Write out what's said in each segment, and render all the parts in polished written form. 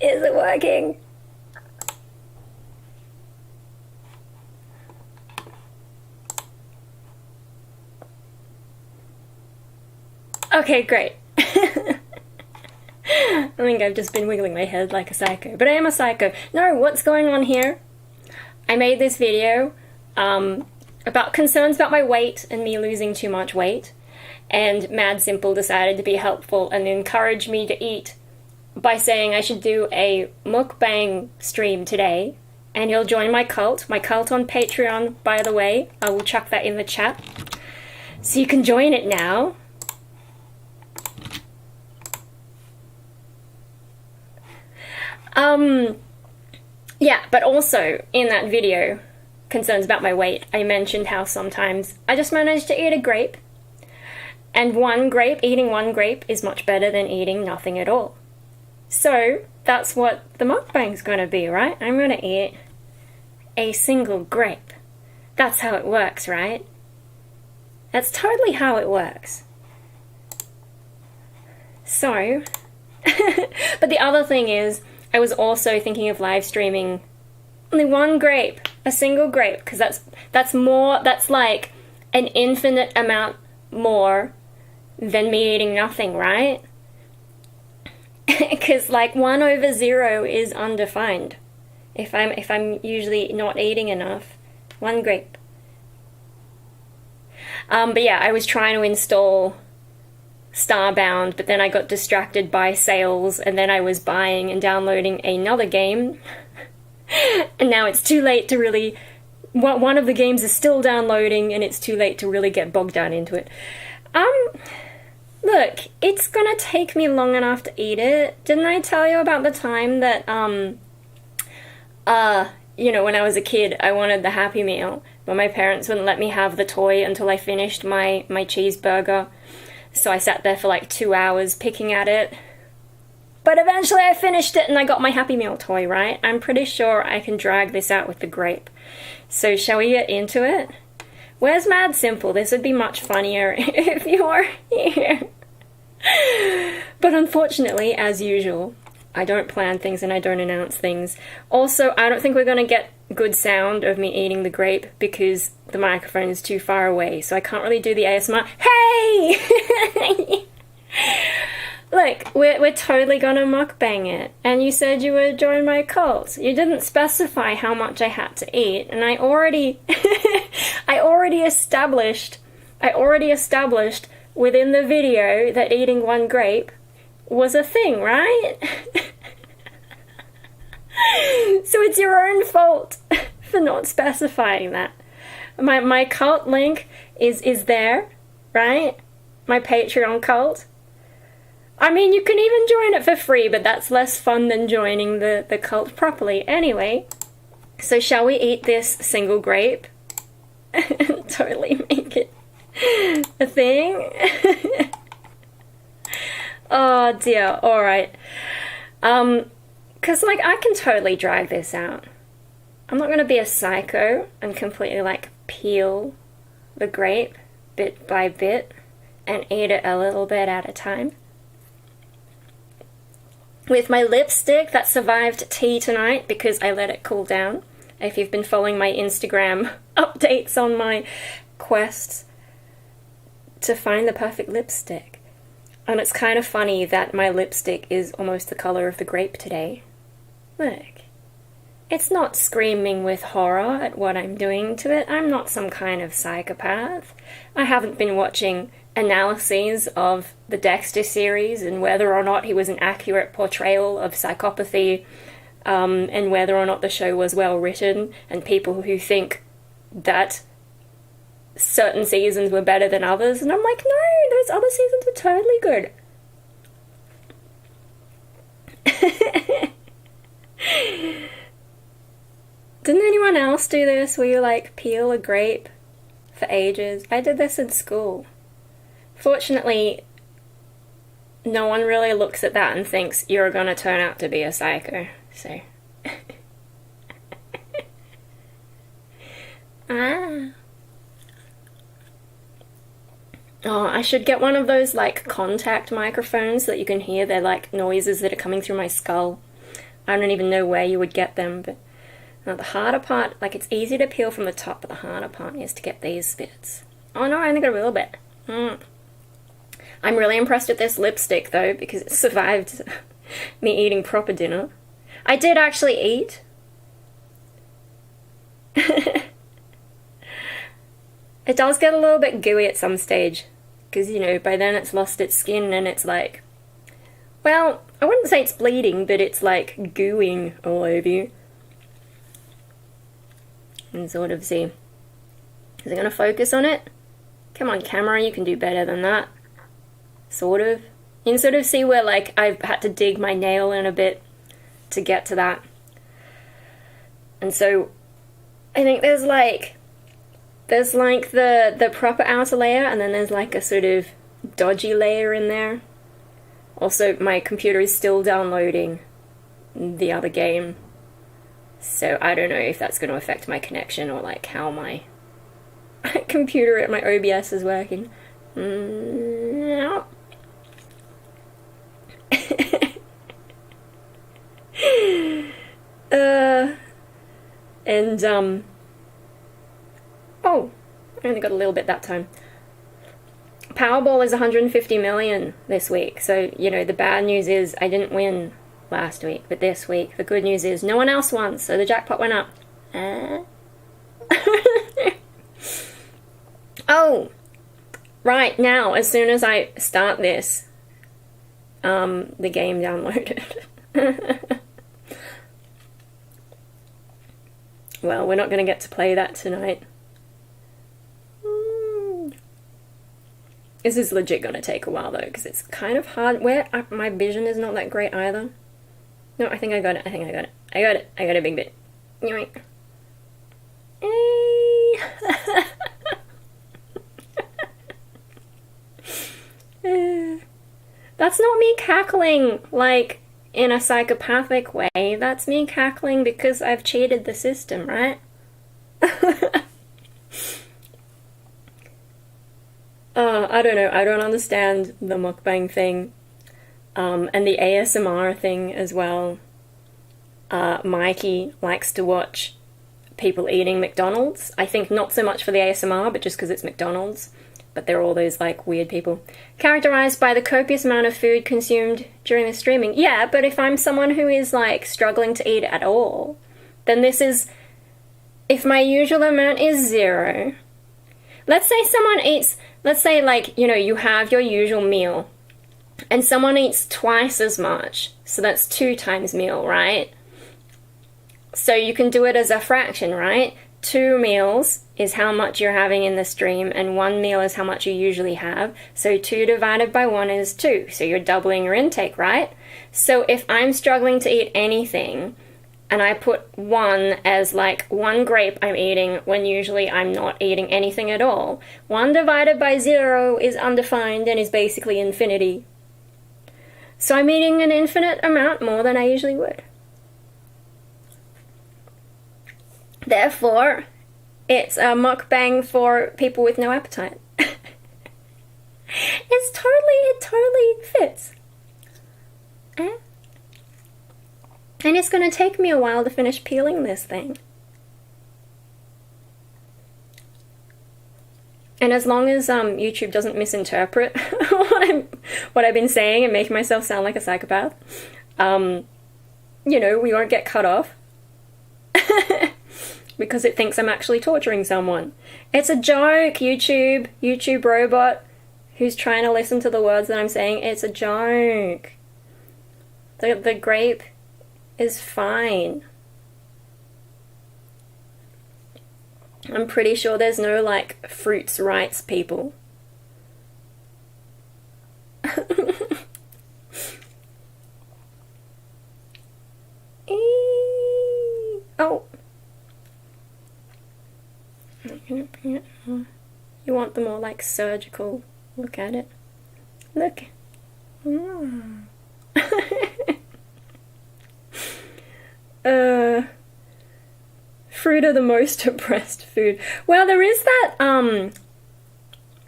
Is it working? Okay, great. I think I've just been wiggling my head like a psycho, but I am a psycho. No, what's going on here? I made this video about concerns about my weight and me losing too much weight, and Mad Simple decided to be helpful and encourage me to eat by saying I should do a mukbang stream today, and he'll join my cult on Patreon, by the way. I will chuck that in the chat, so you can join it now. Yeah, but also in that video, concerns about my weight, I mentioned how sometimes I just manage to eat a grape, and eating one grape is much better than eating nothing at all. So that's what the mukbang's gonna be, right? I'm gonna eat a single grape. That's how it works, right? That's totally how it works. So, but the other thing is, I was also thinking of live streaming only one grape, a single grape, because that's like an infinite amount more than me eating nothing, right? Because like 1 over 0 is undefined. If I'm usually not eating enough, one grape. But yeah, I was trying to install Starbound, but then I got distracted by sales, and then I was buying and downloading another game, and now it's too late to really... One of the games is still downloading, and it's too late to really get bogged down into it. Look, it's gonna take me long enough to eat it. Didn't I tell you about the time that, you know, when I was a kid, I wanted the Happy Meal, but my parents wouldn't let me have the toy until I finished my cheeseburger. So I sat there for like 2 hours picking at it. But eventually I finished it and I got my Happy Meal toy, right? I'm pretty sure I can drag this out with the grape. So shall we get into it? Where's Mad Simple? This would be much funnier if you were here. But unfortunately, as usual, I don't plan things and I don't announce things. Also, I don't think we're going to get good sound of me eating the grape because the microphone is too far away, so I can't really do the ASMR. Hey! Look, we're totally gonna mukbang it, and you said you would join my cult. You didn't specify how much I had to eat, and I already established within the video that eating one grape was a thing, right? So it's your own fault for not specifying that. My cult link is there, right? My Patreon cult. I mean, you can even join it for free, but that's less fun than joining the cult properly. Anyway, so shall we eat this single grape? Totally make it a thing? Oh dear, alright. Because, like, I can totally drag this out. I'm not going to be a psycho and completely, like, peel the grape bit by bit and eat it a little bit at a time. With my lipstick that survived tea tonight because I let it cool down. If you've been following my Instagram updates on my quests to find the perfect lipstick. And it's kind of funny that my lipstick is almost the color of the grape today. Look. It's not screaming with horror at what I'm doing to it. I'm not some kind of psychopath. I haven't been watching analyses of the Dexter series and whether or not he was an accurate portrayal of psychopathy, and whether or not the show was well written, and people who think that certain seasons were better than others. And I'm like, no, those other seasons were totally good. Didn't anyone else do this where you, like, peel a grape for ages? I did this in school. Fortunately, no one really looks at that and thinks you're gonna turn out to be a psycho, so... Ah. Oh, I should get one of those, like, contact microphones so that you can hear their, like, noises that are coming through my skull. I don't even know where you would get them, but the harder part, like, it's easy to peel from the top, but the harder part is to get these bits. Oh no, I only got a little bit. I'm really impressed with this lipstick, though, because it survived me eating proper dinner. I did actually eat. It does get a little bit gooey at some stage, because, you know, by then it's lost its skin and it's like, well, I wouldn't say it's bleeding, but it's like gooing all over you. And sort of see, is it going to focus on it? Come on, camera, you can do better than that. Sort of. You can sort of see where, like, I've had to dig my nail in a bit to get to that. And so, I think there's like the proper outer layer, and then there's like a sort of dodgy layer in there. Also, my computer is still downloading the other game, so I don't know if that's going to affect my connection or like how my computer at my OBS is working. No. Oh, I only got a little bit that time. Powerball is 150 million this week, so, you know, the bad news is I didn't win last week, but this week the good news is no one else won, so the jackpot went up. Oh, right, now, as soon as I start this, the game downloaded. Well, we're not going to get to play that tonight. This is legit going to take a while, though, because it's kind of hard. My vision is not that great either. No, I think I got it. I got a big bit. Yoink. That's not me cackling, like, in a psychopathic way. That's me cackling because I've cheated the system, right? I don't know. I don't understand the mukbang thing, and the ASMR thing as well. Mikey likes to watch people eating McDonald's. I think not so much for the ASMR, but just because it's McDonald's. But they're all those, like, weird people. Characterized by the copious amount of food consumed during the streaming. Yeah, but if I'm someone who is, like, struggling to eat at all, then this is... If my usual amount is 0... Let's say someone eats... Let's say, like, you know, you have your usual meal, and someone eats twice as much. So that's 2 times meal, right? So you can do it as a fraction, right? 2 meals is how much you're having in the stream, and 1 meal is how much you usually have. So 2 divided by 1 is 2. So you're doubling your intake, right? So if I'm struggling to eat anything, and I put 1 as like 1 grape I'm eating when usually I'm not eating anything at all, 1 divided by 0 is undefined and is basically infinity. So I'm eating an infinite amount more than I usually would. Therefore, it's a mukbang for people with no appetite. It totally fits. And it's going to take me a while to finish peeling this thing. And as long as YouTube doesn't misinterpret what I've been saying and make myself sound like a psychopath, you know, we won't get cut off. Because it thinks I'm actually torturing someone. It's a joke, YouTube. YouTube robot who's trying to listen to the words that I'm saying. It's a joke. The grape is fine. I'm pretty sure there's no, like, fruits rights people. Oh. You want the more, like, surgical look at it. Look. Fruit are the most oppressed food. Well, there is that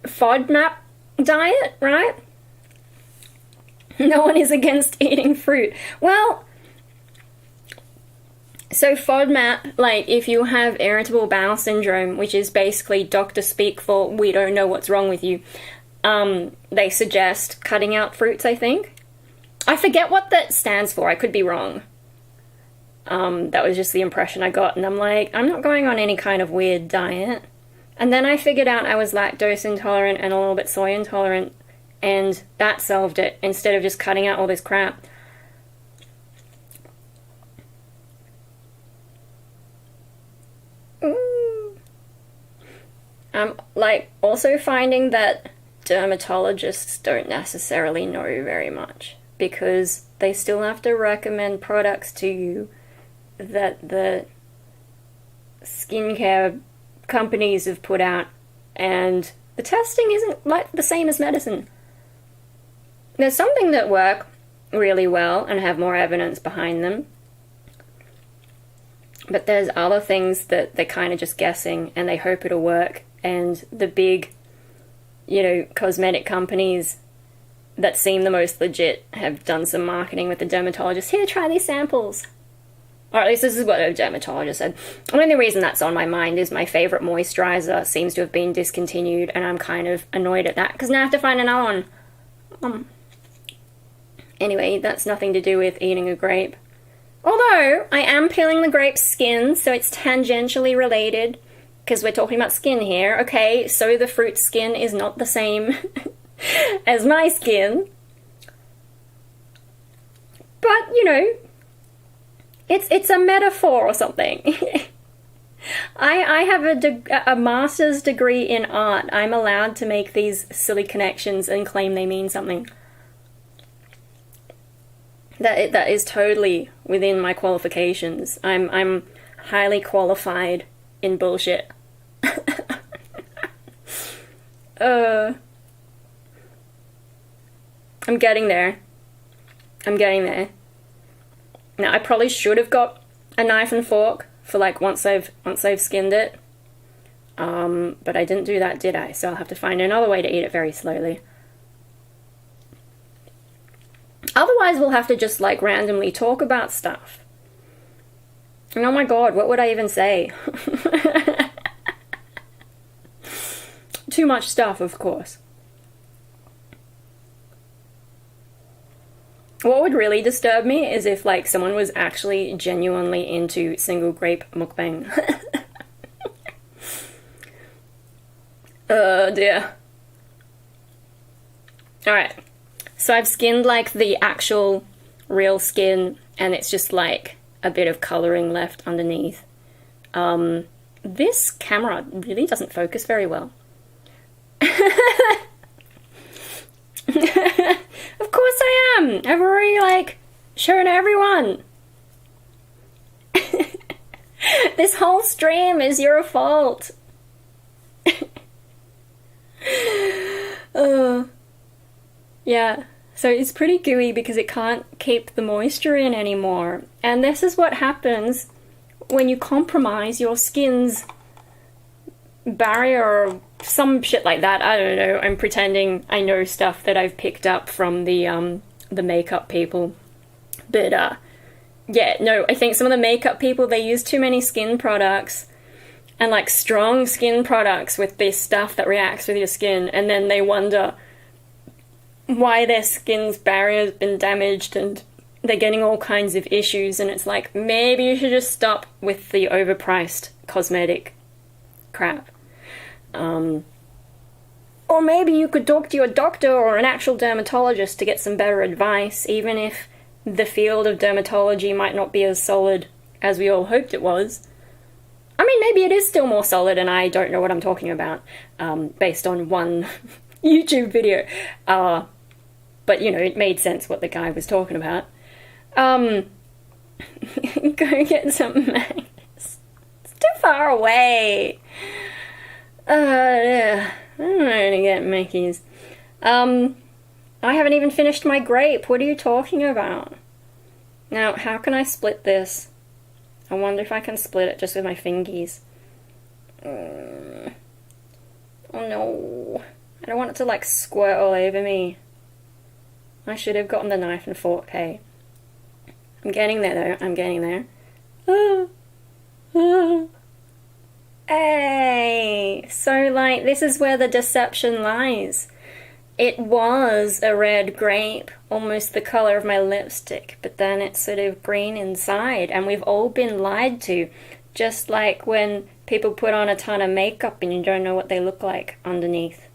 FODMAP diet, right? No one is against eating fruit. Well, So FODMAP, like if you have irritable bowel syndrome, which is basically doctor speak for we don't know what's wrong with you, they suggest cutting out fruits, I think. I forget what that stands for, I could be wrong. That was just the impression I got, and I'm like, I'm not going on any kind of weird diet. And then I figured out I was lactose intolerant and a little bit soy intolerant, and that solved it, instead of just cutting out all this crap. I'm, like, also finding that dermatologists don't necessarily know very much, because they still have to recommend products to you that the skincare companies have put out, and the testing isn't like the same as medicine. There's something that work really well and have more evidence behind them, but there's other things that they're kind of just guessing and they hope it'll work, and the big, you know, cosmetic companies that seem the most legit have done some marketing with the dermatologist. Here, try these samples. Or at least this is what a dermatologist said. The only reason that's on my mind is my favorite moisturizer seems to have been discontinued, and I'm kind of annoyed at that, because now I have to find another one. Anyway, that's nothing to do with eating a grape. Although, I am peeling the grape's skin, so it's tangentially related, because we're talking about skin here. Okay, so the fruit skin is not the same as my skin. But, you know, it's a metaphor or something. I have a master's degree in art. I'm allowed to make these silly connections and claim they mean something. That is totally within my qualifications. I'm highly qualified in bullshit. I'm getting there. Now, I probably should have got a knife and fork for, like, once I've skinned it. But I didn't do that, did I? So I'll have to find another way to eat it very slowly. Otherwise, we'll have to just, like, randomly talk about stuff. And oh my god, what would I even say? Too much stuff, of course. What would really disturb me is if, like, someone was actually genuinely into single grape mukbang. Oh dear. Alright. So I've skinned, like, the actual real skin, and it's just, like, a bit of colouring left underneath. This camera really doesn't focus very well. Of course I am! I've already, like, shown everyone! This whole stream is your fault! Yeah, so it's pretty gooey because it can't keep the moisture in anymore. And this is what happens when you compromise your skin's barrier or some shit like that. I don't know. I'm pretending I know stuff that I've picked up from the makeup people. But, yeah, no, I think some of the makeup people, they use too many skin products and, like, strong skin products with this stuff that reacts with your skin, and then they wonder why their skin's barrier has been damaged and they're getting all kinds of issues, and it's like, maybe you should just stop with the overpriced cosmetic crap. Or maybe you could talk to your doctor or an actual dermatologist to get some better advice, even if the field of dermatology might not be as solid as we all hoped it was. I mean, maybe it is still more solid and I don't know what I'm talking about, based on one YouTube video. But, you know, it made sense what the guy was talking about. Go get some magnets. It's too far away. Yeah. I don't know how to get Mickey's. I haven't even finished my grape. What are you talking about? Now, how can I split this? I wonder if I can split it just with my fingies. Oh no. I don't want it to, like, squirt all over me. I should have gotten the knife and fork, hey. I'm getting there, though. I'm getting there. Hey! So, like, this is where the deception lies. It was a red grape, almost the color of my lipstick, but then it's sort of green inside, and we've all been lied to. Just like when people put on a ton of makeup and you don't know what they look like underneath.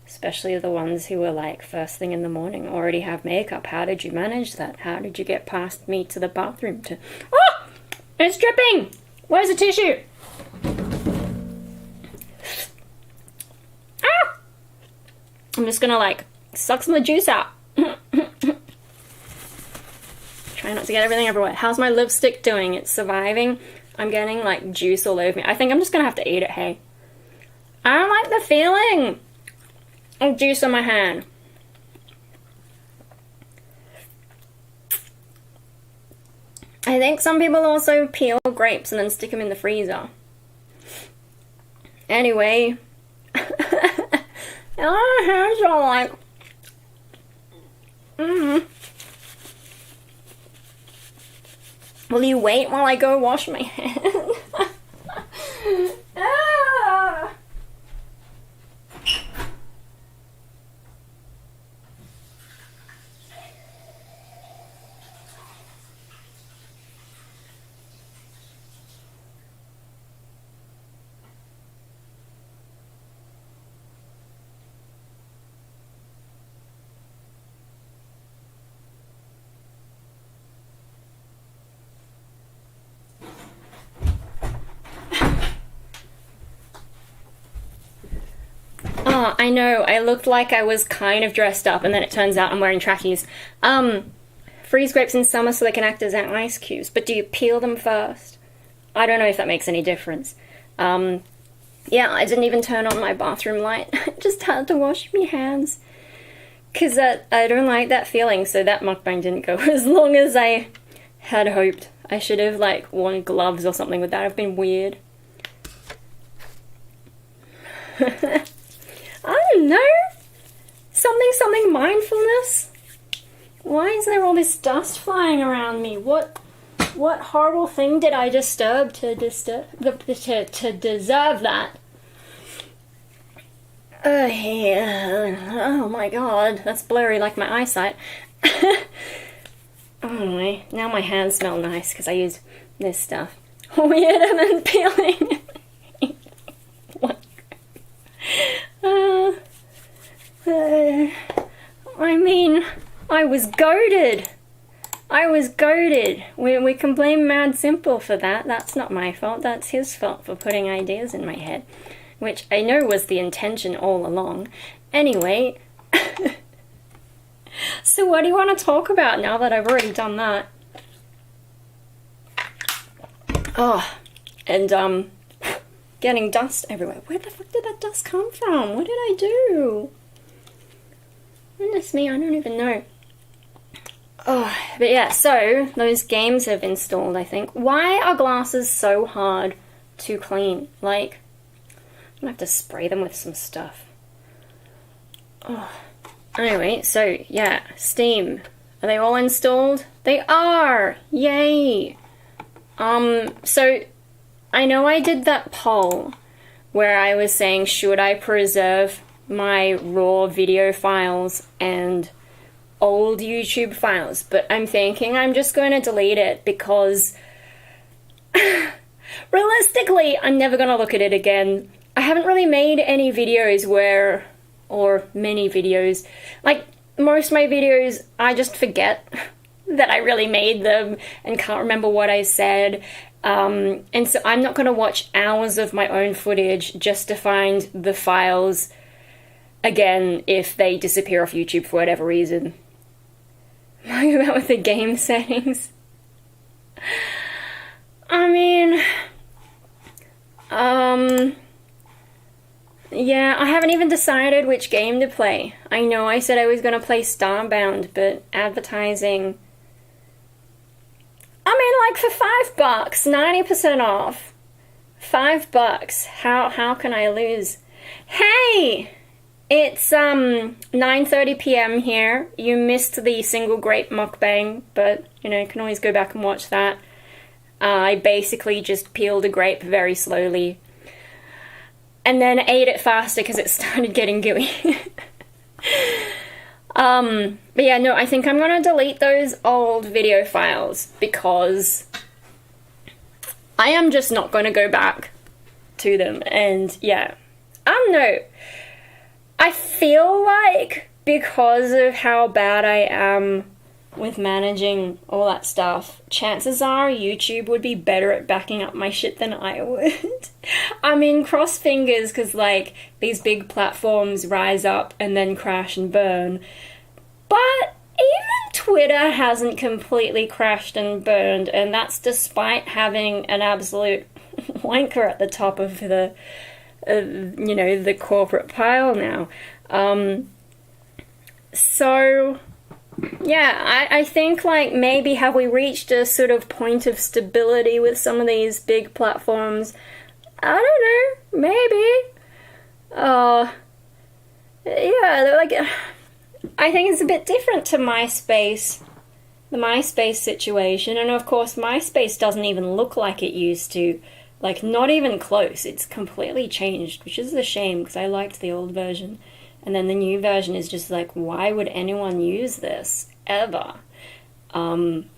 Especially the ones who were like first thing in the morning already have makeup. How did you manage that? How did you get past me to the bathroom to... Oh! It's dripping! Where's the tissue? Ah! I'm just gonna like suck some of the juice out. Try not to get everything everywhere. How's my lipstick doing? It's surviving. I'm getting like juice all over me. I think I'm just gonna have to eat it, hey. I don't like the feeling of juice on my hand. I think some people also peel grapes and then stick them in the freezer. Anyway. My hands are like... Will you wait while I go wash my hands? Ah! Oh, I know, I looked like I was kind of dressed up, and then it turns out I'm wearing trackies. Freeze grapes in summer so they can act as ice cubes, but do you peel them first? I don't know if that makes any difference. Yeah, I didn't even turn on my bathroom light. I just had to wash my hands. Because I don't like that feeling, so that mukbang didn't go as long as I had hoped. I should have, like, worn gloves or something. Would that have been weird? I don't know. Something mindfulness. Why is there all this dust flying around me? What horrible thing did I disturb to deserve that? Oh my god, that's blurry like my eyesight. Anyway, now my hands smell nice because I use this stuff. Weirder than peeling. What? I mean, I was goaded. We can blame Mad Simple for that. That's not my fault. That's his fault for putting ideas in my head. Which I know was the intention all along. Anyway. So what do you want to talk about now that I've already done that? Oh, and getting dust everywhere. Where the fuck did that dust come from? What did I do? Goodness me, I don't even know. Oh, but yeah, so those games have installed, I think. Why are glasses so hard to clean? Like, I'm gonna have to spray them with some stuff. Oh. Anyway, so yeah, Steam. Are they all installed? They are! Yay! So I know I did that poll where I was saying, should I preserve my raw video files and old YouTube files? But I'm thinking I'm just going to delete it because realistically, I'm never going to look at it again. I haven't really made any videos where, or many videos, like most of my videos, I just forget that I really made them and can't remember what I said. And so I'm not going to watch hours of my own footage just to find the files again if they disappear off YouTube for whatever reason. Like about with the game settings. I mean, yeah, I haven't even decided which game to play. I know I said I was going to play Starbound, but advertising... I mean, like, for $5, 90% off. $5. How can I lose? Hey! It's 9:30 p.m. here. You missed the single Grape Mukbang, but, you know, you can always go back and watch that. I basically just peeled a grape very slowly and then ate it faster because it started getting gooey. But yeah, no, I think I'm gonna delete those old video files because I am just not gonna go back to them. And yeah, I don't know. I feel like because of how bad I am with managing all that stuff, chances are YouTube would be better at backing up my shit than I would. I mean, cross fingers, because like these big platforms rise up and then crash and burn. But even Twitter hasn't completely crashed and burned, and that's despite having an absolute wanker at the top of the, the corporate pile now. So yeah, I think like maybe have we reached a sort of point of stability with some of these big platforms? I don't know, maybe. Yeah, they're like, I think it's a bit different to MySpace, the MySpace situation, and of course MySpace doesn't even look like it used to, like not even close. It's completely changed, which is a shame because I liked the old version. And then the new version is just like, why would anyone use this ever? And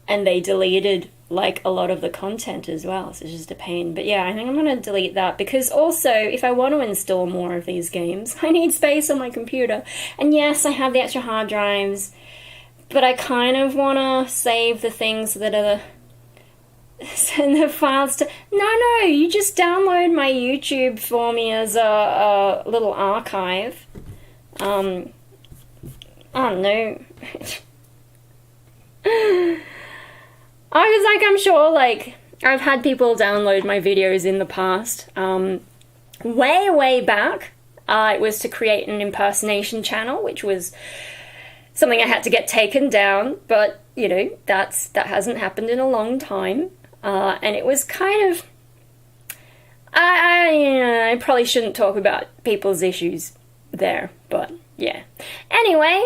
they deleted like a lot of the content as well, so it's just a pain. But yeah, I think I'm gonna delete that because also if I want to install more of these games, I need space on my computer. And yes, I have the extra hard drives, but I kind of want to save the things that are send the files to... No, you just download my YouTube for me as a little archive. I don't know. I'm sure, like, I've had people download my videos in the past. Way back, it was to create an impersonation channel, which was something I had to get taken down, but, that hasn't happened in a long time. And it was kind of... I probably shouldn't talk about people's issues there, but yeah. Anyway,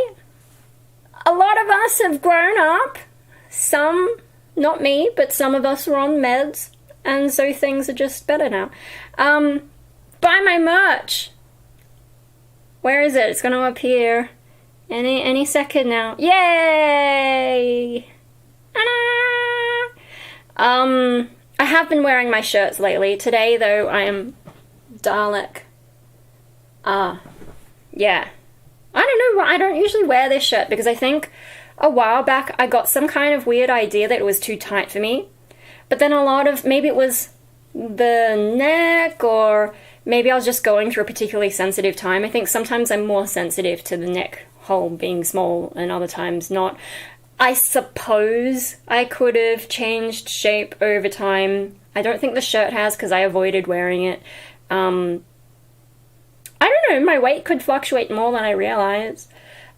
a lot of us have grown up. Some, not me, but some of us are on meds, and so things are just better now. Buy my merch. Where is it? It's going to appear any second now. Yay! I have been wearing my shirts lately. Today, though, I am Dalek. Yeah. I don't know, I don't usually wear this shirt because I think a while back I got some kind of weird idea that it was too tight for me. But then maybe it was the neck, or maybe I was just going through a particularly sensitive time. I think sometimes I'm more sensitive to the neck hole being small and other times not. I suppose I could have changed shape over time. I don't think the shirt has because I avoided wearing it. I don't know, my weight could fluctuate more than I realize.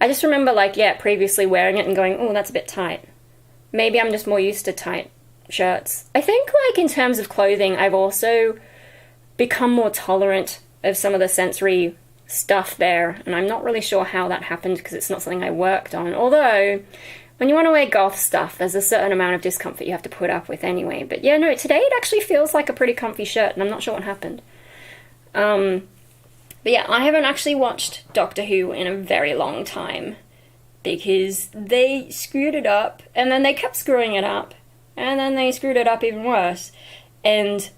I just remember, previously wearing it and going, oh, that's a bit tight. Maybe I'm just more used to tight shirts. I think, in terms of clothing, I've also become more tolerant of some of the sensory stuff there, and I'm not really sure how that happened because it's not something I worked on. Although, when you want to wear goth stuff, there's a certain amount of discomfort you have to put up with anyway. But yeah, no, today it actually feels like a pretty comfy shirt, and I'm not sure what happened. But yeah, I haven't actually watched Doctor Who in a very long time because they screwed it up, and then they kept screwing it up, and then they screwed it up even worse. And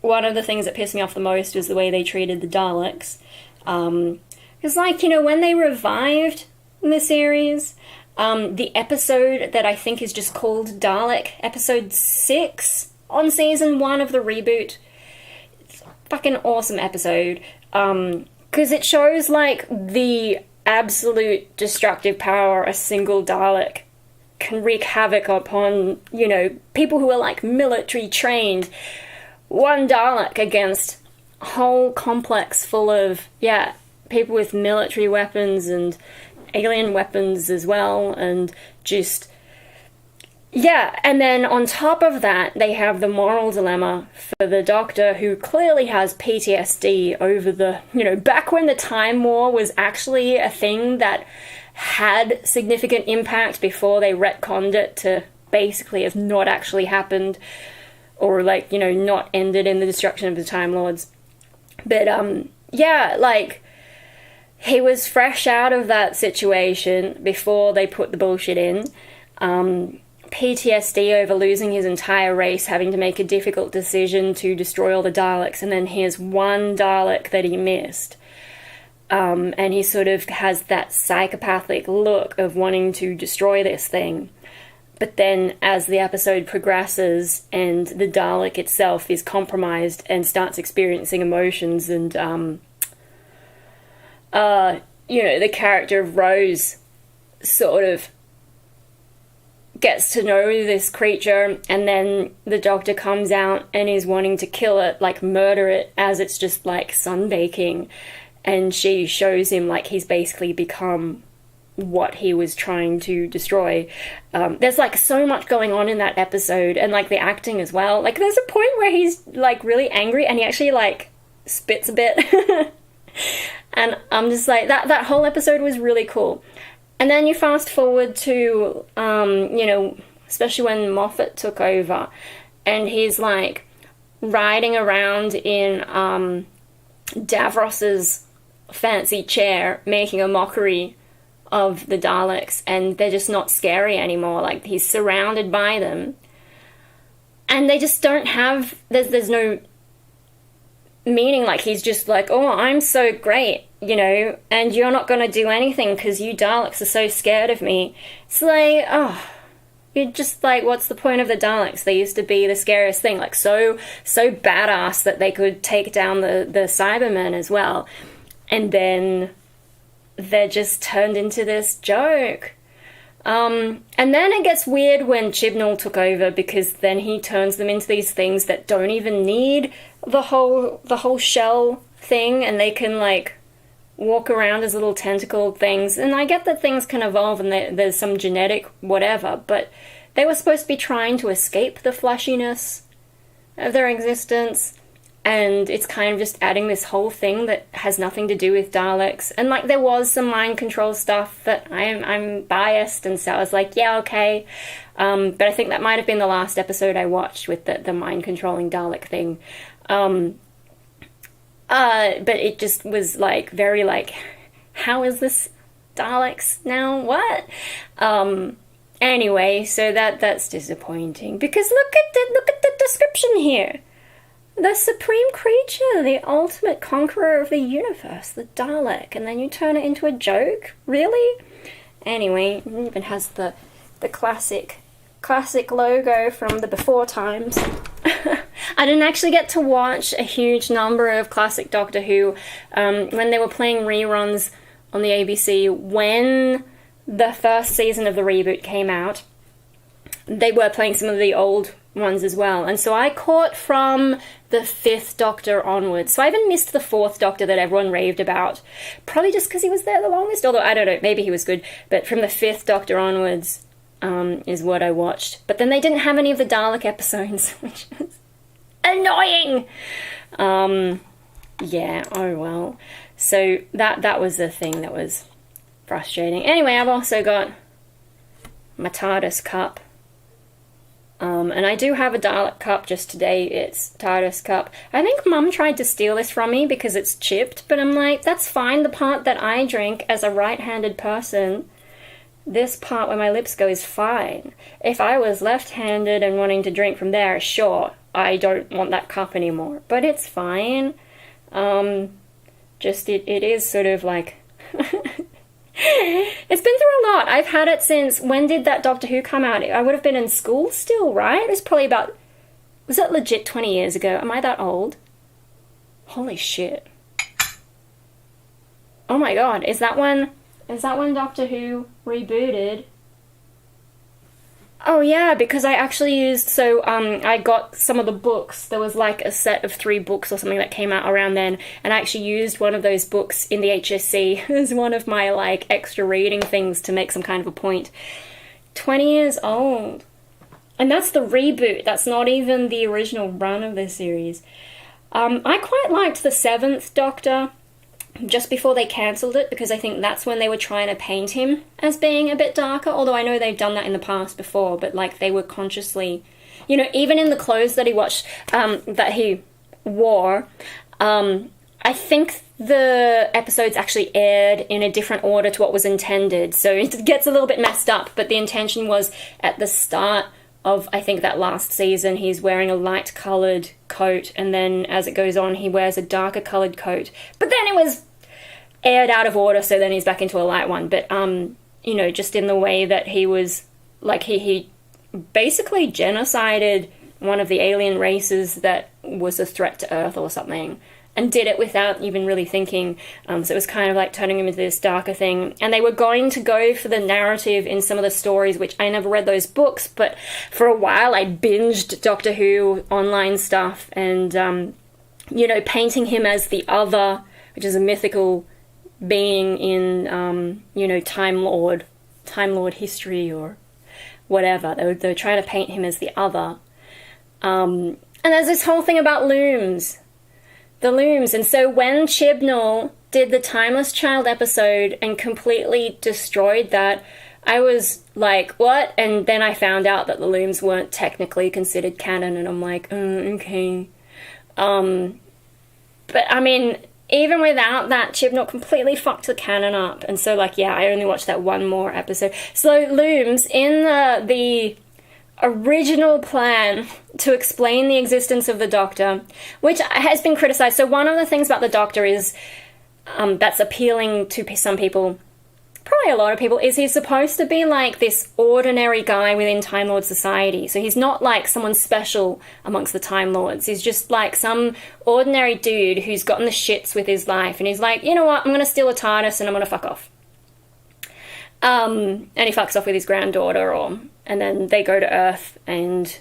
one of the things that pissed me off the most was the way they treated the Daleks. Because, when they revived the series, the episode that I think is just called Dalek, episode 6 on season 1 of the reboot, it's a fucking awesome episode. Because it shows, the absolute destructive power a single Dalek can wreak havoc upon, people who are, military trained. One Dalek against a whole complex full of, people with military weapons and alien weapons as well, and just... Yeah, and then on top of that, they have the moral dilemma for the Doctor, who clearly has PTSD over the, back when the Time War was actually a thing that had significant impact before they retconned it to basically has not actually happened, or like, you know, not ended in the destruction of the Time Lords. But yeah, like, he was fresh out of that situation before they put the bullshit in. PTSD over losing his entire race, having to make a difficult decision to destroy all the Daleks, and then here's one Dalek that he missed. And he sort of has that psychopathic look of wanting to destroy this thing. But then as the episode progresses and the Dalek itself is compromised and starts experiencing emotions, and, you know, the character of Rose sort of gets to know this creature, and then the Doctor comes out and is wanting to kill it, like murder it, as it's just like sunbaking. And she shows him like he's basically become what he was trying to destroy. There's like so much going on in that episode, and like the acting as well. Like there's a point where he's like really angry and he actually like spits a bit. And I'm just like, that whole episode was really cool. And then you fast forward to, you know, especially when Moffat took over, and he's like riding around in Davros's fancy chair, making a mockery of the Daleks, and they're just not scary anymore. Like, he's surrounded by them, and they just don't have, there's no meaning. Like, he's just like, oh, I'm so great, you know, and you're not gonna do anything because you Daleks are so scared of me. It's like, oh, you're just like, what's the point of the Daleks? They used to be the scariest thing, like so badass that they could take down the Cybermen as well. And then they're just turned into this joke. And then it gets weird when Chibnall took over, because then he turns them into these things that don't even need the whole shell thing, and they can like walk around as little tentacled things. And I get that things can evolve and there's some genetic whatever, but they were supposed to be trying to escape the fleshiness of their existence. And it's kind of just adding this whole thing that has nothing to do with Daleks. And like, there was some mind control stuff that I'm biased, and so I was like, yeah, okay. But I think that might have been the last episode I watched with the mind controlling Dalek thing. But it just was like very like, how is this Daleks now? What? Anyway, so that's disappointing, because look at the description here. The supreme creature, the ultimate conqueror of the universe, the Dalek, and then you turn it into a joke? Really? Anyway, it even has the classic logo from the before times. I didn't actually get to watch a huge number of classic Doctor Who when they were playing reruns on the ABC. When the first season of the reboot came out, they were playing some of the old ones as well, and so I caught from the 5th Doctor onwards. So I even missed the 4th Doctor that everyone raved about, probably just because he was there the longest, although I don't know, maybe he was good. But from the 5th Doctor onwards is what I watched. But then they didn't have any of the Dalek episodes, which is annoying. Yeah, oh well. So that was the thing that was frustrating. Anyway, I've also got my TARDIS cup. And I do have a Dalek cup just today. It's TARDIS cup. I think Mum tried to steal this from me because it's chipped, but I'm like, that's fine. The part that I drink as a right-handed person, this part where my lips go, is fine. If I was left-handed and wanting to drink from there, sure, I don't want that cup anymore. But it's fine. Just it is sort of like... It's been through a lot. I've had it since, when did that Doctor Who come out? I would have been in school still, right? It was probably about, was that legit 20 years ago? Am I that old? Holy shit. Oh my god, is that when Doctor Who rebooted? Oh yeah, because I actually used, so I got some of the books. There was like a set of 3 books or something that came out around then, and I actually used one of those books in the HSC as one of my like extra reading things to make some kind of a point. 20 years old. And that's the reboot. That's not even the original run of this series. I quite liked the 7th Doctor, just before they cancelled it, because I think that's when they were trying to paint him as being a bit darker, although I know they've done that in the past before, but like they were consciously, you know, even in the clothes that he watched, that he wore, I think the episodes actually aired in a different order to what was intended, so it gets a little bit messed up, but the intention was at the start of, I think, that last season, he's wearing a light-coloured coat, and then as it goes on, he wears a darker-coloured coat. But then it was aired out of order, so then he's back into a light one. But, you know, just in the way that he was, like, he basically genocided one of the alien races that was a threat to Earth or something, and did it without even really thinking. So it was kind of like turning him into this darker thing. And they were going to go for the narrative in some of the stories, which I never read those books, but for a while I binged Doctor Who online stuff and, you know, painting him as the other, which is a mythical being in, you know, Time Lord history or whatever. They were trying to paint him as the other. And there's this whole thing about looms. The looms. And so when Chibnall did the Timeless Child episode and completely destroyed that, I was like, what? And then I found out that the looms weren't technically considered canon, and I'm like, okay. But I mean, even without that, Chibnall completely fucked the canon up. And so, like, yeah, I only watched that one more episode. So looms, in the original plan to explain the existence of the Doctor, which has been criticized. So one of the things about the Doctor is that's appealing to some people, probably a lot of people, is he's supposed to be like this ordinary guy within Time Lord society. So he's not like someone special amongst the Time Lords. He's just like some ordinary dude who's gotten the shits with his life, and he's like, you know what, I'm going to steal a TARDIS and I'm going to fuck off. And he fucks off with his granddaughter, and then they go to Earth, and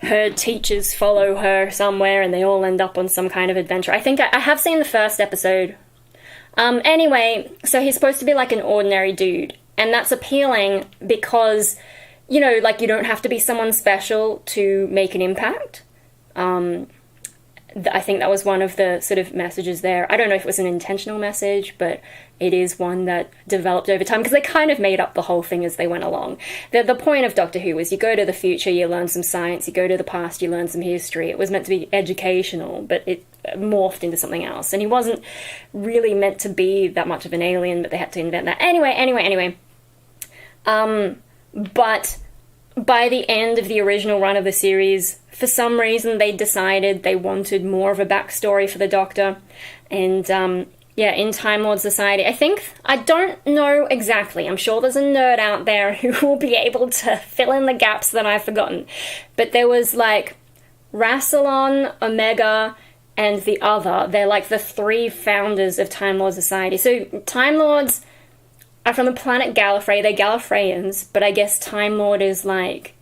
her teachers follow her somewhere, and they all end up on some kind of adventure. I think I have seen the first episode. Anyway, so he's supposed to be like an ordinary dude, and that's appealing because, you know, like, you don't have to be someone special to make an impact. I think that was one of the sort of messages there. I don't know if it was an intentional message, but it is one that developed over time, because they kind of made up the whole thing as they went along. The point of Doctor Who was you go to the future, you learn some science, you go to the past, you learn some history. It was meant to be educational, but it morphed into something else. And he wasn't really meant to be that much of an alien, but they had to invent that. Anyway. But by the end of the original run of the series, for some reason they decided they wanted more of a backstory for the Doctor. And, yeah, in Time Lord Society, I don't know exactly. I'm sure there's a nerd out there who will be able to fill in the gaps that I've forgotten. But there was, like, Rassilon, Omega, and the Other. They're, like, the three founders of Time Lord Society. So Time Lords are from the planet Gallifrey. They're Gallifreyans, but I guess Time Lord is, like,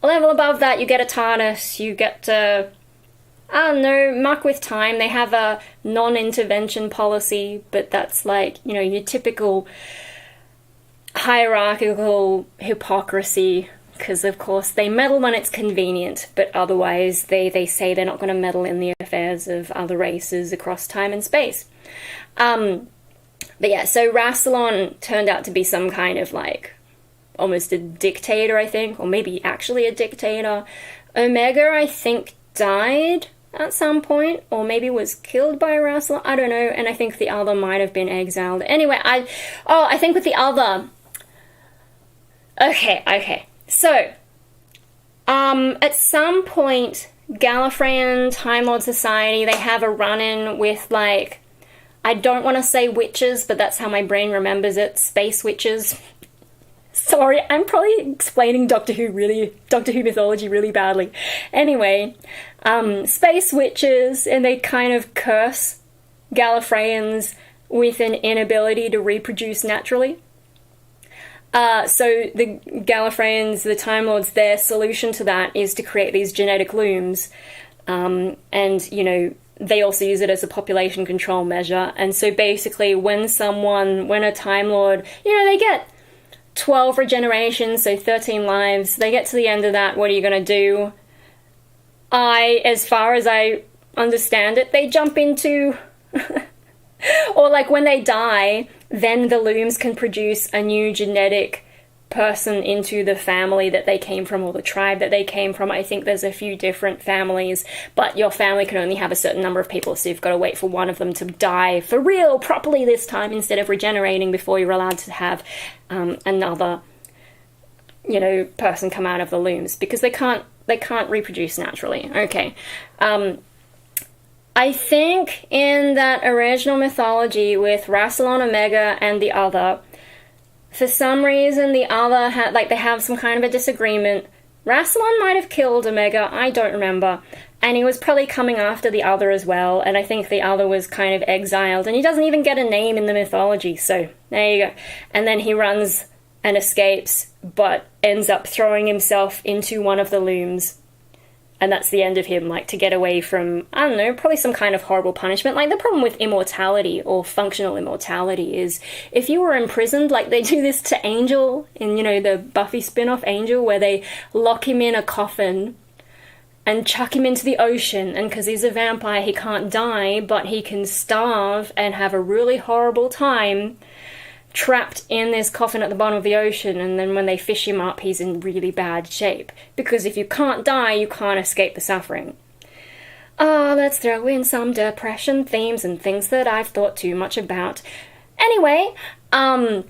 a level above that. You get a TARDIS, you get to, I don't know, muck with time. They have a non-intervention policy, but that's like, you know, your typical hierarchical hypocrisy, because of course they meddle when it's convenient, but otherwise they say they're not going to meddle in the affairs of other races across time and space. But yeah, so Rassilon turned out to be some kind of, like, almost a dictator, I think, or maybe actually a dictator. Omega, I think, died at some point, or maybe was killed by Rassilon, I don't know, and I think the Other might have been exiled. Anyway, I think with the Other, okay, so, at some point, Gallifreyan Time Lord Society, they have a run-in with, like, I don't want to say witches, but that's how my brain remembers it, space witches. Sorry, I'm probably explaining Doctor Who mythology really badly. Anyway, space witches, and they kind of curse Gallifreyans with an inability to reproduce naturally. So the Gallifreyans, the Time Lords, their solution to that is to create these genetic looms, and, you know, they also use it as a population control measure. And so basically when a Time Lord, you know, they get 12 regenerations, so 13 lives, they get to the end of that, what are you going to do? As far as I understand it, they jump into Or like when they die, then the looms can produce a new genetic person into the family that they came from, or the tribe that they came from. I think there's a few different families, but your family can only have a certain number of people, so you've got to wait for one of them to die for real, properly this time, instead of regenerating before you're allowed to have another, person come out of the looms, because they can't reproduce naturally. Okay. I think in that original mythology with Rassilon Omega and the Other, for some reason the Other they have some kind of a disagreement. Rassilon might have killed Omega, I don't remember, and he was probably coming after the Other as well, and I think the Other was kind of exiled, and he doesn't even get a name in the mythology, so there you go. And then he runs and escapes, but ends up throwing himself into one of the looms. And that's the end of him, to get away from, I don't know, probably some kind of horrible punishment. The problem with immortality, or functional immortality, is if you were imprisoned, they do this to Angel in, the Buffy spin-off Angel, where they lock him in a coffin and chuck him into the ocean, and because he's a vampire, he can't die, but he can starve and have a really horrible time trapped in this coffin at the bottom of the ocean, and then when they fish him up, he's in really bad shape. Because if you can't die, you can't escape the suffering. Let's throw in some depression themes and things that I've thought too much about. Anyway, so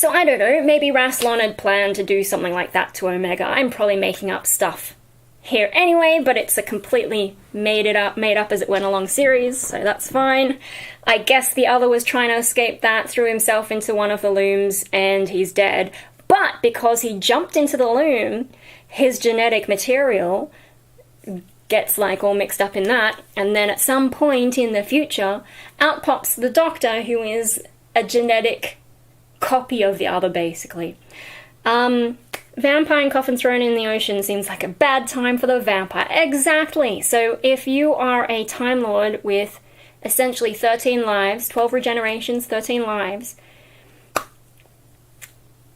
I don't know, maybe Rassilon had planned to do something like that to Omega. I'm probably making up stuff here anyway, but it's a completely made up as it went along series, so that's fine. I guess the Other was trying to escape that, threw himself into one of the looms, and he's dead. But because he jumped into the loom, his genetic material gets all mixed up in that, and then at some point in the future, out pops the Doctor, who is a genetic copy of the Other, basically. Vampire and coffin thrown in the ocean seems like a bad time for the vampire. Exactly! So if you are a Time Lord with essentially 13 lives, 12 regenerations, 13 lives,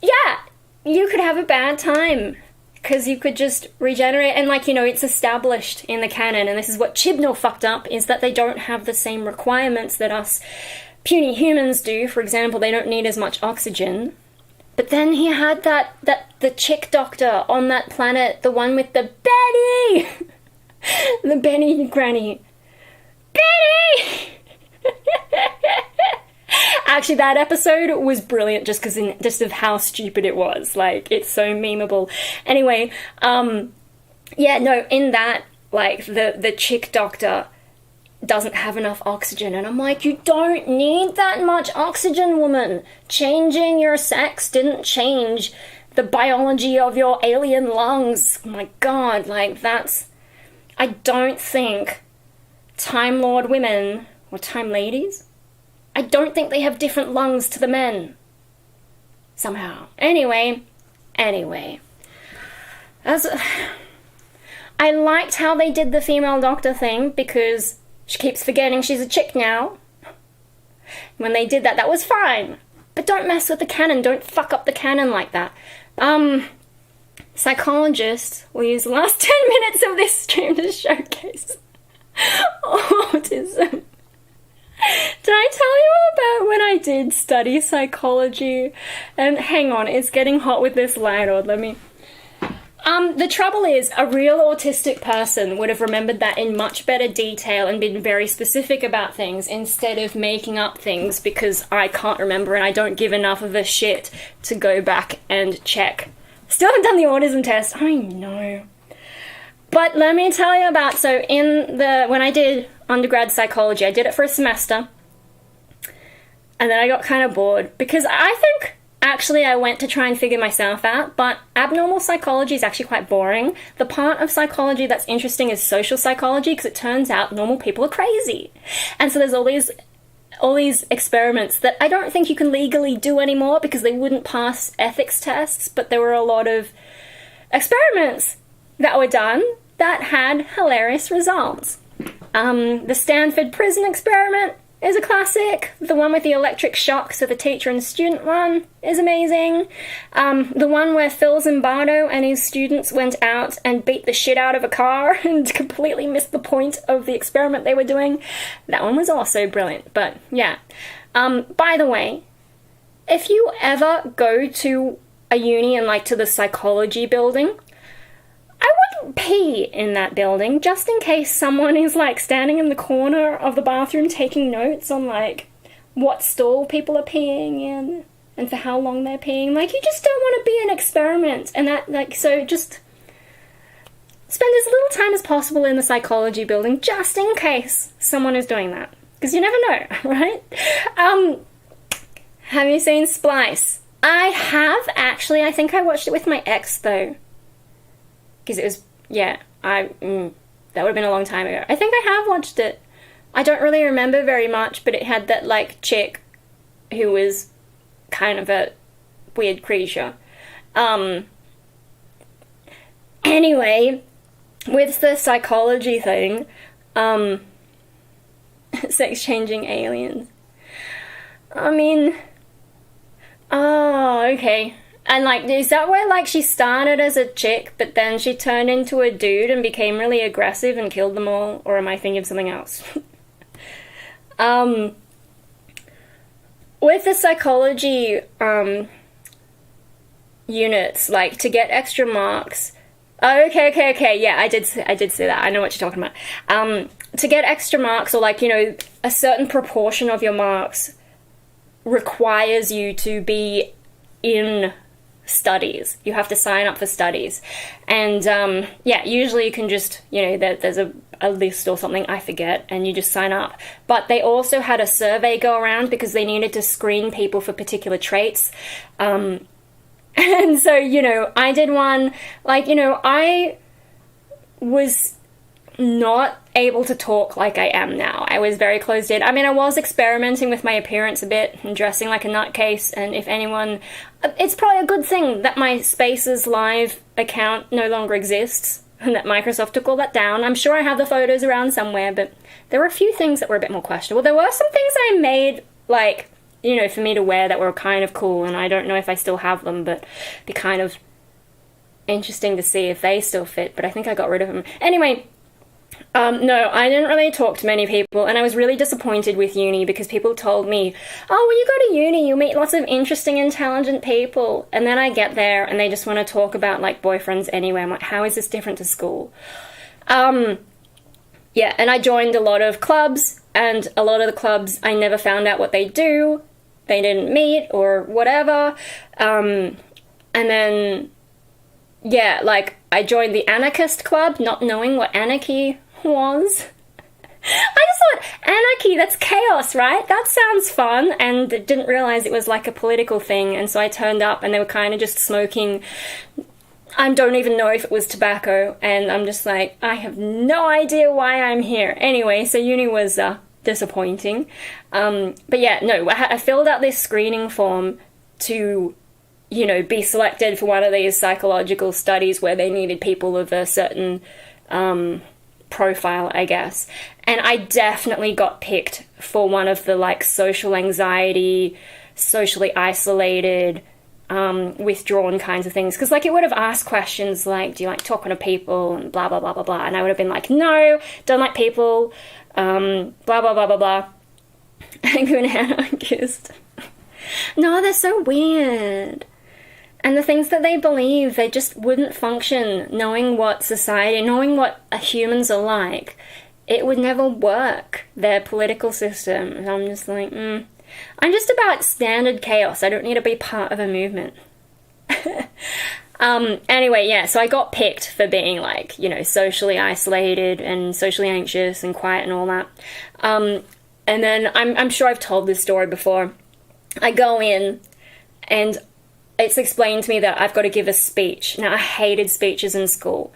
yeah, you could have a bad time. Because you could just regenerate, and it's established in the canon, and this is what Chibnall fucked up, is that they don't have the same requirements that us puny humans do. For example, they don't need as much oxygen. But then he had the chick doctor on that planet, the one with the Benny! The Benny granny. Benny! Actually, that episode was brilliant just of how stupid it was. It's so memeable. Anyway, in that, the chick doctor doesn't have enough oxygen, and I'm you don't need that much oxygen, woman. Changing your sex didn't change the biology of your alien lungs. Oh my god, that's... I don't think Time Lord women, or Time Ladies, I don't think they have different lungs to the men. Somehow. Anyway. I liked how they did the female doctor thing, because she keeps forgetting she's a chick now. When they did that, that was fine. But don't mess with the canon. Don't fuck up the canon like that. Psychologists will use the last 10 minutes of this stream to showcase autism. Did I tell you about when I did study psychology? And hang on, it's getting hot with this light on. Let me... the trouble is, a real autistic person would have remembered that in much better detail and been very specific about things instead of making up things, because I can't remember and I don't give enough of a shit to go back and check. Still haven't done the autism test. I know. But let me tell you about, when I did undergrad psychology, I did it for a semester, and then I got kind of bored, because I think... Actually, I went to try and figure myself out, but abnormal psychology is actually quite boring. The part of psychology that's interesting is social psychology, because it turns out normal people are crazy. And so there's all these experiments that I don't think you can legally do anymore because they wouldn't pass ethics tests, but there were a lot of experiments that were done that had hilarious results. The Stanford prison experiment is a classic. The one with the electric shock, so the teacher and student one, is amazing. The one where Phil Zimbardo and his students went out and beat the shit out of a car and completely missed the point of the experiment they were doing. That one was also brilliant, but yeah. By the way, if you ever go to a uni and like to the psychology building, I wouldn't pee in that building just in case someone is like standing in the corner of the bathroom taking notes on like what stall people are peeing in and for how long they're peeing. Like, you just don't want to be an experiment, and that, like, so just spend as little time as possible in the psychology building just in case someone is doing that, because you never know, right? Have you seen Splice? I have, actually. I think I watched it with my ex, though. Because it was, yeah, that would have been a long time ago. I think I have watched it. I don't really remember very much, but it had that, like, chick who was kind of a weird creature. Anyway, with the psychology thing, sex-changing aliens. I mean, oh, okay. And, like, is that where, like, she started as a chick, but then she turned into a dude and became really aggressive and killed them all? Or am I thinking of something else? With the psychology, units, like, to get extra marks... Oh, okay, yeah, I did say that. I know what you're talking about. To get extra marks, or, like, you know, a certain proportion of your marks requires you to be in studies. You have to sign up for studies. And, yeah, usually you can just, you know, there's a list or something, I forget, and you just sign up. But they also had a survey go around because they needed to screen people for particular traits. And so, you know, I did one, like, you know, I was not able to talk like I am now. I was very closed-in. I mean, I was experimenting with my appearance a bit and dressing like a nutcase, and if anyone... It's probably a good thing that my Spaces Live account no longer exists, and that Microsoft took all that down. I'm sure I have the photos around somewhere, but there were a few things that were a bit more questionable. There were some things I made, like, you know, for me to wear that were kind of cool, and I don't know if I still have them, but it'd be kind of interesting to see if they still fit, but I think I got rid of them. Anyway... no, I didn't really talk to many people, and I was really disappointed with uni because people told me, oh, when you go to uni, you'll meet lots of interesting, intelligent people. And then I get there, and they just want to talk about, like, boyfriends anyway. I'm like, how is this different to school? Yeah, and I joined a lot of clubs, and a lot of the clubs, I never found out what they do. They didn't meet, or whatever. And then... yeah, like, I joined the anarchist club, not knowing what anarchy was. I just thought, anarchy, that's chaos, right? That sounds fun, and didn't realize it was like a political thing, and so I turned up, and they were kind of just smoking... I don't even know if it was tobacco, and I'm just like, I have no idea why I'm here. Anyway, so uni was disappointing. But yeah, no, I filled out this screening form to... you know, be selected for one of these psychological studies where they needed people of a certain profile, I guess. And I definitely got picked for one of the, like, social anxiety, socially isolated, withdrawn kinds of things. Because, like, it would have asked questions like, do you like talking to people, and blah, blah, blah, blah, blah. And I would have been like, no, don't like people, blah, blah, blah, blah, blah. I'm an anarchist. No, they're so weird. And the things that they believe, they just wouldn't function knowing what society, knowing what humans are like. It would never work, their political system. And I'm just like, I'm just about standard chaos. I don't need to be part of a movement. Anyway, yeah, so I got picked for being, like, you know, socially isolated and socially anxious and quiet and all that. And then, I'm sure I've told this story before. I go in, and it's explained to me that I've got to give a speech. Now, I hated speeches in school.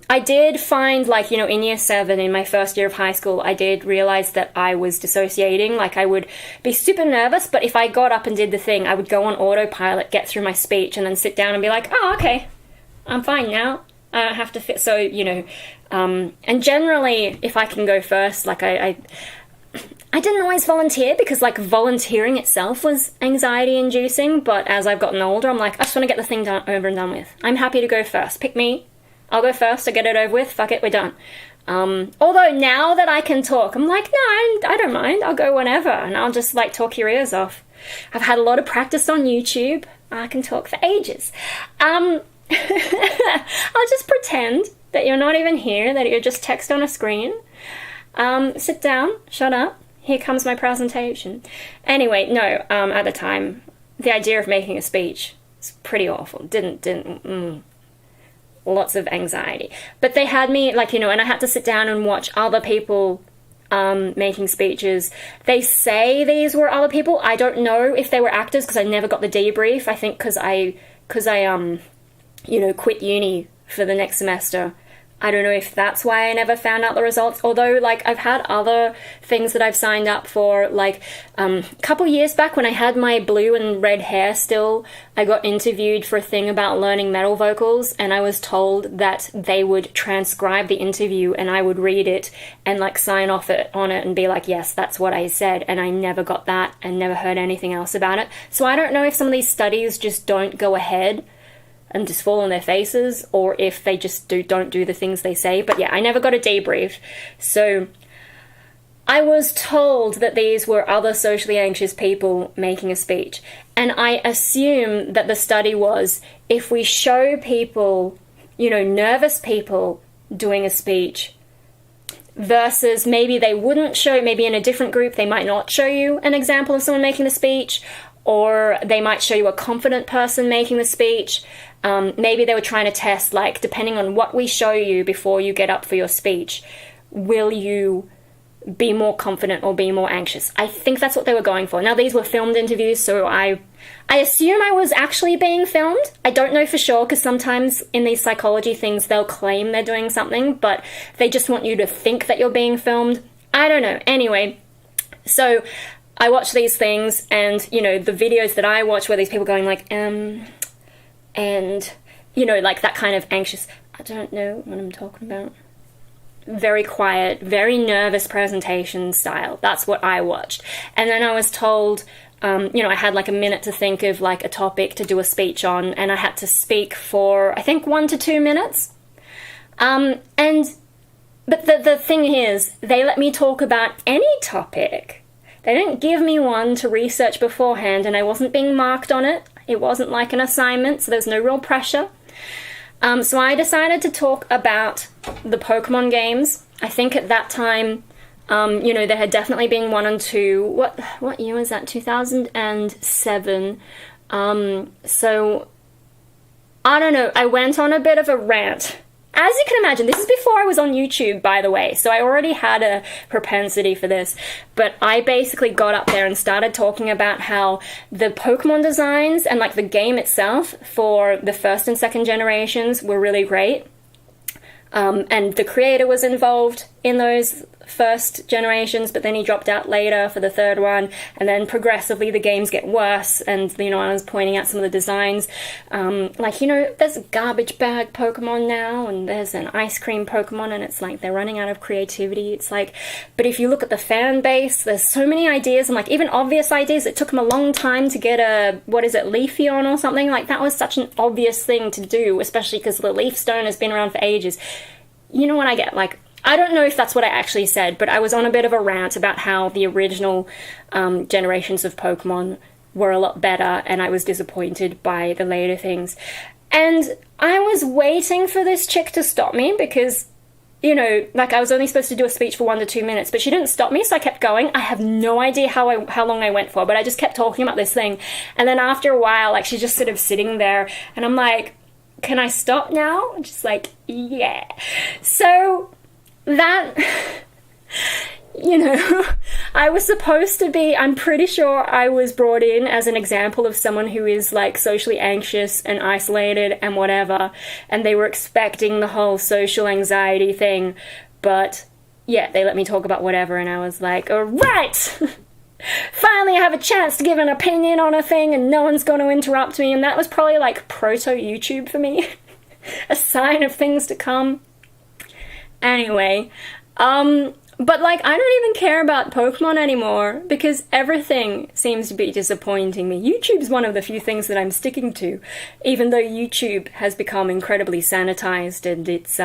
I did find, like, you know, in year 7, in my first year of high school, I did realize that I was dissociating. Like, I would be super nervous, but if I got up and did the thing, I would go on autopilot, get through my speech, and then sit down and be like, oh, okay, I'm fine now. I don't have to fit. So, you know, and generally, if I can go first, like, I didn't always volunteer because, like, volunteering itself was anxiety-inducing, but as I've gotten older, I'm like, I just want to get the thing done, over and done with. I'm happy to go first. Pick me. I'll go first. I'll get it over with. Fuck it, we're done. Although now that I can talk, I'm like, no, I don't mind. I'll go whenever, and I'll just, like, talk your ears off. I've had a lot of practice on YouTube. I can talk for ages. I'll just pretend that you're not even here, that you're just text on a screen. Sit down, shut up. Here comes my presentation. Anyway, no, at the time, the idea of making a speech was pretty awful. Lots of anxiety. But they had me, like, you know, and I had to sit down and watch other people making speeches. They say these were other people. I don't know if they were actors because I never got the debrief. I think because I you know, quit uni for the next semester. I don't know if that's why I never found out the results, although, like, I've had other things that I've signed up for, like, a couple years back when I had my blue and red hair still, I got interviewed for a thing about learning metal vocals, and I was told that they would transcribe the interview and I would read it and, like, sign off on it and be like, yes, that's what I said, and I never got that and never heard anything else about it. So I don't know if some of these studies just don't go ahead and just fall on their faces, or if they just don't do the things they say. But yeah, I never got a debrief. So I was told that these were other socially anxious people making a speech. And I assume that the study was, if we show people, you know, nervous people doing a speech, versus maybe they wouldn't show, maybe in a different group they might not show you an example of someone making the speech, or they might show you a confident person making the speech. Maybe they were trying to test, like, depending on what we show you before you get up for your speech, will you be more confident or be more anxious? I think that's what they were going for. Now, these were filmed interviews, so I assume I was actually being filmed. I don't know for sure, because sometimes in these psychology things, they'll claim they're doing something, but they just want you to think that you're being filmed. I don't know. Anyway, so I watch these things, and, you know, the videos that I watch where these people going like, and, you know, like that kind of anxious, I don't know what I'm talking about. Very quiet, very nervous presentation style. That's what I watched. And then I was told, you know, I had like a minute to think of like a topic to do a speech on, and I had to speak for, I think, 1 to 2 minutes. But the thing is, they let me talk about any topic. They didn't give me one to research beforehand, and I wasn't being marked on it. It wasn't like an assignment, so there's no real pressure. So I decided to talk about the Pokemon games. I think at that time, you know, there had definitely been 1 and 2. What year was that? 2007. So, I don't know. I went on a bit of a rant. As you can imagine, this is before I was on YouTube, by the way, so I already had a propensity for this, but I basically got up there and started talking about how the Pokemon designs and, like, the game itself for the first and second generations were really great, and the creator was involved in those first generations, but then he dropped out later for the third one, and then progressively the games get worse. And, you know, I was pointing out some of the designs, like, you know, there's a garbage bag Pokemon now, and there's an ice cream Pokemon, and it's like they're running out of creativity. It's like, but if you look at the fan base, there's so many ideas, and, like, even obvious ideas. It took them a long time to get a, what is it, Leafeon or something. Like, that was such an obvious thing to do, especially because the Leaf Stone has been around for ages. You know what I get? Like, I don't know if that's what I actually said, but I was on a bit of a rant about how the original generations of Pokemon were a lot better, and I was disappointed by the later things. And I was waiting for this chick to stop me because, you know, like, I was only supposed to do a speech for 1 to 2 minutes, but she didn't stop me, so I kept going. I have no idea how long I went for, but I just kept talking about this thing. And then after a while, like, she's just sort of sitting there, and I'm like, can I stop now? Just like, yeah. So that, you know, I was supposed to be, I'm pretty sure I was brought in as an example of someone who is, like, socially anxious and isolated and whatever, and they were expecting the whole social anxiety thing, but yeah, they let me talk about whatever, and I was like, all right! Finally I have a chance to give an opinion on a thing and no one's going to interrupt me, and that was probably like proto-YouTube for me. A sign of things to come. Anyway, But, like, I don't even care about Pokemon anymore because everything seems to be disappointing me. YouTube's one of the few things that I'm sticking to, even though YouTube has become incredibly sanitized and it's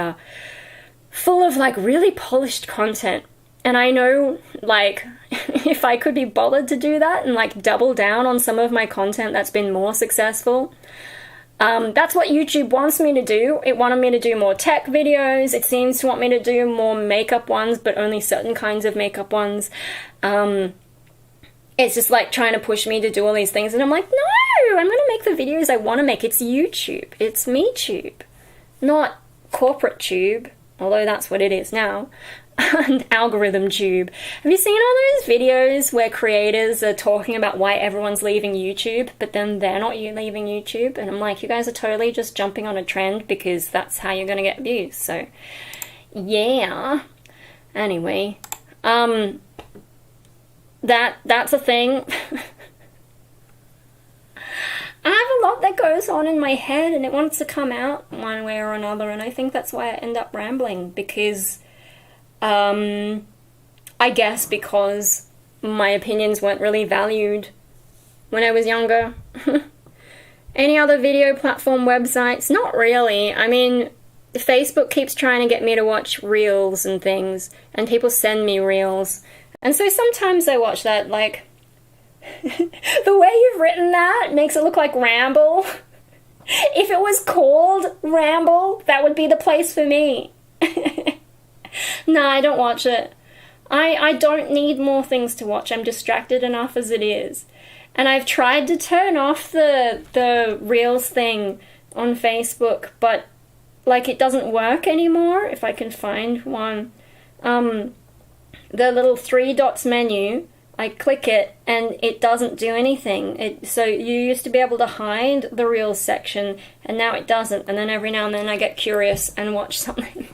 full of, like, really polished content. And I know, like, if I could be bothered to do that and, like, double down on some of my content that's been more successful, that's what YouTube wants me to do. It wanted me to do more tech videos. It seems to want me to do more makeup ones, but only certain kinds of makeup ones. It's just like trying to push me to do all these things. And I'm like, no, I'm going to make the videos I want to make. It's YouTube. It's MeTube, not corporate tube, although that's what it is now. And algorithm tube. Have you seen all those videos where creators are talking about why everyone's leaving YouTube, but then they're not leaving YouTube? And I'm like, you guys are totally just jumping on a trend because that's how you're gonna get views. So, yeah. Anyway, that's a thing. I have a lot that goes on in my head, and it wants to come out one way or another, and I think that's why I end up rambling because. I guess because my opinions weren't really valued when I was younger. Any other video platform websites? Not really. I mean, Facebook keeps trying to get me to watch reels and things, and people send me reels. And so sometimes I watch that, like, the way you've written that makes it look like Ramble. If it was called Ramble, that would be the place for me. No, I don't watch it. I don't need more things to watch. I'm distracted enough as it is. And I've tried to turn off the Reels thing on Facebook, but, like, it doesn't work anymore, if I can find one. The little 3 dots menu, I click it, and it doesn't do anything. So you used to be able to hide the Reels section, and now it doesn't. And then every now and then I get curious and watch something.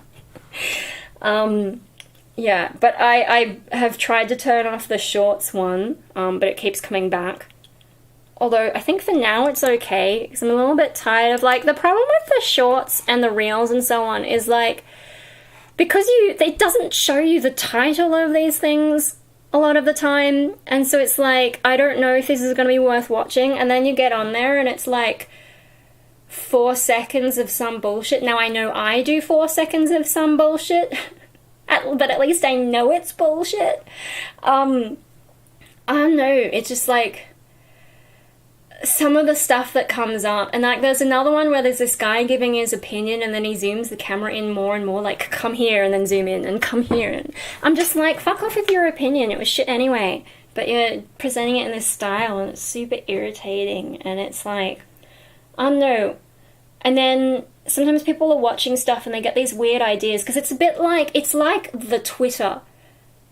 Yeah, but I have tried to turn off the shorts one, but it keeps coming back. Although, I think for now it's okay, because I'm a little bit tired of, like, the problem with the shorts and the reels and so on is, like, because it doesn't show you the title of these things a lot of the time, and so it's like, I don't know if this is going to be worth watching, and then you get on there and it's like 4 seconds of some bullshit. Now, I know I do 4 seconds of some bullshit, but at least I know it's bullshit. I don't know, it's just like some of the stuff that comes up, and like there's another one where there's this guy giving his opinion and then he zooms the camera in more and more, like, come here, and then zoom in, and come here, and I'm just like, fuck off with your opinion, it was shit anyway, but you're presenting it in this style and it's super irritating, and it's like, I don't know. And then sometimes people are watching stuff and they get these weird ideas, because it's a bit like, it's like the Twitter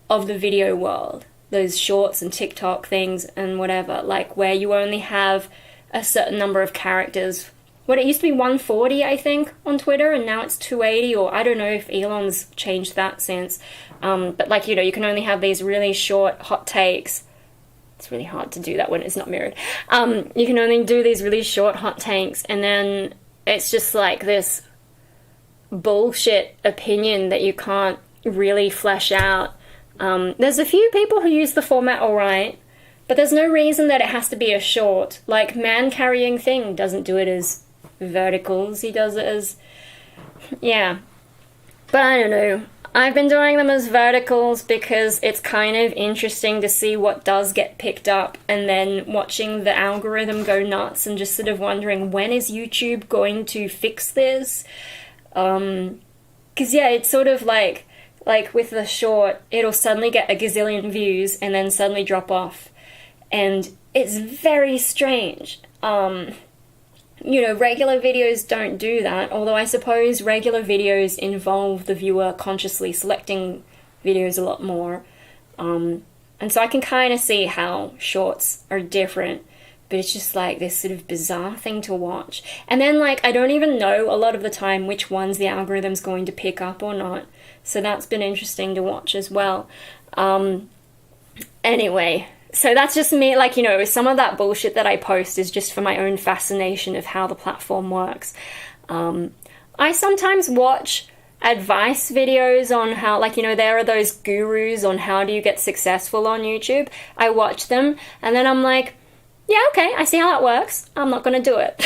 of the video world. Those shorts and TikTok things and whatever, like where you only have a certain number of characters. What, it used to be 140, I think, on Twitter, and now it's 280, or I don't know if Elon's changed that since. But, like, you know, you can only have these really short hot takes. It's really hard to do that when it's not mirrored. You can only do these really short hot takes, and then it's just like this bullshit opinion that you can't really flesh out. There's a few people who use the format alright, but there's no reason that it has to be a short. Like, Man Carrying Thing doesn't do it as verticals, he does it as... yeah. But I don't know. I've been doing them as verticals because it's kind of interesting to see what does get picked up, and then watching the algorithm go nuts and just sort of wondering, when is YouTube going to fix this? 'Cause yeah, it's sort of like with the short, it'll suddenly get a gazillion views and then suddenly drop off. And it's very strange. You know, regular videos don't do that, although I suppose regular videos involve the viewer consciously selecting videos a lot more. And so I can kind of see how shorts are different, but it's just like this sort of bizarre thing to watch. And then, like, I don't even know a lot of the time which ones the algorithm's going to pick up or not. So that's been interesting to watch as well. Anyway, so that's just me, like, you know, some of that bullshit that I post is just for my own fascination of how the platform works. I sometimes watch advice videos on how, like, you know, there are those gurus on how do you get successful on YouTube. I watch them, and then I'm like, yeah, okay, I see how that works. I'm not gonna do it.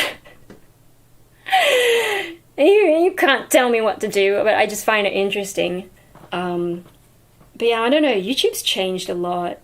You can't tell me what to do, but I just find it interesting. But yeah, I don't know, YouTube's changed a lot,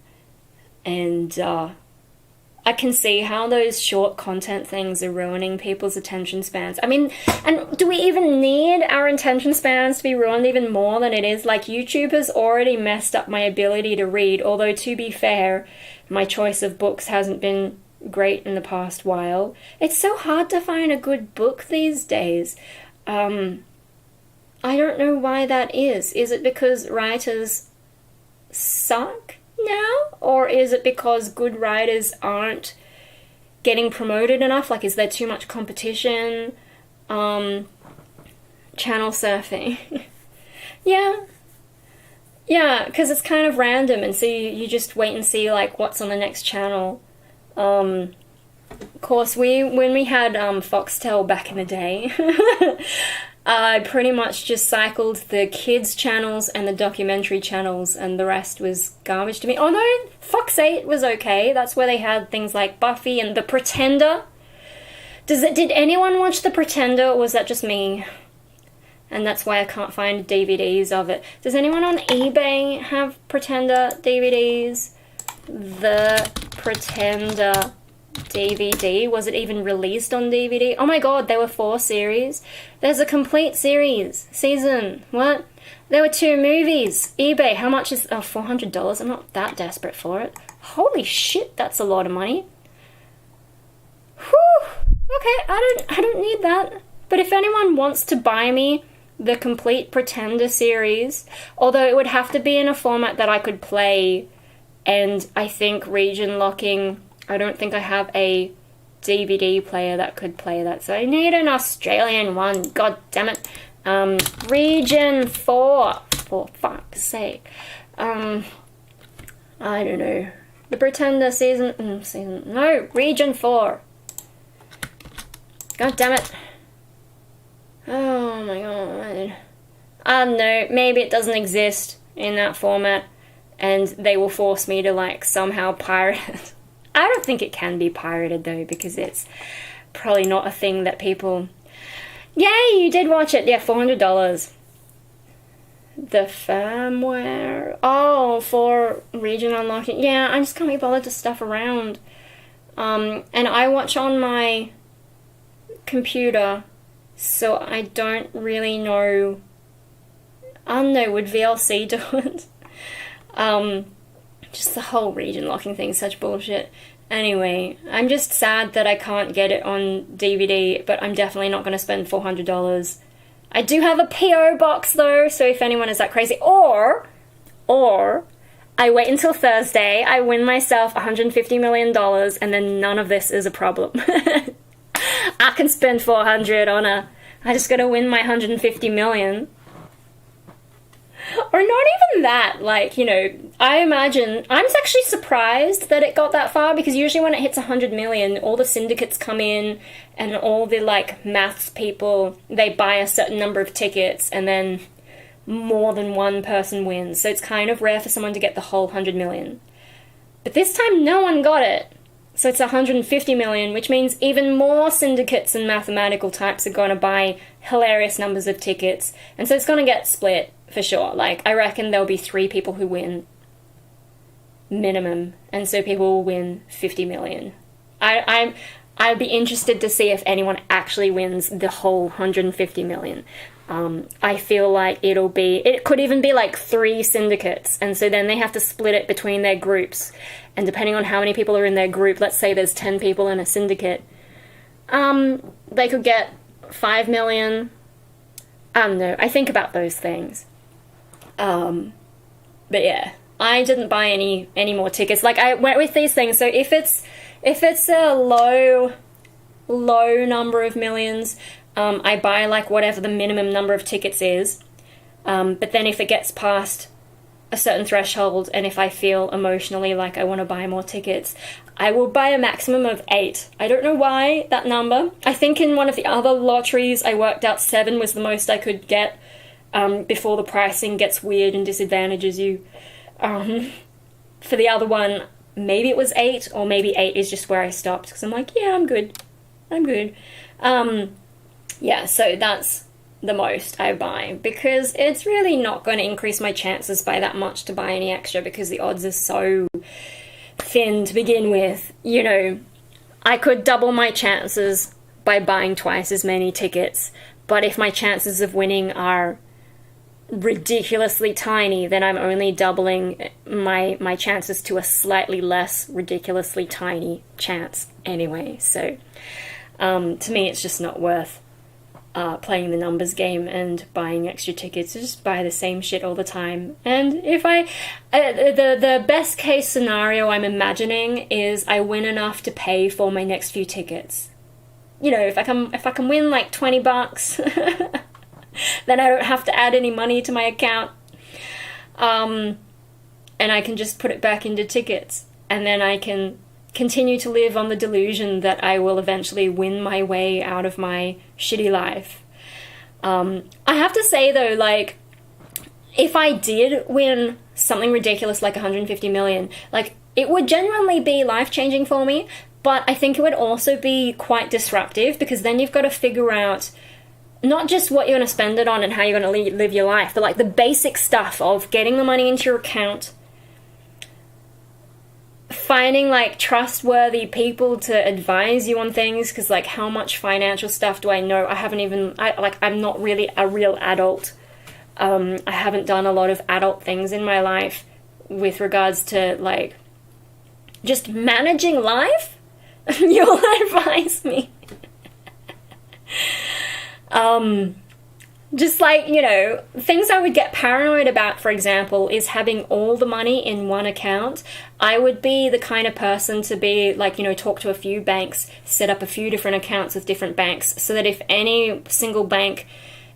and I can see how those short content things are ruining people's attention spans. I mean, and do we even need our attention spans to be ruined even more than it is? Like, YouTube has already messed up my ability to read, although to be fair, my choice of books hasn't been great in the past while. It's so hard to find a good book these days. I don't know why that is. Is it because writers suck now? Or is it because good writers aren't getting promoted enough? Like, is there too much competition? Channel surfing. Yeah, because it's kind of random, and so you just wait and see, like, what's on the next channel. Of course, when we had Foxtel back in the day, I pretty much just cycled the kids channels and the documentary channels, and the rest was garbage to me. Oh no, Fox 8 was okay. That's where they had things like Buffy and The Pretender. Did anyone watch The Pretender, or was that just me? And that's why I can't find DVDs of it. Does anyone on eBay have Pretender DVDs? The Pretender DVD. Was it even released on DVD? Oh my god, there were 4 series. There's a complete season. What? There were 2 movies. eBay, how much is... Oh, $400. I'm not that desperate for it. Holy shit, that's a lot of money. Whew. Okay, I don't need that. But if anyone wants to buy me the complete Pretender series, although it would have to be in a format that I could play, and I think region locking... I don't think I have a DVD player that could play that, so I need an Australian one. God damn it. Region 4, for fuck's sake. I don't know. The Pretender no, Region 4. God damn it. Oh my god. I don't know, maybe it doesn't exist in that format, and they will force me to, like, somehow pirate it. I don't think it can be pirated, though, because it's probably not a thing that people... Yay, you did watch it! Yeah, $400. The firmware... Oh, for region unlocking. Yeah, I just can't be bothered to stuff around. And I watch on my computer, so I don't really know... I don't know, would VLC do it? Just the whole region locking thing is such bullshit. Anyway, I'm just sad that I can't get it on DVD, but I'm definitely not going to spend $400. I do have a P.O. box, though, so if anyone is that crazy. Or, I wait until Thursday, I win myself $150 million, and then none of this is a problem. I can spend $400 on I just gotta win my $150 million. Or not even that, like, you know, I imagine... I'm actually surprised that it got that far, because usually when it hits 100 million, all the syndicates come in, and all the, like, maths people, they buy a certain number of tickets, and then more than one person wins. So it's kind of rare for someone to get the whole 100 million. But this time, no one got it. So it's 150 million, which means even more syndicates and mathematical types are going to buy hilarious numbers of tickets. And so it's going to get split, for sure. Like, I reckon there'll be 3 people who win. Minimum. And so people will win 50 million. I'd be interested to see if anyone actually wins the whole 150 million. I feel like it could even be like 3 syndicates, and so then they have to split it between their groups, and depending on how many people are in their group, let's say there's 10 people in a syndicate, they could get 5 million. I don't know, I think about those things. But yeah, I didn't buy any more tickets. Like, I went with these things, so if it's a low number of millions, I buy, like, whatever the minimum number of tickets is. But then if it gets past a certain threshold, and if I feel emotionally like I want to buy more tickets, I will buy a maximum of 8. I don't know why that number. I think in one of the other lotteries I worked out 7 was the most I could get. before the pricing gets weird and disadvantages you. For the other one, maybe it was 8, or maybe 8 is just where I stopped, because I'm like, yeah, I'm good. Yeah, so that's the most I buy, because it's really not going to increase my chances by that much to buy any extra, because the odds are so thin to begin with. You know, I could double my chances by buying twice as many tickets, but if my chances of winning are ridiculously tiny, then I'm only doubling my chances to a slightly less ridiculously tiny chance anyway. So to me, it's just not worth playing the numbers game and buying extra tickets. Just buy the same shit all the time. And if the best case scenario I'm imagining is I win enough to pay for my next few tickets. You know, if I can win like $20, then I don't have to add any money to my account. And I can just put it back into tickets. And then I can continue to live on the delusion that I will eventually win my way out of my shitty life. I have to say though, like, if I did win something ridiculous like 150 million, like, it would genuinely be life-changing for me, but I think it would also be quite disruptive, because then you've got to figure out not just what you're going to spend it on and how you're going to live your life, but like the basic stuff of getting the money into your account, finding like trustworthy people to advise you on things, because like how much financial stuff do I know? I'm not really a real adult. I haven't done a lot of adult things in my life with regards to like just managing life. You'll advise me. Just like, you know, things I would get paranoid about, for example, is having all the money in one account. I would be the kind of person to be like, you know, talk to a few banks, set up a few different accounts with different banks, so that if any single bank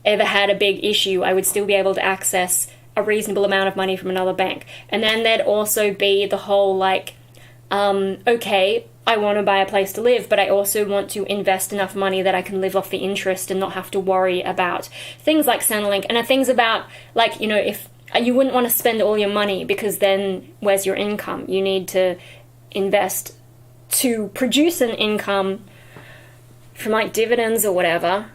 ever had a big issue, I would still be able to access a reasonable amount of money from another bank. And then there'd also be the whole like, okay, I want to buy a place to live, but I also want to invest enough money that I can live off the interest and not have to worry about things like Centrelink, and things about, like, you know, if you wouldn't want to spend all your money, because then where's your income? You need to invest to produce an income from like dividends or whatever.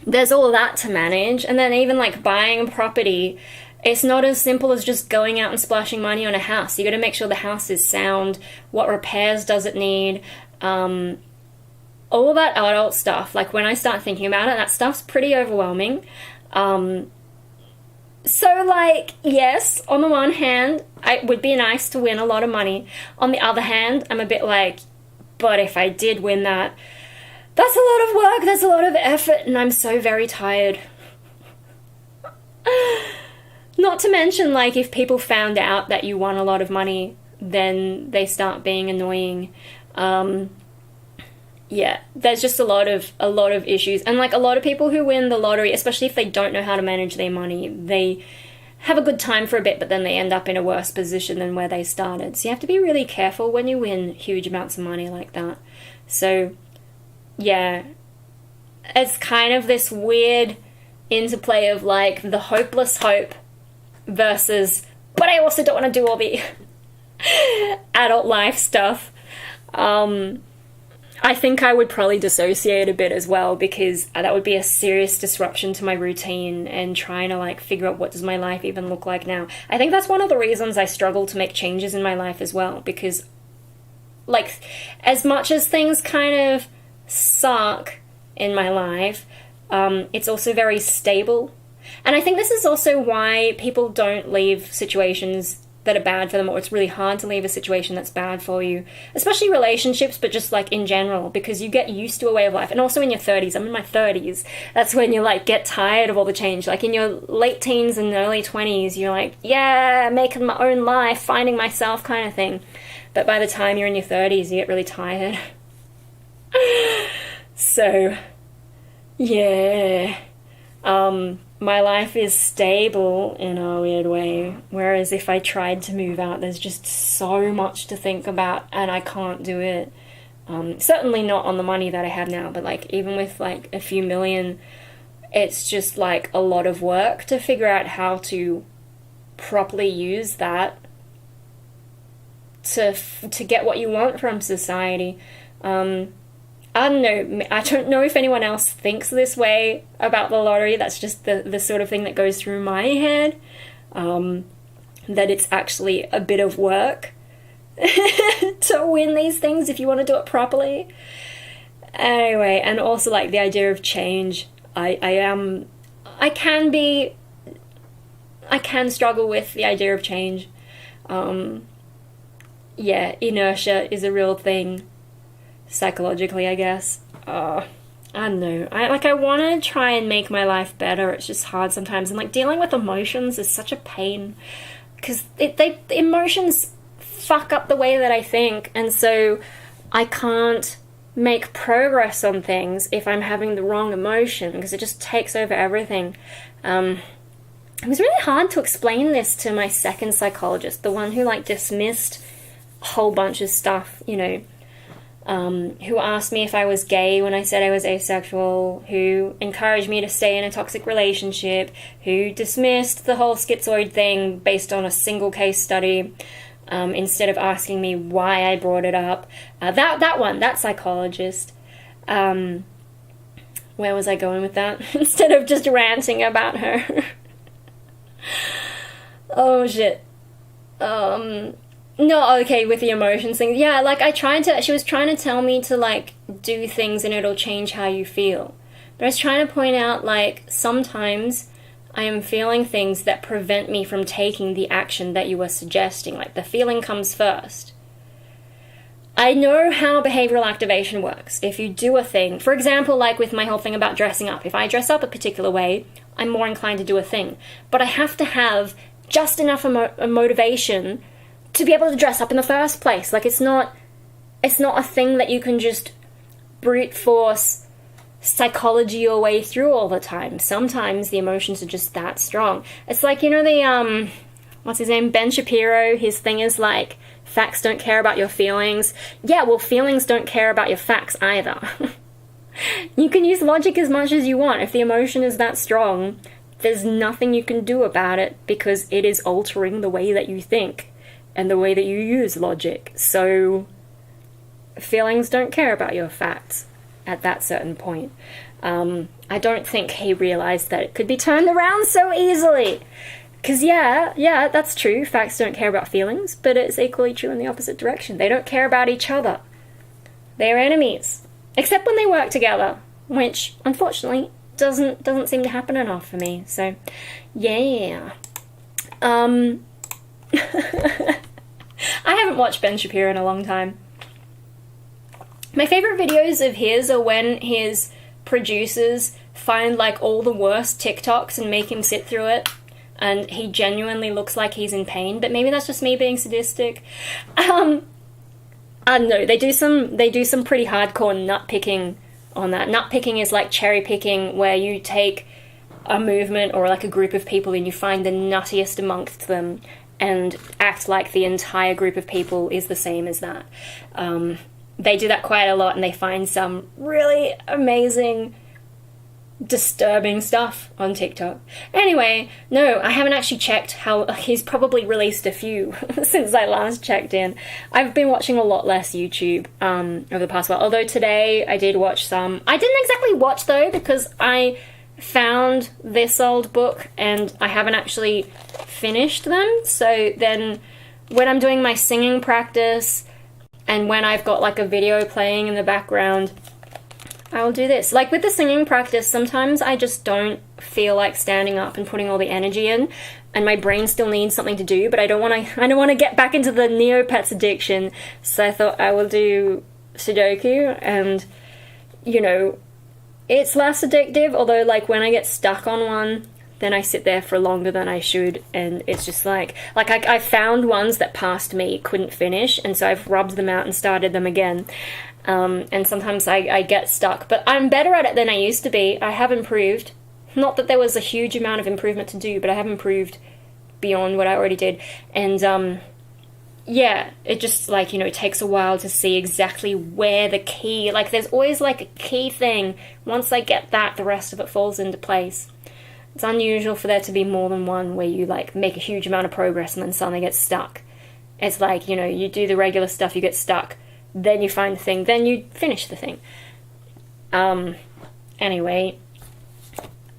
There's all that to manage. And then even like buying a property, it's not as simple as just going out and splashing money on a house. You got to make sure the house is sound. What repairs does it need? All that adult stuff. Like, when I start thinking about it, that stuff's pretty overwhelming. So, like, yes, on the one hand, it would be nice to win a lot of money. On the other hand, I'm a bit like, but if I did win that, that's a lot of work, that's a lot of effort, and I'm so very tired. Not to mention, like, if people found out that you won a lot of money, then they start being annoying. Yeah, there's just a lot of issues. And, like, a lot of people who win the lottery, especially if they don't know how to manage their money, they have a good time for a bit, but then they end up in a worse position than where they started. So you have to be really careful when you win huge amounts of money like that. So, yeah, it's kind of this weird interplay of, like, the hopeless hope versus, but I also don't want to do all the adult life stuff. I think I would probably dissociate a bit as well, because that would be a serious disruption to my routine and trying to, like, figure out what does my life even look like now. I think that's one of the reasons I struggle to make changes in my life as well, because, like, as much as things kind of suck in my life, it's also very stable. And I think this is also why people don't leave situations that are bad for them, or it's really hard to leave a situation that's bad for you, especially relationships, but just like in general, because you get used to a way of life. And also in your 30s, I'm in my 30s, that's when you like get tired of all the change. Like in your late teens and early 20s, you're like, yeah, making my own life, finding myself kind of thing. But by the time you're in your 30s, you get really tired. So, yeah. My life is stable in a weird way, whereas if I tried to move out, there's just so much to think about, and I can't do it. Certainly not on the money that I have now, but like even with like a few million, It's just like a lot of work to figure out how to properly use that to get what you want from society. I don't know. I don't know if anyone else thinks this way about the lottery. That's just the sort of thing that goes through my head. That it's actually a bit of work to win these things if you want to do it properly. Anyway, and also like the idea of change. I can struggle with the idea of change. Yeah, inertia is a real thing, psychologically, I guess. I don't know. I want to try and make my life better. It's just hard sometimes. And like dealing with emotions is such a pain, because the emotions fuck up the way that I think, and so I can't make progress on things if I'm having the wrong emotion, because it just takes over everything. It was really hard to explain this to my second psychologist, the one who like dismissed a whole bunch of stuff, you know, who asked me if I was gay when I said I was asexual, who encouraged me to stay in a toxic relationship, who dismissed the whole schizoid thing based on a single case study, instead of asking me why I brought it up. That psychologist. Where was I going with that? Instead of just ranting about her. Oh shit. No, okay, with the emotions thing. Yeah, like she was trying to tell me to like do things and it'll change how you feel. But I was trying to point out like sometimes I am feeling things that prevent me from taking the action that you were suggesting. Like the feeling comes first. I know how behavioral activation works. If you do a thing, for example, like with my whole thing about dressing up, if I dress up a particular way, I'm more inclined to do a thing. But I have to have just enough motivation to be able to dress up in the first place. Like it's not a thing that you can just brute force psychology your way through all the time. Sometimes the emotions are just that strong. It's like, you know, the what's his name, Ben Shapiro, his thing is like, facts don't care about your feelings. Yeah, well, feelings don't care about your facts either. You can use logic as much as you want. If the emotion is that strong, there's nothing you can do about it, because it is altering the way that you think and the way that you use logic. So feelings don't care about your facts at that certain point. I don't think he realized that it could be turned around so easily. Because yeah, that's true. Facts don't care about feelings, but it's equally true in the opposite direction. They don't care about each other. They're enemies. Except when they work together, which, unfortunately, doesn't seem to happen enough for me. So, yeah. I haven't watched Ben Shapiro in a long time. My favorite videos of his are when his producers find, like, all the worst TikToks and make him sit through it. And he genuinely looks like he's in pain, but maybe that's just me being sadistic. I don't know, they do some pretty hardcore nut picking on that. Nut picking is like cherry picking, where you take a movement or like a group of people and you find the nuttiest amongst them and act like the entire group of people is the same as that. They do that quite a lot, and they find some really amazing, disturbing stuff on TikTok. Anyway, no, I haven't actually checked how. He's probably released a few since I last checked in. I've been watching a lot less YouTube over the past while, although today I did watch some. I didn't exactly watch though, because I found this old book and I haven't actually finished them. So then when I'm doing my singing practice and when I've got like a video playing in the background, I'll do this. Like with the singing practice, sometimes I just don't feel like standing up and putting all the energy in, and my brain still needs something to do, but I don't want to get back into the Neopets addiction. So I thought I will do Sudoku, and you know, it's less addictive, although like when I get stuck on one, then I sit there for longer than I should, and it's just like I found ones that past me couldn't finish, and so I've rubbed them out and started them again. And sometimes I get stuck, but I'm better at it than I used to be. I have improved. Not that there was a huge amount of improvement to do, but I have improved beyond what I already did. And yeah, it just, like, you know, it takes a while to see exactly where the key, like, there's always, like, a key thing. Once I get that, the rest of it falls into place. It's unusual for there to be more than one where you, like, make a huge amount of progress and then suddenly get stuck. It's like, you know, you do the regular stuff, you get stuck, then you find the thing, then you finish the thing. Anyway,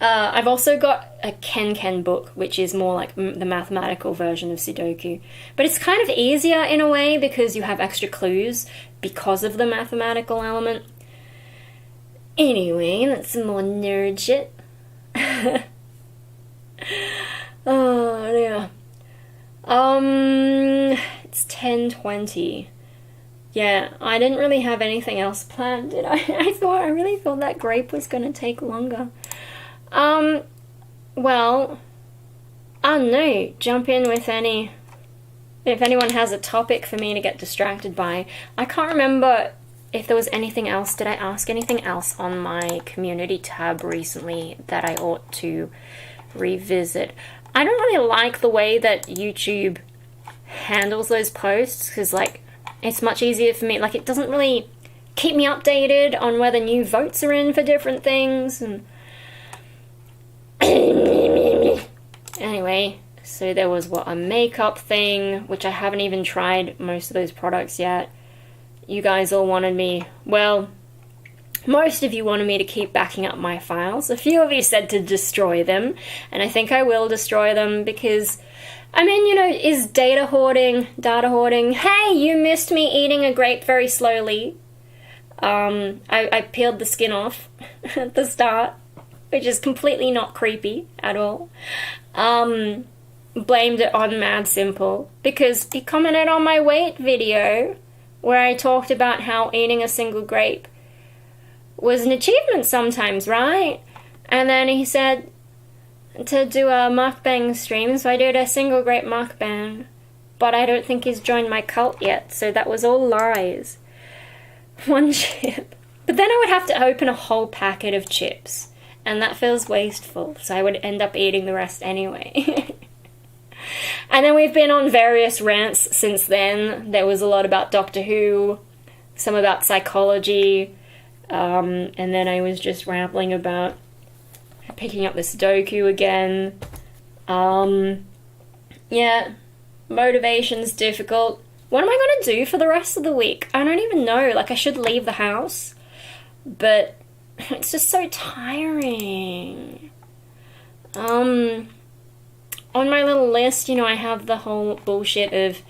I've also got a Ken book, which is more like the mathematical version of Sudoku. But it's kind of easier in a way because you have extra clues because of the mathematical element. Anyway, that's some more nerd shit. Oh, yeah. It's 10:20. Yeah, I didn't really have anything else planned, did I? I really thought that grape was gonna take longer. Well, I don't know, jump in with if anyone has a topic for me to get distracted by. I can't remember if there was anything else. Did I ask anything else on my community tab recently that I ought to revisit? I don't really like the way that YouTube handles those posts, because, like, it's much easier for me. Like, it doesn't really keep me updated on whether new votes are in for different things, and anyway, so there was, a makeup thing, which I haven't even tried most of those products yet. You guys all wanted me, well, most of you wanted me to keep backing up my files. A few of you said to destroy them, and I think I will destroy them because, I mean, you know, is data hoarding? Hey, you missed me eating a grape very slowly. I peeled the skin off at the start, which is completely not creepy at all. Blamed it on Mad Simple because he commented on my weight video where I talked about how eating a single grape was an achievement sometimes, right? And then he said to do a mukbang stream, so I did a single grape mukbang, but I don't think he's joined my cult yet, so that was all lies. One chip. But then I would have to open a whole packet of chips, and that feels wasteful, so I would end up eating the rest anyway. And then we've been on various rants since then. There was a lot about Doctor Who, some about psychology, and then I was just rambling about picking up the Sudoku again. Yeah, motivation's difficult. What am I going to do for the rest of the week? I don't even know. Like, I should leave the house, but it's just so tiring. On my little list, you know, I have the whole bullshit of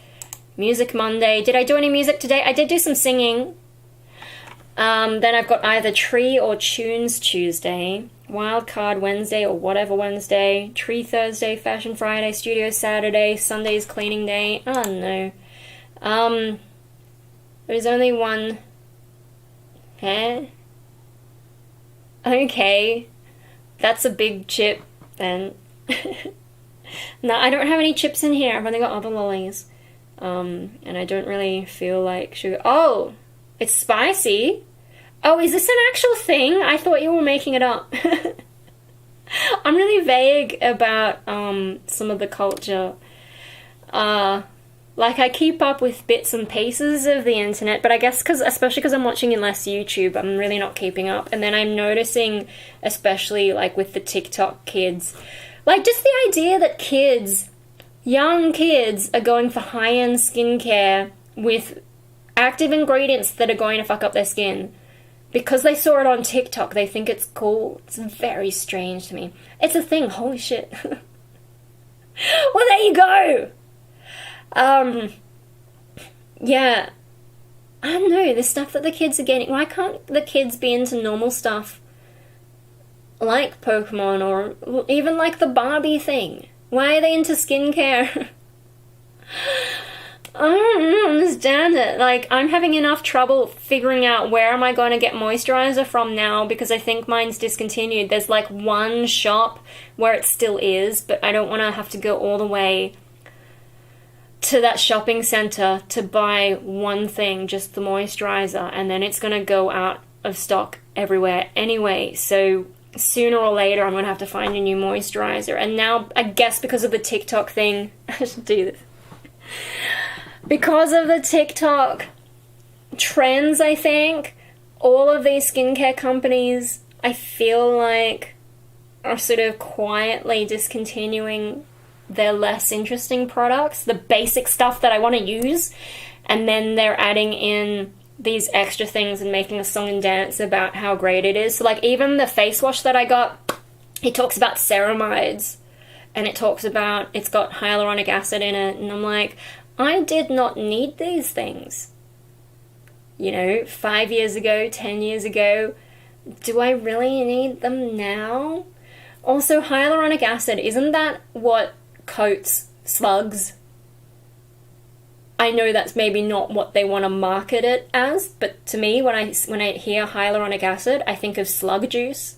Music Monday. Did I do any music today? I did do some singing. Then I've got either Tree or Tunes Tuesday, Wildcard Wednesday or whatever Wednesday, Tree Thursday, Fashion Friday, Studio Saturday, Sunday's Cleaning Day. I don't know. There's only one. Huh? Okay. That's a big chip, then. No, I don't have any chips in here. I've only got other lollies. And I don't really feel like sugar. Oh! It's spicy? Oh, is this an actual thing? I thought you were making it up. I'm really vague about some of the culture. Like, I keep up with bits and pieces of the internet, but I guess especially because I'm watching less YouTube, I'm really not keeping up. And then I'm noticing, especially like with the TikTok kids, like just the idea that young kids are going for high-end skincare with active ingredients that are going to fuck up their skin. Because they saw it on TikTok, they think it's cool. It's very strange to me. It's a thing, holy shit. Well, there you go! Yeah. I don't know, the stuff that the kids are getting... Why can't the kids be into normal stuff? Like Pokemon, or even like the Barbie thing? Why are they into skincare? I don't understand it. Like, I'm having enough trouble figuring out where am I going to get moisturizer from now because I think mine's discontinued. There's like one shop where it still is, but I don't want to have to go all the way to that shopping center to buy one thing, just the moisturizer, and then it's going to go out of stock everywhere anyway. So sooner or later I'm going to have to find a new moisturizer. And now, I guess because of the TikTok thing, I should do this. because of the TikTok trends, I think, all of these skincare companies, I feel like, are sort of quietly discontinuing their less interesting products, the basic stuff that I want to use, and then they're adding in these extra things and making a song and dance about how great it is. So, like, even the face wash that I got, it talks about ceramides, and it talks about it's got hyaluronic acid in it, and I'm like, I did not need these things. You know, 5 years ago, 10 years ago, do I really need them now? Also, hyaluronic acid, isn't that what coats slugs? I know that's maybe not what they want to market it as, but to me, when I hear hyaluronic acid, I think of slug juice.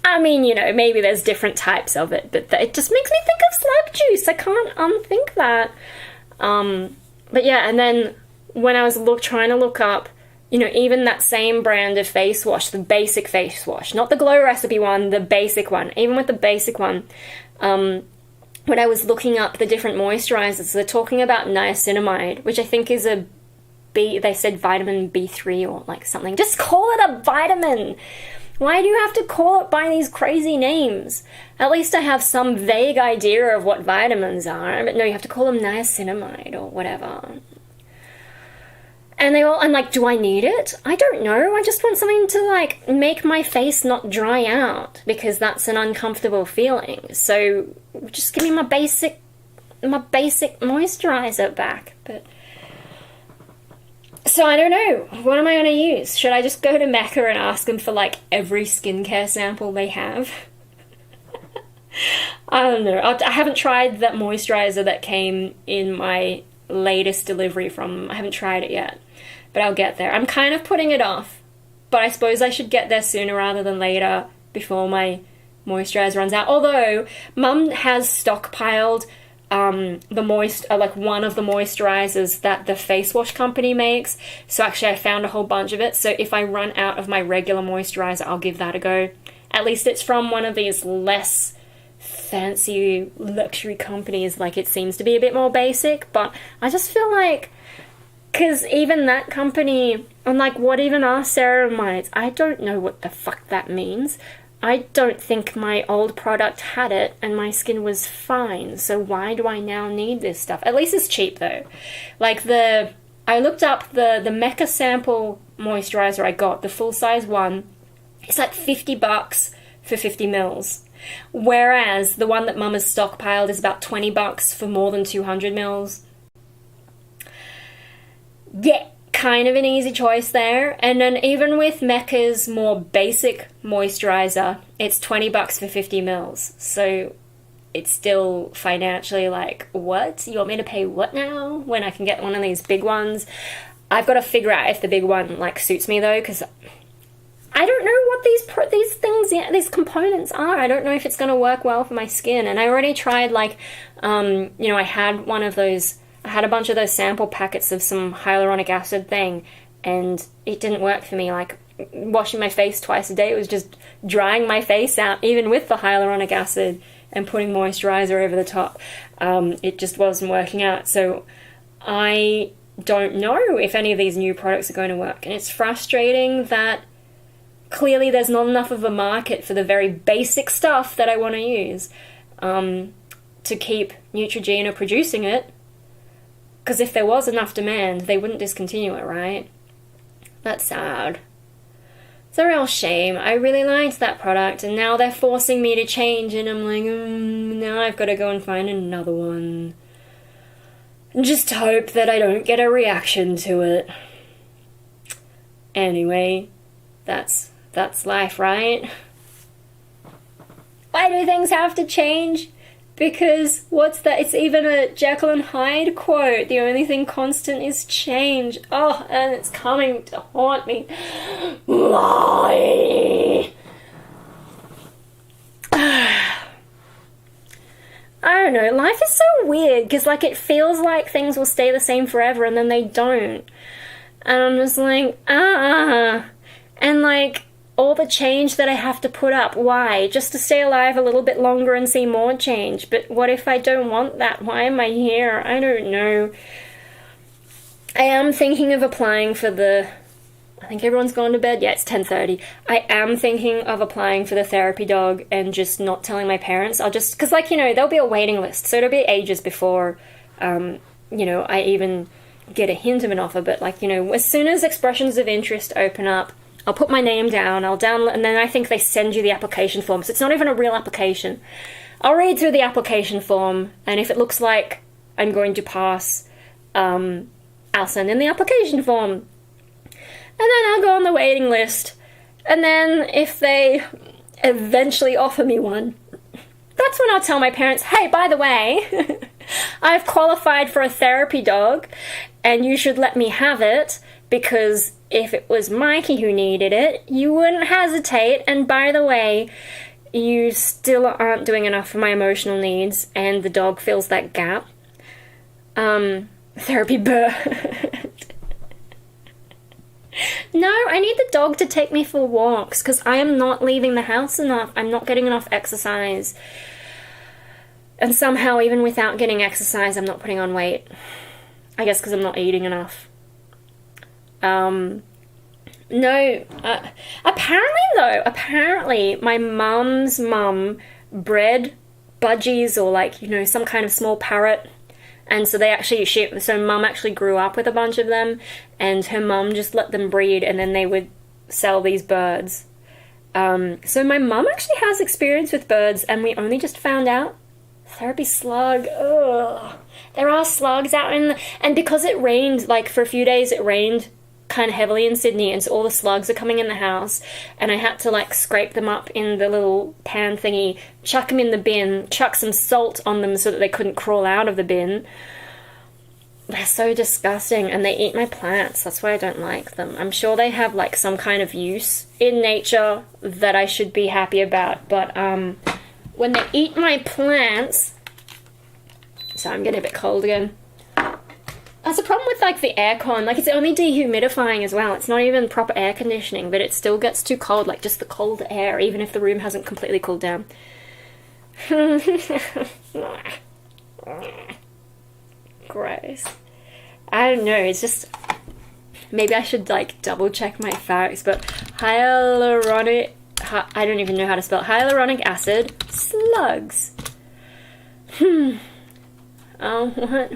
I mean, you know, maybe there's different types of it, but it just makes me think of slug juice. I can't unthink that. But yeah, and then when I was trying to look up, you know, even that same brand of face wash, the basic face wash, not the glow recipe one, the basic one, even with the basic one, when I was looking up the different moisturizers, they're talking about niacinamide, which I think is they said vitamin B3 or like something. Just call it a vitamin. Why do you have to call it by these crazy names? At least I have some vague idea of what vitamins are, but no, you have to call them niacinamide or whatever. And I'm like, do I need it? I don't know. I just want something to, like, make my face not dry out, because that's an uncomfortable feeling. So just give me my basic moisturizer back. But so I don't know. What am I going to use? Should I just go to Mecca and ask them for, like, every skincare sample they have? I don't know. I haven't tried that moisturizer that came in my latest delivery from them. I haven't tried it yet, but I'll get there. I'm kind of putting it off, but I suppose I should get there sooner rather than later before my moisturizer runs out. Although Mum has stockpiled like one of the moisturizers that the face wash company makes. So actually I found a whole bunch of it. So if I run out of my regular moisturizer, I'll give that a go. At least it's from one of these less fancy luxury companies. Like, it seems to be a bit more basic, but I just feel like, because even that company, I'm like, what even are ceramides? I don't know what the fuck that means. I don't think my old product had it, and my skin was fine, so why do I now need this stuff? At least it's cheap, though. Like, I looked up the Mecca sample moisturizer I got, the full-size one. It's like $50 for 50 mils. Whereas the one that Mum has stockpiled is about $20 for more than 200 mils. Yeah, kind of an easy choice there. And then even with Mecca's more basic moisturizer, it's $20 for 50 mils. So it's still financially like, what? You want me to pay what now when I can get one of these big ones? I've got to figure out if the big one, like, suits me, though, because I don't know what these things, these components are. I don't know if it's going to work well for my skin. And I already tried, like, you know, I had a bunch of those sample packets of some hyaluronic acid thing, and it didn't work for me. Like, washing my face twice a day was just drying my face out, even with the hyaluronic acid and putting moisturizer over the top. It just wasn't working out. So I don't know if any of these new products are going to work. And it's frustrating that clearly there's not enough of a market for the very basic stuff that I want to use to keep Neutrogena producing it. Because if there was enough demand, they wouldn't discontinue it, right? That's sad. It's a real shame. I really liked that product, and now they're forcing me to change, and I'm like, now I've got to go and find another one. And just hope that I don't get a reaction to it. Anyway, that's life, right? Why do things have to change? Because, what's that? It's even a Jekyll and Hyde quote. The only thing constant is change. Oh, and it's coming to haunt me. Lie. I don't know. Life is so weird, because, like, it feels like things will stay the same forever, and then they don't. And I'm just like, And, like, all the change that I have to put up. Why? Just to stay alive a little bit longer and see more change. But what if I don't want that? Why am I here? I don't know. I am thinking of applying for the... I think everyone's gone to bed. Yeah, it's 10:30. I am thinking of applying for the therapy dog and just not telling my parents. I'll just... Because, like, you know, there'll be a waiting list. So it'll be ages before, you know, I even get a hint of an offer. But, like, you know, as soon as expressions of interest open up, I'll put my name down, I'll download, and then I think they send you the application form. So it's not even a real application. I'll read through the application form, and if it looks like I'm going to pass, I'll send in the application form. And then I'll go on the waiting list. And then if they eventually offer me one, that's when I'll tell my parents, hey, by the way, I've qualified for a therapy dog, and you should let me have it, because if it was Mikey who needed it, you wouldn't hesitate, and by the way, you still aren't doing enough for my emotional needs, and the dog fills that gap. Therapy bird. No, I need the dog to take me for walks, because I am not leaving the house enough. I'm not getting enough exercise. And somehow, even without getting exercise, I'm not putting on weight. I guess because I'm not eating enough. No, apparently my mum's mum bred budgies, or like, you know, some kind of small parrot, and so so mum actually grew up with a bunch of them, and her mum just let them breed, and then they would sell these birds. So my mum actually has experience with birds, and we only just found out. Therapy slug, ugh. There are slugs out and because it rained, like for a few days it rained kind of heavily in Sydney, and so all the slugs are coming in the house, and I had to like scrape them up in the little pan thingy, chuck them in the bin, chuck some salt on them so that they couldn't crawl out of the bin. They're so disgusting, and they eat my plants. That's why I don't like them. I'm sure they have like some kind of use in nature that I should be happy about, but when they eat my plants... So I'm getting a bit cold again. That's a problem with, like, the aircon. Like, it's only dehumidifying as well. It's not even proper air conditioning, but it still gets too cold, like, just the cold air, even if the room hasn't completely cooled down. Gross. I don't know, it's just... Maybe I should, like, double-check my facts, but hyaluronic... I don't even know how to spell it. Hyaluronic acid slugs. Oh,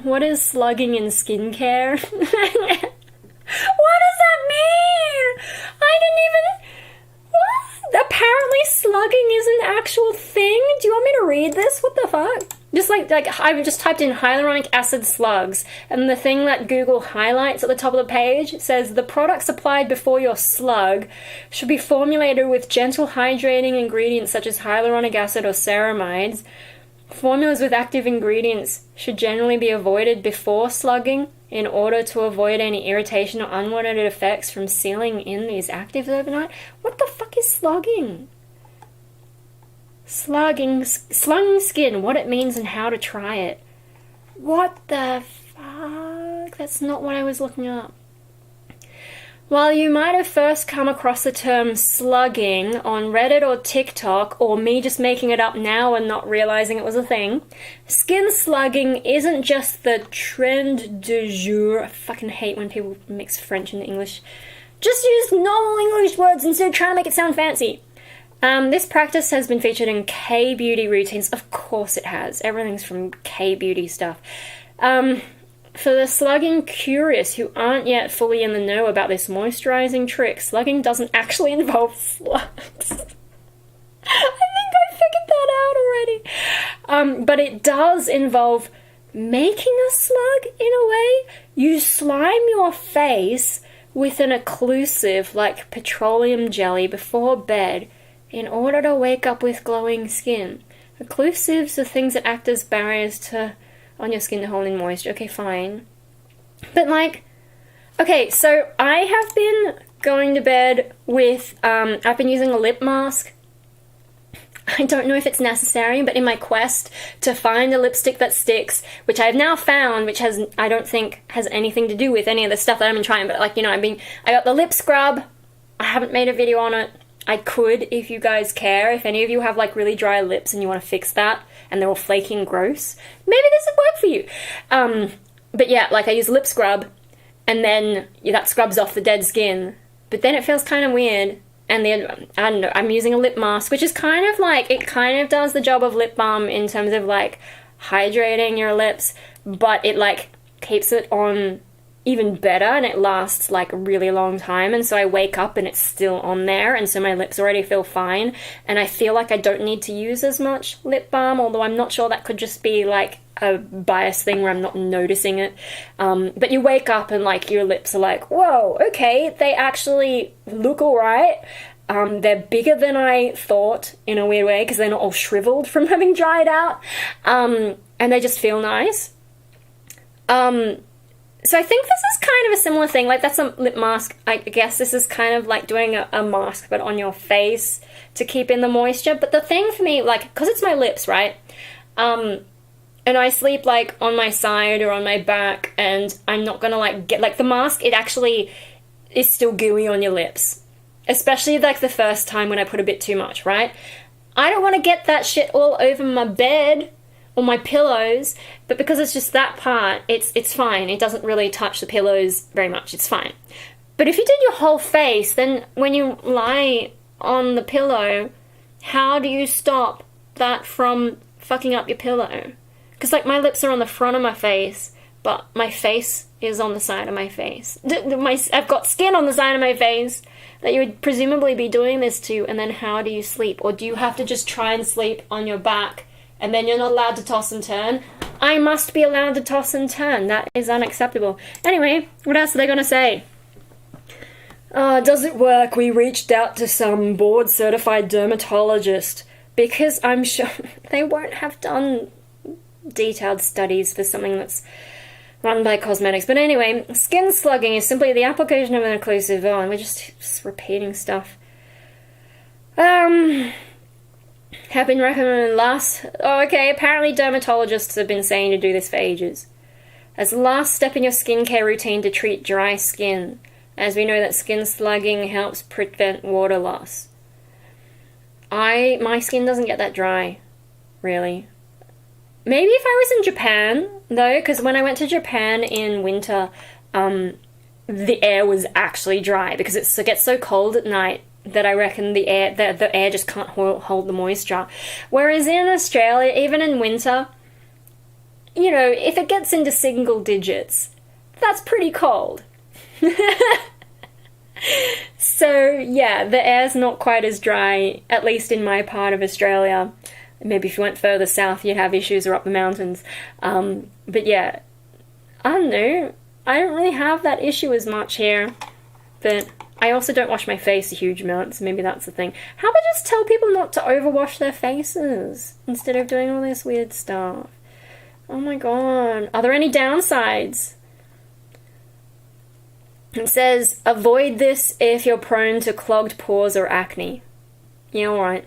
what is slugging in skincare? What does that mean? I didn't even... What? Apparently slugging is an actual thing? Do you want me to read this? What the fuck? Just like I just typed in hyaluronic acid slugs, and the thing that Google highlights at the top of the page says the products applied before your slug should be formulated with gentle hydrating ingredients such as hyaluronic acid or ceramides. Formulas with active ingredients should generally be avoided before slugging in order to avoid any irritation or unwanted effects from sealing in these actives overnight. What the fuck is slugging? Slugging skin, what it means and how to try it. What the fuck? That's not what I was looking up. While you might have first come across the term slugging on Reddit or TikTok, or me just making it up now and not realizing it was a thing, skin slugging isn't just the trend du jour. I fucking hate when people mix French and English. Just use normal English words instead of trying to make it sound fancy. This practice has been featured in K-beauty routines. Of course it has. Everything's from K-beauty stuff. For the slugging curious who aren't yet fully in the know about this moisturizing trick, slugging doesn't actually involve slugs. I think I figured that out already. But it does involve making a slug in a way. You slime your face with an occlusive like petroleum jelly before bed in order to wake up with glowing skin. Occlusives are things that act as barriers on your skin to hold in moisture. Okay, fine. But like, okay, so I have been going to bed with, I've been using a lip mask. I don't know if it's necessary, but in my quest to find a lipstick that sticks, which I've now found, which I don't think has anything to do with any of the stuff that I've been trying, but like, you know, I got the lip scrub. I haven't made a video on it. I could, if you guys care, if any of you have like really dry lips and you want to fix that and they're all flaky and gross, maybe this would work for you. But yeah, like I use lip scrub and then that scrubs off the dead skin, but then it feels kind of weird. And then, I don't know, I'm using a lip mask, which is kind of like, it kind of does the job of lip balm in terms of like hydrating your lips, but it like keeps it on even better and it lasts like a really long time. And so I wake up and it's still on there, and so my lips already feel fine, and I feel like I don't need to use as much lip balm, although I'm not sure, that could just be like a bias thing where I'm not noticing it. But you wake up and like your lips are like, whoa, okay, they actually look alright. They're bigger than I thought in a weird way, because they're not all shriveled from having dried out, and they just feel nice. So I think this is kind of a similar thing, like that's a lip mask. I guess this is kind of like doing a mask but on your face to keep in the moisture. But the thing for me, like, because it's my lips, right, and I sleep like on my side or on my back, and I'm not gonna like get, like the mask, it actually is still gooey on your lips, especially like the first time when I put a bit too much, right? I don't want to get that shit all over my bed or my pillows, but because it's just that part, it's fine. It doesn't really touch the pillows very much. It's fine. But if you did your whole face, then when you lie on the pillow, how do you stop that from fucking up your pillow? Because like my lips are on the front of my face, but my face is on the side of my face. I've got skin on the side of my face that you would presumably be doing this to, and then how do you sleep? Or do you have to just try and sleep on your back and then you're not allowed to toss and turn? I must be allowed to toss and turn. That is unacceptable. Anyway, what else are they going to say? Does it work? We reached out to some board-certified dermatologist, because I'm sure they won't have done detailed studies for something that's run by cosmetics. But anyway, skin slugging is simply the application of an occlusive... Oh, and we're just repeating stuff. Have been recommended last... Oh, okay, apparently dermatologists have been saying to do this for ages. As the last step in your skincare routine to treat dry skin, as we know that skin slugging helps prevent water loss. My skin doesn't get that dry, really. Maybe if I was in Japan, though, because when I went to Japan in winter, the air was actually dry, because it gets so cold at night that I reckon the air just can't hold the moisture. Whereas in Australia, even in winter, you know, if it gets into single digits, that's pretty cold. So, yeah, the air's not quite as dry, at least in my part of Australia. Maybe if you went further south, you'd have issues, or up the mountains. But yeah, I don't know. I don't really have that issue as much here. But I also don't wash my face a huge amount, so maybe that's the thing. How about just tell people not to overwash their faces instead of doing all this weird stuff? Oh my god. Are there any downsides? It says, avoid this if you're prone to clogged pores or acne. Yeah, alright.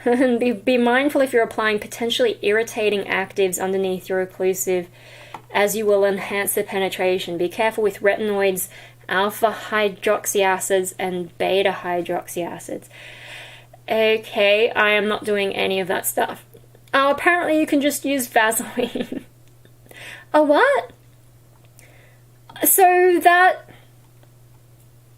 And be mindful if you're applying potentially irritating actives underneath your occlusive, as you will enhance the penetration. Be careful with retinoids, alpha hydroxy acids, and beta hydroxy acids. Okay, I am not doing any of that stuff. Oh, apparently you can just use Vaseline. A what? So that,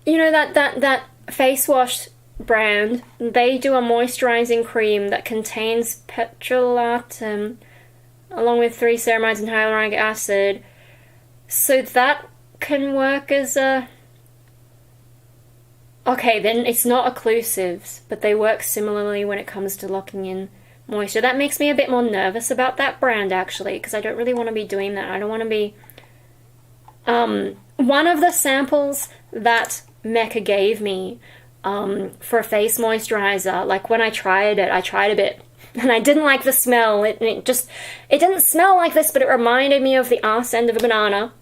you know, that face wash brand, they do a moisturizing cream that contains petrolatum along with 3 ceramides and hyaluronic acid, so that can work as a... Okay, then it's not occlusives, but they work similarly when it comes to locking in moisture. That makes me a bit more nervous about that brand, actually, because I don't really want to be doing that. I don't want to be... one of the samples that Mecca gave me for a face moisturizer, like when I tried a bit, and I didn't like the smell. It didn't smell like this, but it reminded me of the arse end of a banana.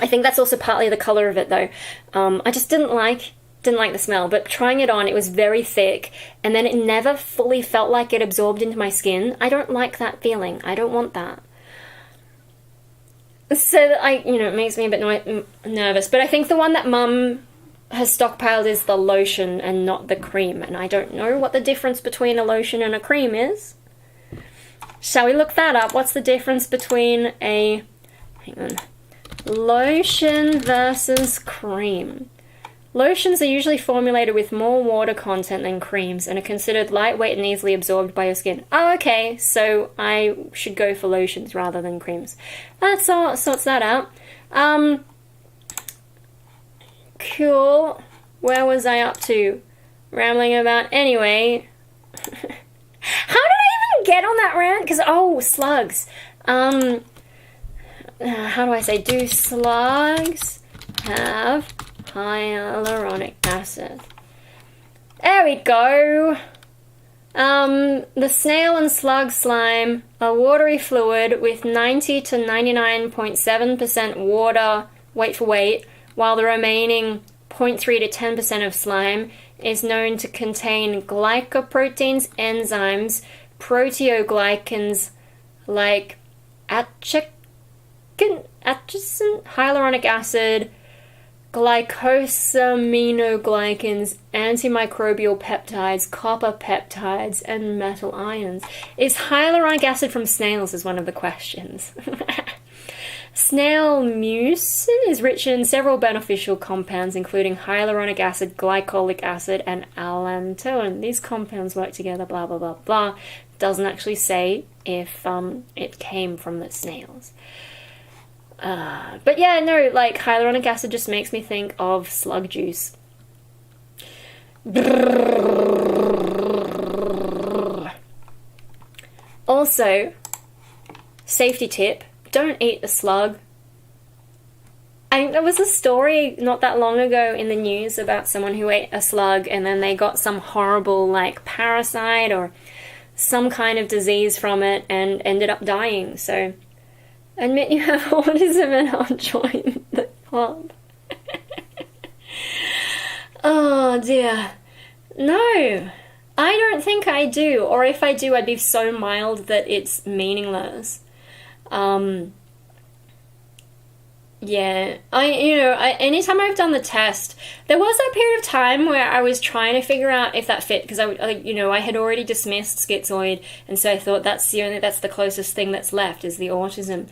I think that's also partly the color of it, though. I just didn't like the smell, but trying it on, it was very thick, and then it never fully felt like it absorbed into my skin. I don't like that feeling. I don't want that. So, it makes me a bit nervous. But I think the one that Mum has stockpiled is the lotion and not the cream, and I don't know what the difference between a lotion and a cream is. Shall we look that up? What's the difference between a lotion versus cream? Lotions are usually formulated with more water content than creams and are considered lightweight and easily absorbed by your skin. Oh, okay, so I should go for lotions rather than creams. That sorts that out. Cool. Where was I up to? Rambling about. Anyway. How did I even get on that rant? Because, slugs. How do I say? Do slugs have hyaluronic acid? There we go. The snail and slug slime are watery fluid with 90 to 99.7% water, weight for weight, while the remaining 0.3 to 10% of slime is known to contain glycoproteins, enzymes, proteoglycans like atchison, hyaluronic acid, glycosaminoglycans, antimicrobial peptides, copper peptides, and metal ions. Is hyaluronic acid from snails is one of the questions. Snail mucin is rich in several beneficial compounds, including hyaluronic acid, glycolic acid, and allantoin. These compounds work together, blah, blah, blah, blah. Doesn't actually say if it came from the snails. But yeah, no, like, hyaluronic acid just makes me think of slug juice. Also, safety tip, don't eat the slug. There was a story not that long ago in the news about someone who ate a slug and then they got some horrible, like, parasite or some kind of disease from it and ended up dying. So, admit you have autism and I'll join the club. Oh dear. No, I don't think I do. Or if I do, I'd be so mild that it's meaningless. Yeah, anytime I've done the test, there was that period of time where I was trying to figure out if that fit, because I had already dismissed schizoid, and so I thought that's the closest thing that's left is the autism.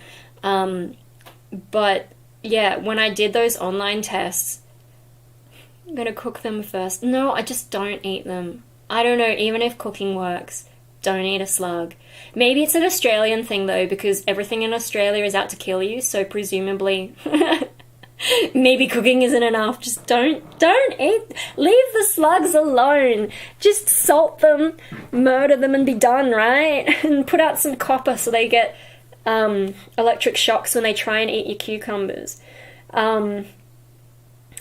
But yeah, when I did those online tests, I'm gonna cook them first. No, I just don't eat them. I don't know, even if cooking works, don't eat a slug. Maybe it's an Australian thing though, because everything in Australia is out to kill you, so presumably maybe cooking isn't enough. Just don't eat. Leave the slugs alone. Just salt them, murder them and be done, right? And put out some copper so they get electric shocks when they try and eat your cucumbers.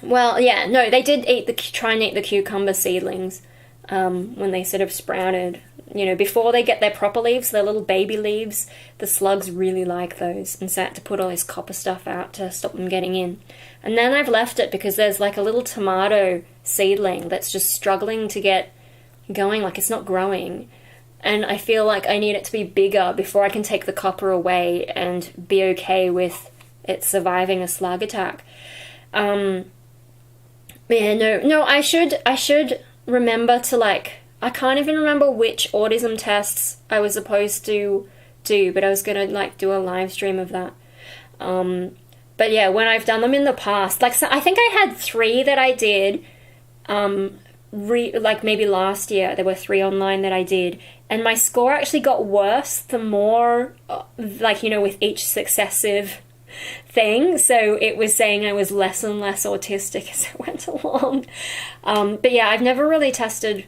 Well, yeah, no, they did try and eat the cucumber seedlings when they sort of sprouted. Before they get their proper leaves, their little baby leaves, the slugs really like those, and so I had to put all this copper stuff out to stop them getting in. And then I've left it because there's like a little tomato seedling that's just struggling to get going, like it's not growing. And I feel like I need it to be bigger before I can take the copper away and be okay with it surviving a slug attack. Yeah, no, I should remember to, like, I can't even remember which autism tests I was supposed to do, but I was gonna, like, do a live stream of that. But yeah, when I've done them in the past, like, so I think I had 3 that I did, like maybe last year, there were 3 online that I did, and my score actually got worse the more, like, with each successive thing, so it was saying I was less and less autistic as it went along. But yeah, I've never really tested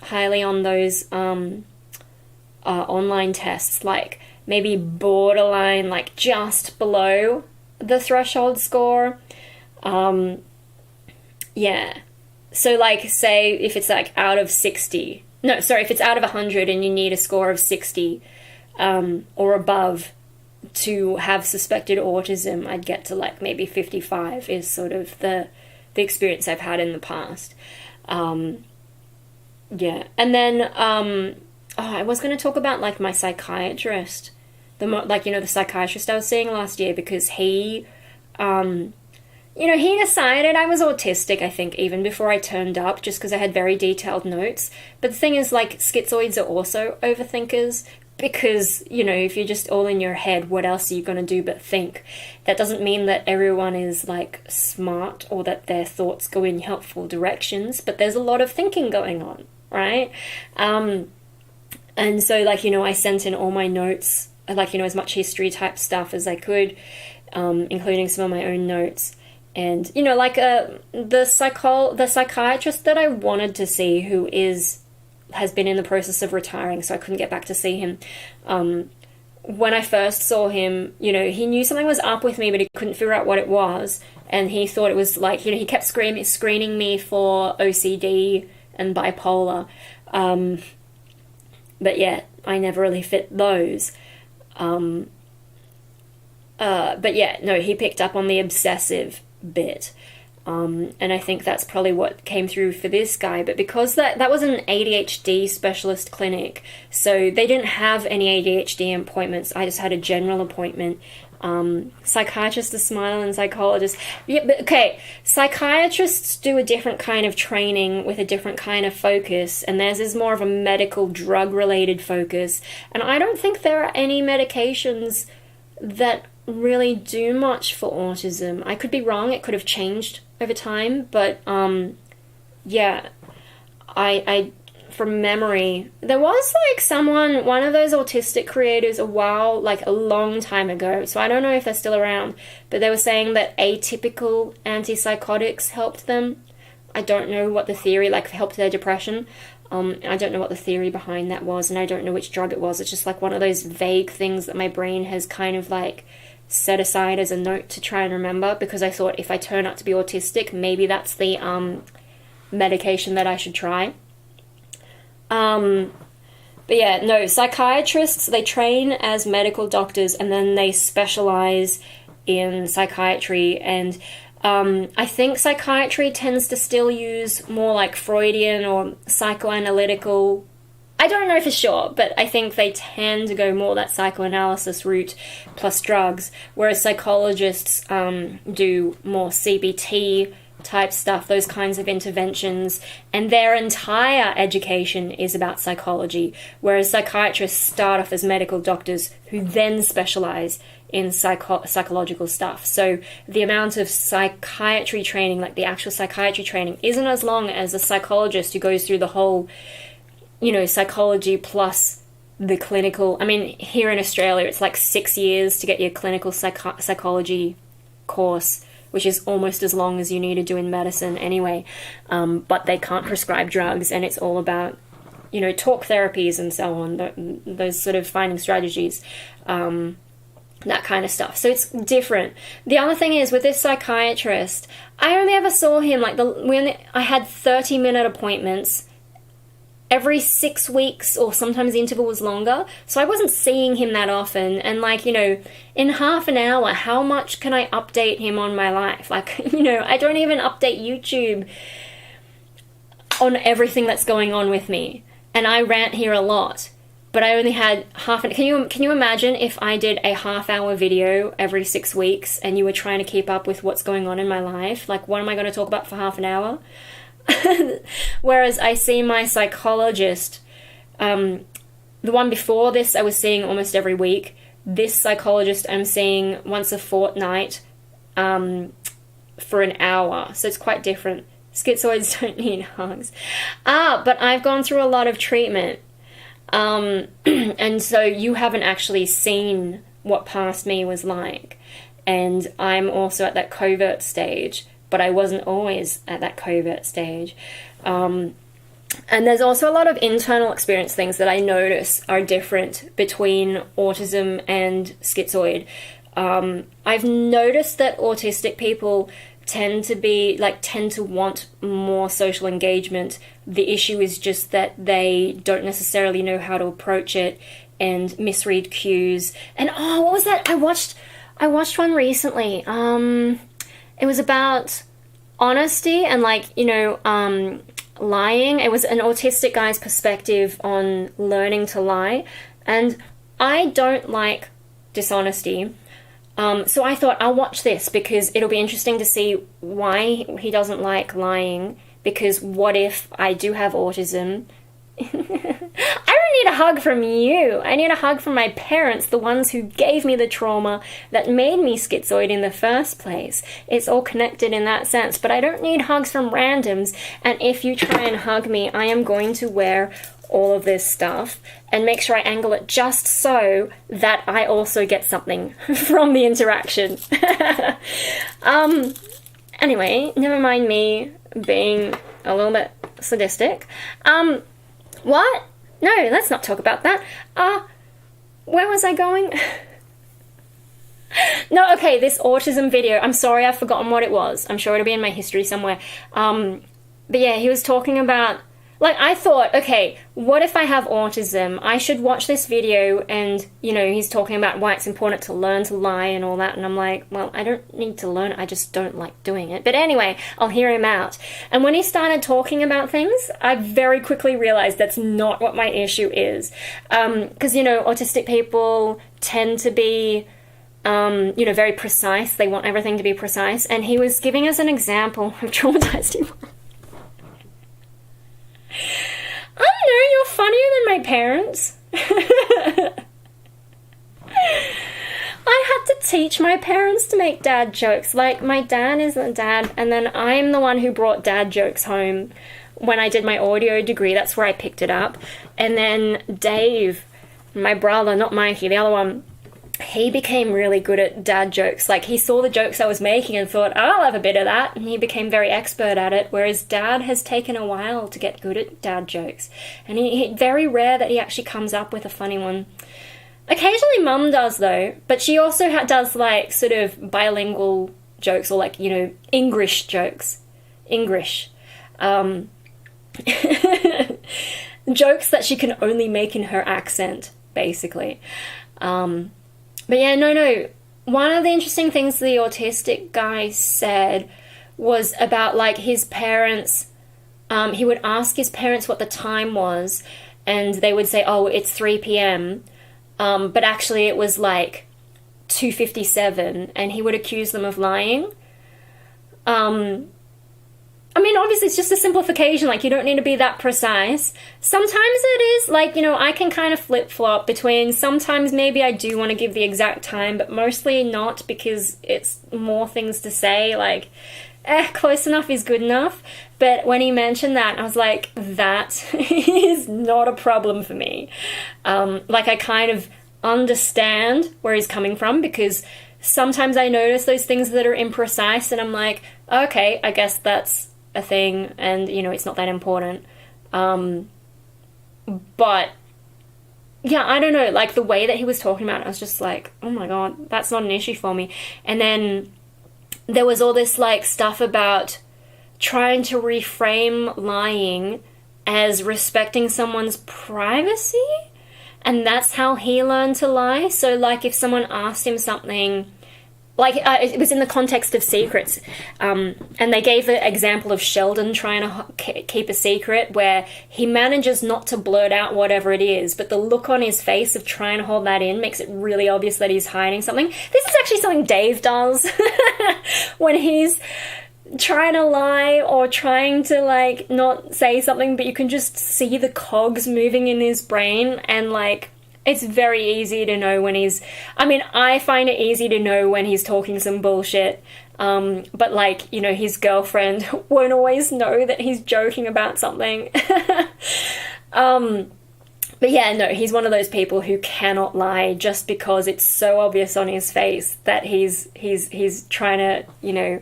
highly on those online tests, like maybe borderline, like just below the threshold score. Yeah, so like, say if it's like out of 60, no, sorry, if it's out of 100 and you need a score of 60 or above to have suspected autism, I'd get to like maybe 55 is sort of the experience I've had in the past. Yeah, and then I was going to talk about like my psychiatrist, the psychiatrist I was seeing last year, because he He decided I was autistic, I think, even before I turned up, just because I had very detailed notes. But the thing is, like, schizoids are also overthinkers, because, if you're just all in your head, what else are you going to do but think? That doesn't mean that everyone is, like, smart or that their thoughts go in helpful directions, but there's a lot of thinking going on, right? And so, like, I sent in all my notes, like, as much history type stuff as I could, including some of my own notes. And, the psychiatrist that I wanted to see, who has been in the process of retiring, so I couldn't get back to see him. When I first saw him, he knew something was up with me, but he couldn't figure out what it was. And he thought it was like, he kept screening me for OCD and bipolar. But yeah, I never really fit those. But yeah, no, he picked up on the obsessive bit. And I think that's probably what came through for this guy. But because that was an ADHD specialist clinic, so they didn't have any ADHD appointments. I just had a general appointment. Psychiatrists are smiling, psychologists. Yeah, but okay, psychiatrists do a different kind of training with a different kind of focus, and theirs is more of a medical drug-related focus. And I don't think there are any medications that really do much for autism. I could be wrong, it could have changed over time, but yeah, I from memory, there was like one of those autistic creators a long time ago, so I don't know if they're still around, but they were saying that atypical antipsychotics helped them. I don't know what the theory, helped their depression. I don't know what the theory behind that was, and I don't know which drug it was. It's just like one of those vague things that my brain has kind of like set aside as a note to try and remember, because I thought if I turn out to be autistic, maybe that's the medication that I should try. But yeah, no, psychiatrists, they train as medical doctors and then they specialize in psychiatry, and I think psychiatry tends to still use more like Freudian or psychoanalytical. I don't know for sure, but I think they tend to go more that psychoanalysis route plus drugs, whereas psychologists do more CBT type stuff, those kinds of interventions, and their entire education is about psychology, whereas psychiatrists start off as medical doctors who then specialize in psychological stuff. So the amount of psychiatry training, like the actual psychiatry training, isn't as long as a psychologist who goes through the whole, psychology plus the clinical. I mean, here in Australia, it's like 6 years to get your clinical psychology course, which is almost as long as you need to do in medicine anyway. But they can't prescribe drugs, and it's all about, talk therapies and so on, those sort of finding strategies, that kind of stuff. So it's different. The other thing is, with this psychiatrist, I only ever saw him, when I had 30-minute appointments every 6 weeks, or sometimes the interval was longer, so I wasn't seeing him that often, and in half an hour, how much can I update him on my life? I don't even update YouTube on everything that's going on with me, and I rant here a lot, but I only had can you imagine if I did a half-hour video every 6 weeks, and you were trying to keep up with what's going on in my life? What am I going to talk about for half an hour? Whereas I see my psychologist, the one before this I was seeing almost every week. This psychologist I'm seeing once a fortnight for an hour, so it's quite different. Schizoids don't need hugs. But I've gone through a lot of treatment, and so you haven't actually seen what past me was like, and I'm also at that covert stage, but I wasn't always at that covert stage. And there's also a lot of internal experience things that I notice are different between autism and schizoid. I've noticed that autistic people tend to want more social engagement. The issue is just that they don't necessarily know how to approach it and misread cues. And what was that? I watched one recently. It was about honesty and lying. It was an autistic guy's perspective on learning to lie. And I don't like dishonesty. So I thought I'll watch this because it'll be interesting to see why he doesn't like lying, because what if I do have autism? I don't need a hug from you. I need a hug from my parents, the ones who gave me the trauma that made me schizoid in the first place. It's all connected in that sense, but I don't need hugs from randoms, and if you try and hug me, I am going to wear all of this stuff and make sure I angle it just so that I also get something from the interaction. Anyway, never mind me being a little bit sadistic. What? No, let's not talk about that. Where was I going? No, okay, this autism video. I'm sorry, I've forgotten what it was. I'm sure it'll be in my history somewhere. But yeah, he was talking about, like, I thought, okay, what if I have autism? I should watch this video, and, you know, he's talking about why it's important to learn to lie and all that, and I'm like, well, I don't need to learn, I just don't like doing it. But anyway, I'll hear him out. And when he started talking about things, I very quickly realized that's not what my issue is. Because, you know, autistic people tend to be, you know, very precise. They want everything to be precise. And he was giving us an example of traumatized him. I don't know, you're funnier than my parents. I had to teach my parents to make dad jokes. Like, my dad isn't dad, and then I'm the one who brought dad jokes home when I did my audio degree. That's where I picked it up. And then Dave, my brother, not Mikey, the other one, he became really good at dad jokes. Like, he saw the jokes I was making and thought, I'll have a bit of that, and he became very expert at it, whereas dad has taken a while to get good at dad jokes. And he very rare that he actually comes up with a funny one. Occasionally mum does, though, but she also does, like, sort of bilingual jokes, or, like, you know, English jokes. English. Jokes that she can only make in her accent, basically. But yeah, no. One of the interesting things the autistic guy said was about, like, his parents. He would ask his parents what the time was, and they would say, oh, it's 3 p.m. But actually it was, like, 2:57, and he would accuse them of lying. I mean, obviously, it's just a simplification. Like, you don't need to be that precise. Sometimes it is, like, you know, I can kind of flip-flop between sometimes maybe I do want to give the exact time, but mostly not, because it's more things to say, like, close enough is good enough. But when he mentioned that, I was like, that is not a problem for me. Like, I kind of understand where he's coming from, because sometimes I notice those things that are imprecise, and I'm like, okay, I guess that's a thing, and, you know, it's not that important. But yeah, I don't know, like, the way that he was talking about it, I was just like, oh my god, that's not an issue for me. And then there was all this, like, stuff about trying to reframe lying as respecting someone's privacy, and that's how he learned to lie. So, like, if someone asked him something, like, it was in the context of secrets, and they gave the example of Sheldon trying to keep a secret, where he manages not to blurt out whatever it is, but the look on his face of trying to hold that in makes it really obvious that he's hiding something. This is actually something Dave does when he's trying to lie or trying to, like, not say something, but you can just see the cogs moving in his brain, and, like, it's very easy to know when he's... I mean, I find it easy to know when he's talking some bullshit, but, like, you know, his girlfriend won't always know that he's joking about something. But yeah, no, he's one of those people who cannot lie just because it's so obvious on his face that he's trying to, you know,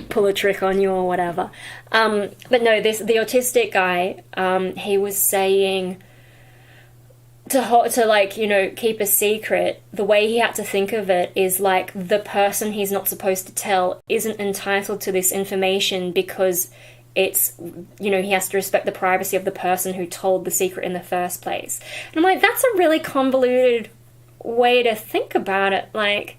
pull a trick on you or whatever. But no, the autistic guy, he was saying to, like, you know, keep a secret, the way he had to think of it is, like, the person he's not supposed to tell isn't entitled to this information because it's, you know, he has to respect the privacy of the person who told the secret in the first place. And I'm like, that's a really convoluted way to think about it. Like,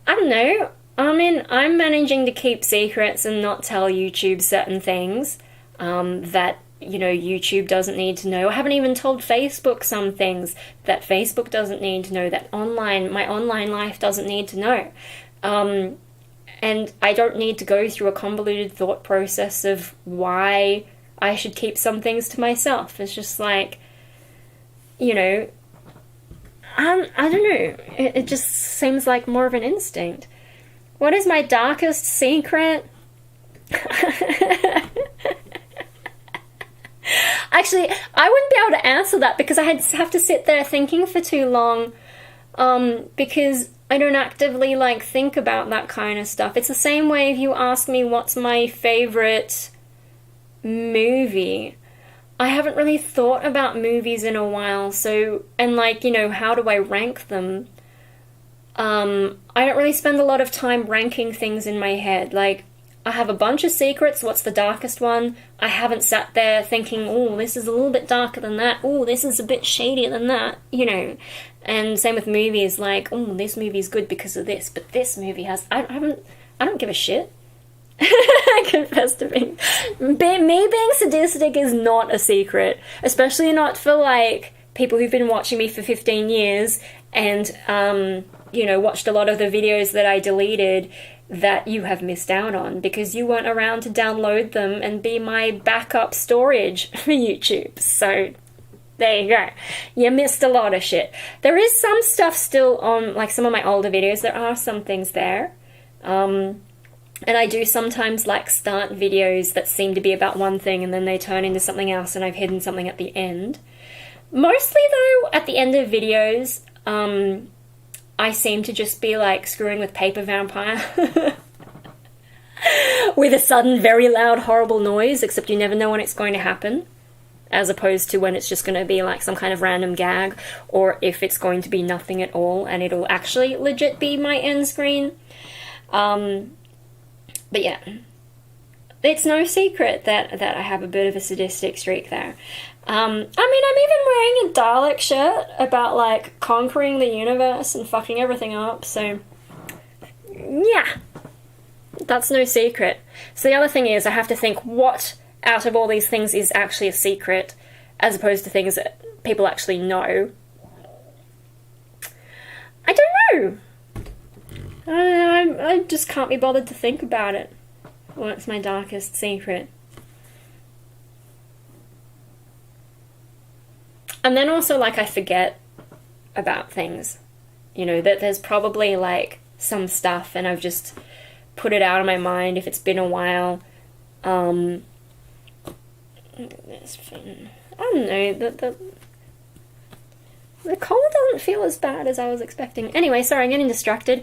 I don't know. I mean, I'm managing to keep secrets and not tell YouTube certain things that, you know, YouTube doesn't need to know. I haven't even told Facebook some things that Facebook doesn't need to know, that my online life doesn't need to know. And I don't need to go through a convoluted thought process of why I should keep some things to myself. It's just like, you know, I don't know. It just seems like more of an instinct. What is my darkest secret? Actually, I wouldn't be able to answer that because I have to sit there thinking for too long. Because I don't actively, like, think about that kind of stuff. It's the same way if you ask me what's my favorite movie. I haven't really thought about movies in a while, so, and, like, you know, how do I rank them? I don't really spend a lot of time ranking things in my head. Like, I have a bunch of secrets. What's the darkest one? I haven't sat there thinking, oh, this is a little bit darker than that. Oh, this is a bit shadier than that, you know. And same with movies, like, oh, this movie's good because of this, but this movie has... I don't give a shit. I confess to me being sadistic is not a secret, especially not for, like, people who've been watching me for 15 years and, you know, watched a lot of the videos that I deleted that you have missed out on because you weren't around to download them and be my backup storage for YouTube. So there you go. You missed a lot of shit. There is some stuff still on, like, some of my older videos. There are some things there. And I do sometimes, like, start videos that seem to be about one thing and then they turn into something else and I've hidden something at the end. Mostly, though, at the end of videos, I seem to just be, like, screwing with Paper Vampire. With a sudden, very loud, horrible noise, except you never know when it's going to happen. As opposed to when it's just going to be, like, some kind of random gag, or if it's going to be nothing at all and it'll actually legit be my end screen. But yeah, it's no secret that I have a bit of a sadistic streak there. I mean, I'm even wearing a Dalek shirt about, like, conquering the universe and fucking everything up, so yeah, that's no secret. So the other thing is I have to think what out of all these things is actually a secret as opposed to things that people actually know. I don't know. I just can't be bothered to think about it. What's my darkest secret? And then also, like, I forget about things. You know, that there's probably, like, some stuff and I've just put it out of my mind if it's been a while. I don't know, the cold doesn't feel as bad as I was expecting. Anyway, sorry, I'm getting distracted.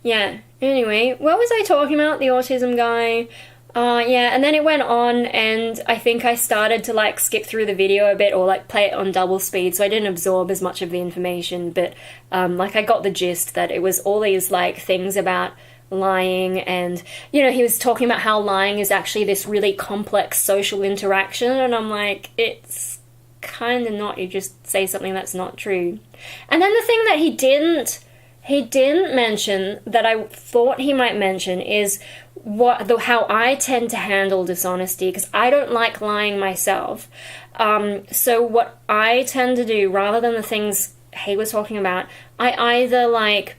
Yeah, anyway, what was I talking about? The autism guy. Yeah, and then it went on, and I think I started to, like, skip through the video a bit, or, like, play it on double speed, so I didn't absorb as much of the information, but, like, I got the gist that it was all these, like, things about lying, and, you know, he was talking about how lying is actually this really complex social interaction, and I'm like, it's kind of not. You just say something that's not true. And then the thing that he didn't mention that I thought he might mention is how I tend to handle dishonesty, because I don't like lying myself. So what I tend to do, rather than the things he was talking about, I either, like,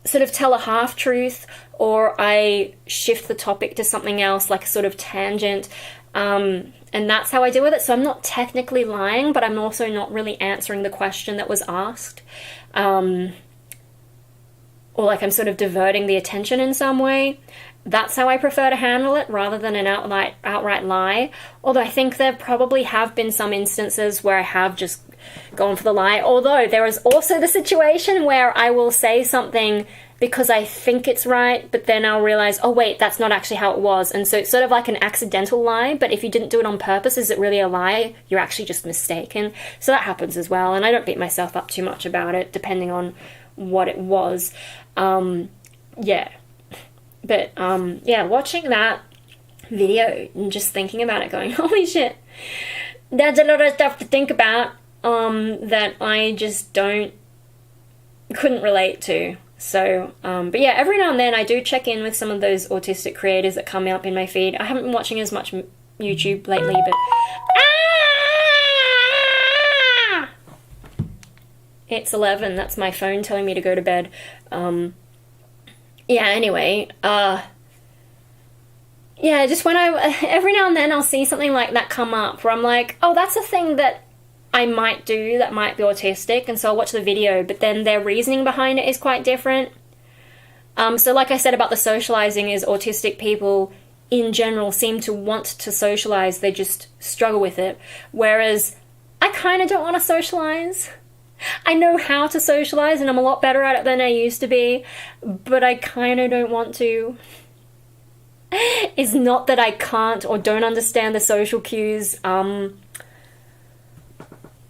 sort of tell a half-truth, or I shift the topic to something else, like a sort of tangent, and that's how I deal with it. So I'm not technically lying, but I'm also not really answering the question that was asked. Or, like, I'm sort of diverting the attention in some way. That's how I prefer to handle it, rather than an outright lie. Although I think there probably have been some instances where I have just gone for the lie. Although there is also the situation where I will say something because I think it's right, but then I'll realize, oh wait, that's not actually how it was. And so it's sort of like an accidental lie, but if you didn't do it on purpose, is it really a lie? You're actually just mistaken. So that happens as well, and I don't beat myself up too much about it, depending on what it was. Yeah. But, yeah, watching that video and just thinking about it, going, holy shit, that's a lot of stuff to think about, that I just couldn't relate to. So, but yeah, every now and then I do check in with some of those autistic creators that come up in my feed. I haven't been watching as much YouTube lately, but... It's 11, that's my phone telling me to go to bed. Yeah, anyway, yeah, just when every now and then I'll see something like that come up where I'm like, oh, that's a thing that I might do that might be autistic, and so I'll watch the video, but then their reasoning behind it is quite different. So like I said about the socializing, is autistic people in general seem to want to socialize, they just struggle with it, whereas I kind of don't want to socialize. I know how to socialize and I'm a lot better at it than I used to be, but I kind of don't want to. It's not that I can't or don't understand the social cues.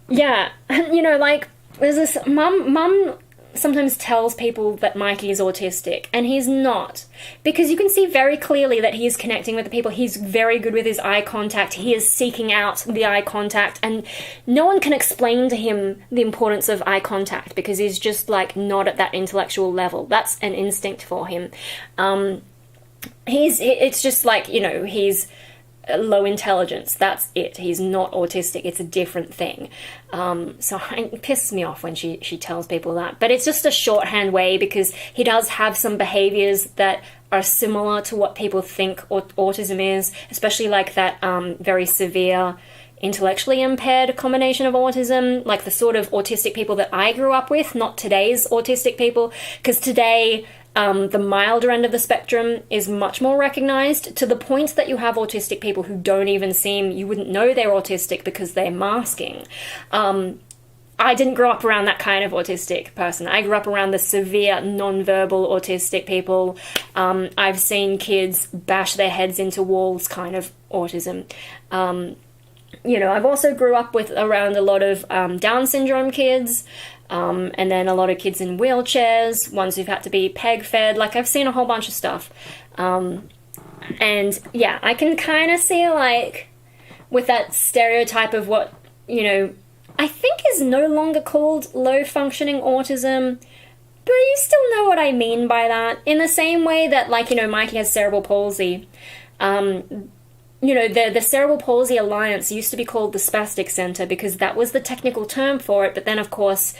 Yeah, you know, like, there's this, mum sometimes tells people that Mikey is autistic, and he's not. Because you can see very clearly that he is connecting with the people. He's very good with his eye contact. He is seeking out the eye contact, and no one can explain to him the importance of eye contact, because he's just, like, not at that intellectual level. That's an instinct for him. It's just like, you know, he's low intelligence, that's it. He's not autistic, it's a different thing. So it pisses me off when she tells people that, but it's just a shorthand way, because he does have some behaviors that are similar to what people think autism is, especially like that very severe intellectually impaired combination of autism, like the sort of autistic people that I grew up with, not today's autistic people, because today the milder end of the spectrum is much more recognized, to the point that you have autistic people who don't even you wouldn't know they're autistic because they're masking. I didn't grow up around that kind of autistic person. I grew up around the severe non-verbal autistic people. I've seen kids bash their heads into walls kind of autism. You know, I've also grew up around a lot of Down syndrome kids, and then a lot of kids in wheelchairs, ones who've had to be peg-fed. Like, I've seen a whole bunch of stuff. And yeah, I can kind of see, like, with that stereotype of what, you know, I think is no longer called low-functioning autism, but you still know what I mean by that. In the same way that, like, you know, Mikey has cerebral palsy. You know, the Cerebral Palsy Alliance used to be called the Spastic Center because that was the technical term for it, but then, of course,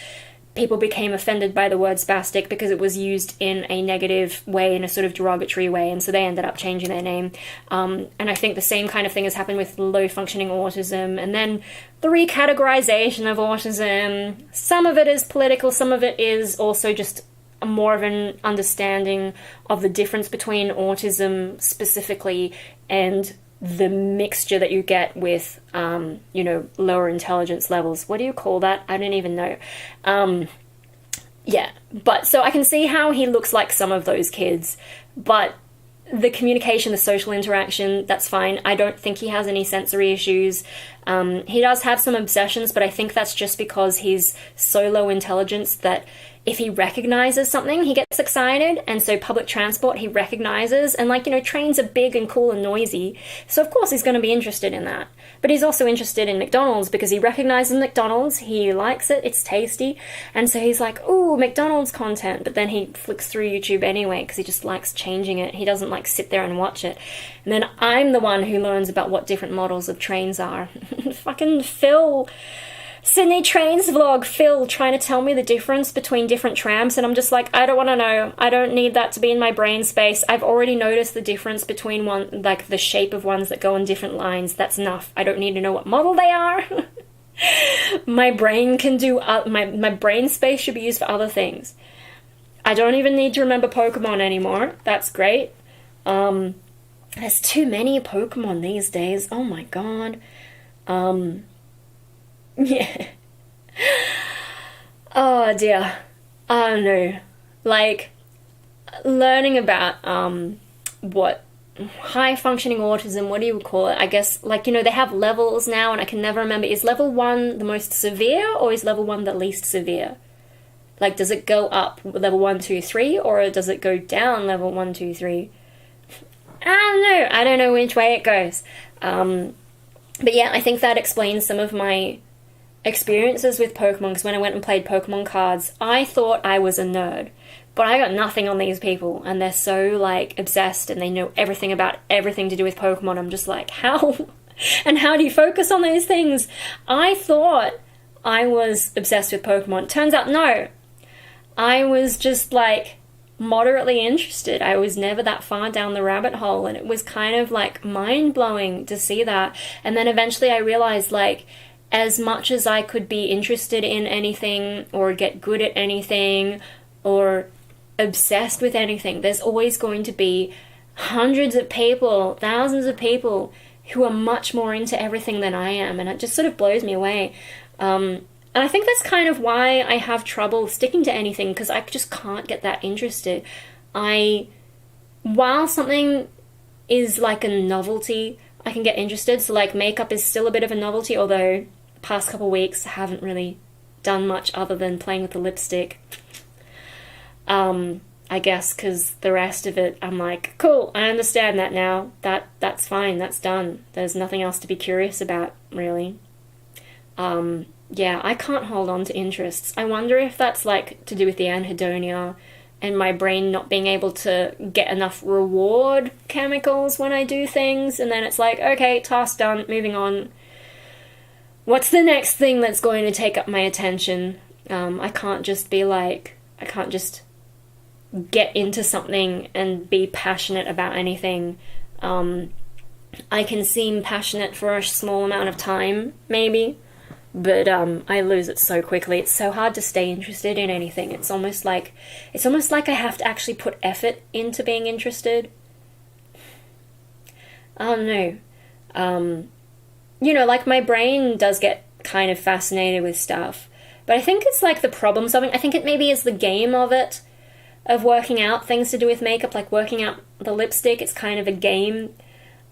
people became offended by the word spastic because it was used in a negative way, in a sort of derogatory way, and so they ended up changing their name. And I think the same kind of thing has happened with low-functioning autism, and then the recategorization of autism. Some of it is political, some of it is also just more of an understanding of the difference between autism specifically and the mixture that you get with, you know, lower intelligence levels. What do you call that? I don't even know. Yeah, but so I can see how he looks like some of those kids, but the communication, the social interaction, that's fine. I don't think he has any sensory issues. He does have some obsessions, but I think that's just because he's so low intelligence that if he recognizes something, he gets excited, and so public transport he recognizes, and, like, you know, trains are big and cool and noisy, so of course he's going to be interested in that. But he's also interested in McDonald's because he recognizes McDonald's, he likes it, it's tasty, and so he's like, ooh, McDonald's content, but then he flicks through YouTube anyway because he just likes changing it. He doesn't, like, sit there and watch it. And then I'm the one who learns about what different models of trains are. Fucking Phil... Sydney Trains vlog, Phil trying to tell me the difference between different trams, and I'm just like, I don't want to know. I don't need that to be in my brain space. I've already noticed the difference between one, like the shape of ones that go on different lines. That's enough. I don't need to know what model they are. My brain can do, my brain space should be used for other things. I don't even need to remember Pokemon anymore. That's great. There's too many Pokemon these days. Oh my god. Yeah. Oh dear. Oh no. Like, learning about what high functioning autism, what do you call it? I guess, like, you know, they have levels now, and I can never remember, is level 1 the most severe, or is level 1 the least severe? Like, does it go up level 1, 2, 3, or does it go down level 1, 2, 3? I don't know which way it goes. But yeah, I think that explains some of my experiences with Pokemon, because when I went and played Pokemon cards, I thought I was a nerd. But I got nothing on these people, and they're so, like, obsessed, and they know everything about everything to do with Pokemon. I'm just like, how? And how do you focus on those things? I thought I was obsessed with Pokemon. Turns out, no. I was just, like, moderately interested. I was never that far down the rabbit hole, and it was kind of, like, mind-blowing to see that. And then eventually I realized, like, as much as I could be interested in anything, or get good at anything, or obsessed with anything, there's always going to be hundreds of people, thousands of people who are much more into everything than I am, and it just sort of blows me away. And I think that's kind of why I have trouble sticking to anything, because I just can't get that interested. While something is like a novelty, I can get interested. So like makeup is still a bit of a novelty, although the past couple weeks I haven't really done much other than playing with the lipstick. I guess because the rest of it, I'm like, cool, I understand that now. That's fine, that's done. There's nothing else to be curious about, really. Yeah, I can't hold on to interests. I wonder if that's like to do with the anhedonia and my brain not being able to get enough reward chemicals when I do things, and then it's like, okay, task done, moving on. What's the next thing that's going to take up my attention? I can't just get into something and be passionate about anything. I can seem passionate for a small amount of time, maybe, but I lose it so quickly. It's so hard to stay interested in anything. It's almost like I have to actually put effort into being interested. I don't know. Like my brain does get kind of fascinated with stuff, but I think it's like the problem solving. I think it maybe is the game of it, of working out things to do with makeup, like working out the lipstick. It's kind of a game.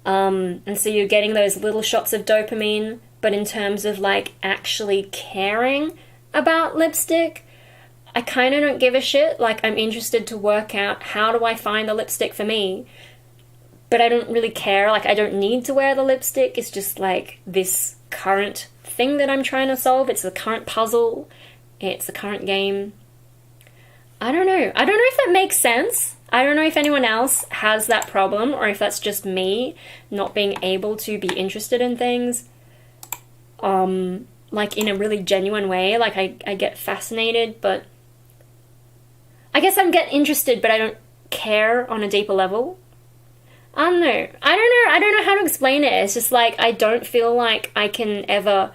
And so you're getting those little shots of dopamine, but in terms of like actually caring about lipstick, I kind of don't give a shit. Like, I'm interested to work out how do I find the lipstick for me, but I don't really care. Like, I don't need to wear the lipstick. It's just like this current thing that I'm trying to solve. It's the current puzzle. It's the current game. I don't know. I don't know if that makes sense. I don't know if anyone else has that problem, or if that's just me not being able to be interested in things, like in a really genuine way. Like I get fascinated, but I guess I get interested, but I don't care on a deeper level. I don't know. I don't know how to explain it. It's just like I don't feel like I can ever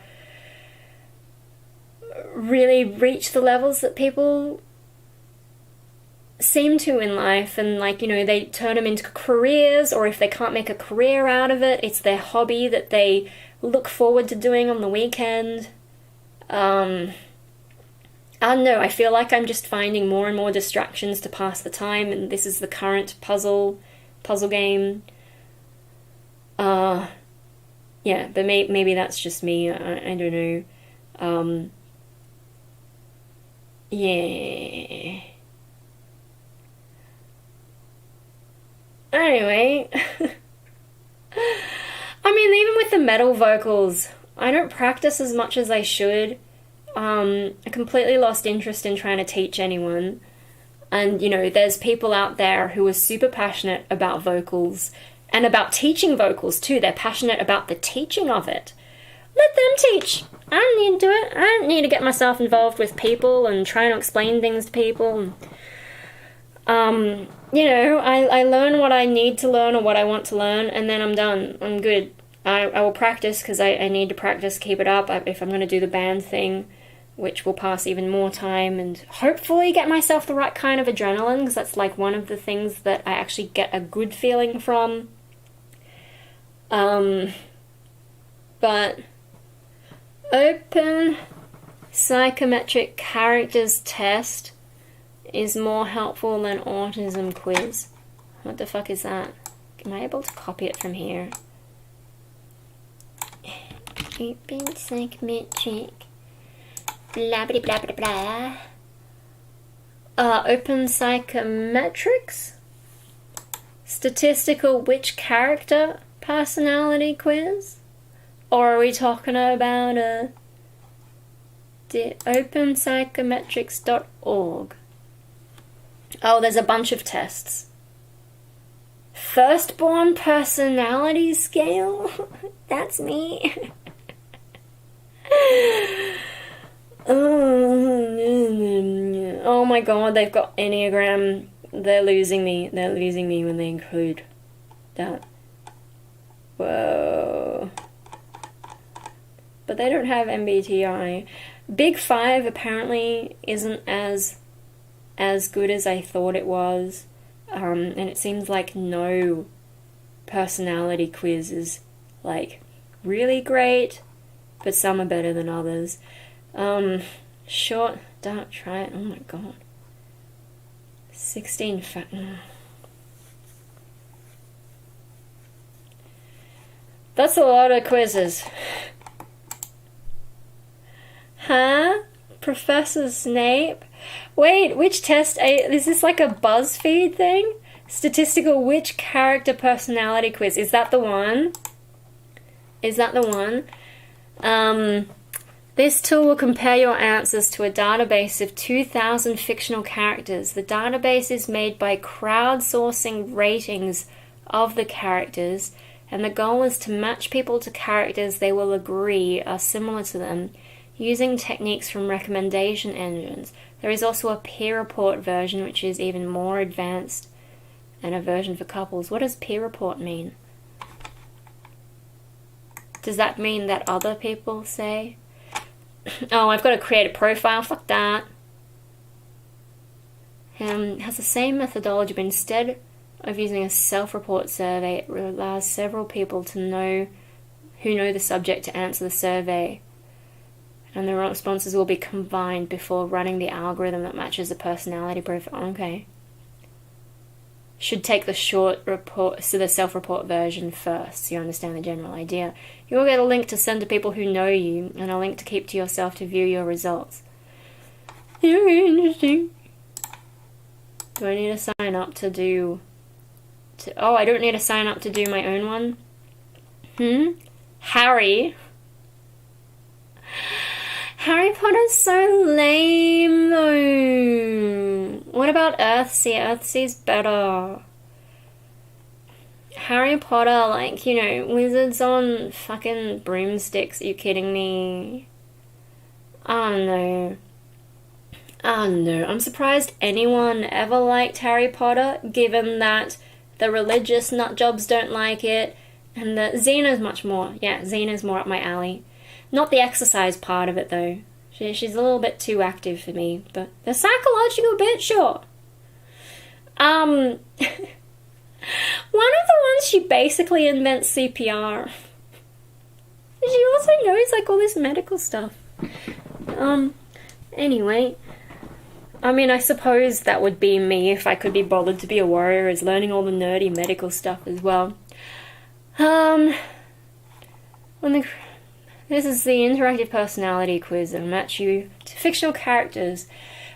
really reach the levels that people seem to in life, and like, they turn them into careers, or if they can't make a career out of it, it's their hobby that they look forward to doing on the weekend. I don't know, I feel like I'm just finding more and more distractions to pass the time, and this is the current puzzle game. Yeah, but maybe that's just me, I don't know. Yeah. Anyway, I mean, even with the metal vocals, I don't practice as much as I should. I completely lost interest in trying to teach anyone. And, there's people out there who are super passionate about vocals, and about teaching vocals too. They're passionate about the teaching of it. Let them teach. I don't need to do it. I don't need to get myself involved with people and trying to explain things to people. I learn what I need to learn or what I want to learn, and then I'm done. I'm good. I will practice because I need to practice, keep it up if I'm going to do the band thing, which will pass even more time, and hopefully get myself the right kind of adrenaline, because that's like one of the things that I actually get a good feeling from. But open psychometric characters test is more helpful than autism quiz. What the fuck is that? Am I able to copy it from here? Open psychometric. Blah blah blah blah blah. Open psychometrics? Statistical which character personality quiz? Or are we talking about the openpsychometrics.org? Oh, there's a bunch of tests. Firstborn personality scale? That's me. Oh my god, they've got Enneagram. They're losing me. They're losing me when they include that. Whoa. But they don't have MBTI. Big Five apparently isn't as good as I thought it was. And it seems like no personality quiz is like really great, but some are better than others. Short, dark, try it. Oh my god. 16 That's a lot of quizzes. Huh? Professor Snape? Wait, which test? Is this like a BuzzFeed thing? Statistical which character personality quiz? Is that the one? Is that the one? This tool will compare your answers to a database of 2,000 fictional characters. The database is made by crowdsourcing ratings of the characters, and the goal is to match people to characters they will agree are similar to them, using techniques from recommendation engines. There is also a peer report version, which is even more advanced, and a version for couples. What does peer report mean? Does that mean that other people say? Oh, I've got to create a profile. Fuck that. Has the same methodology, but instead of using a self-report survey, it allows several people to know the subject to answer the survey, and the responses will be combined before running the algorithm that matches the personality profile. Okay. Should take the short report, so the self-report version first, so you understand the general idea. You will get a link to send to people who know you, and a link to keep to yourself to view your results. Very interesting. Do I need to sign up to do... Oh, I don't need to sign up to do my own one? Harry? Harry Potter's so lame, though. What about Earthsea? Earthsea's better. Harry Potter, like, you know, wizards on fucking broomsticks. Are you kidding me? Oh no. Oh no. I'm surprised anyone ever liked Harry Potter, given that the religious nutjobs don't like it, and that Xena's much more. Yeah, Xena's more up my alley. Not the exercise part of it, though. She's a little bit too active for me, but the psychological bit, sure. One of the ones, she basically invents CPR. She also knows, like, all this medical stuff. Anyway. I mean, I suppose that would be me if I could be bothered to be a warrior, is learning all the nerdy medical stuff as well. This is the interactive personality quiz that will match you to fictional characters.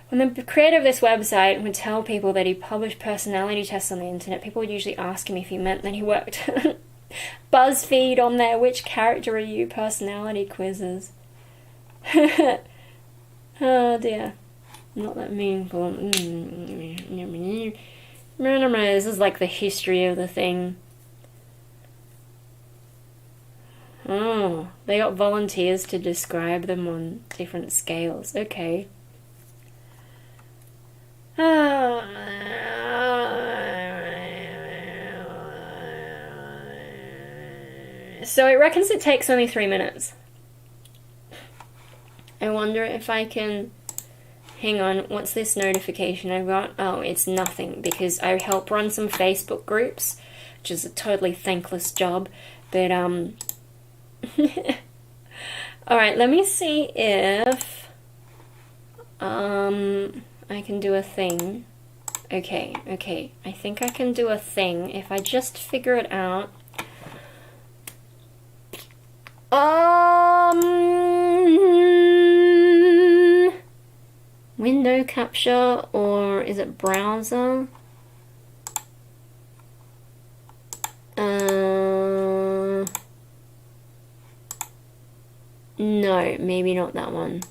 When the creator of this website would tell people that he published personality tests on the internet, people would usually ask him if he meant that he worked BuzzFeed on their which character are you personality quizzes. Oh dear. Not that meaningful. This is like the history of the thing. Oh, they got volunteers to describe them on different scales. Okay. So it reckons it takes only 3 minutes. I wonder if I can... Hang on, what's this notification I've got? Oh, it's nothing, because I help run some Facebook groups, which is a totally thankless job, but, Alright, let me see if, I can do a thing. Okay, I think I can do a thing if I just figure it out. Window capture, or is it browser? No, maybe not that one.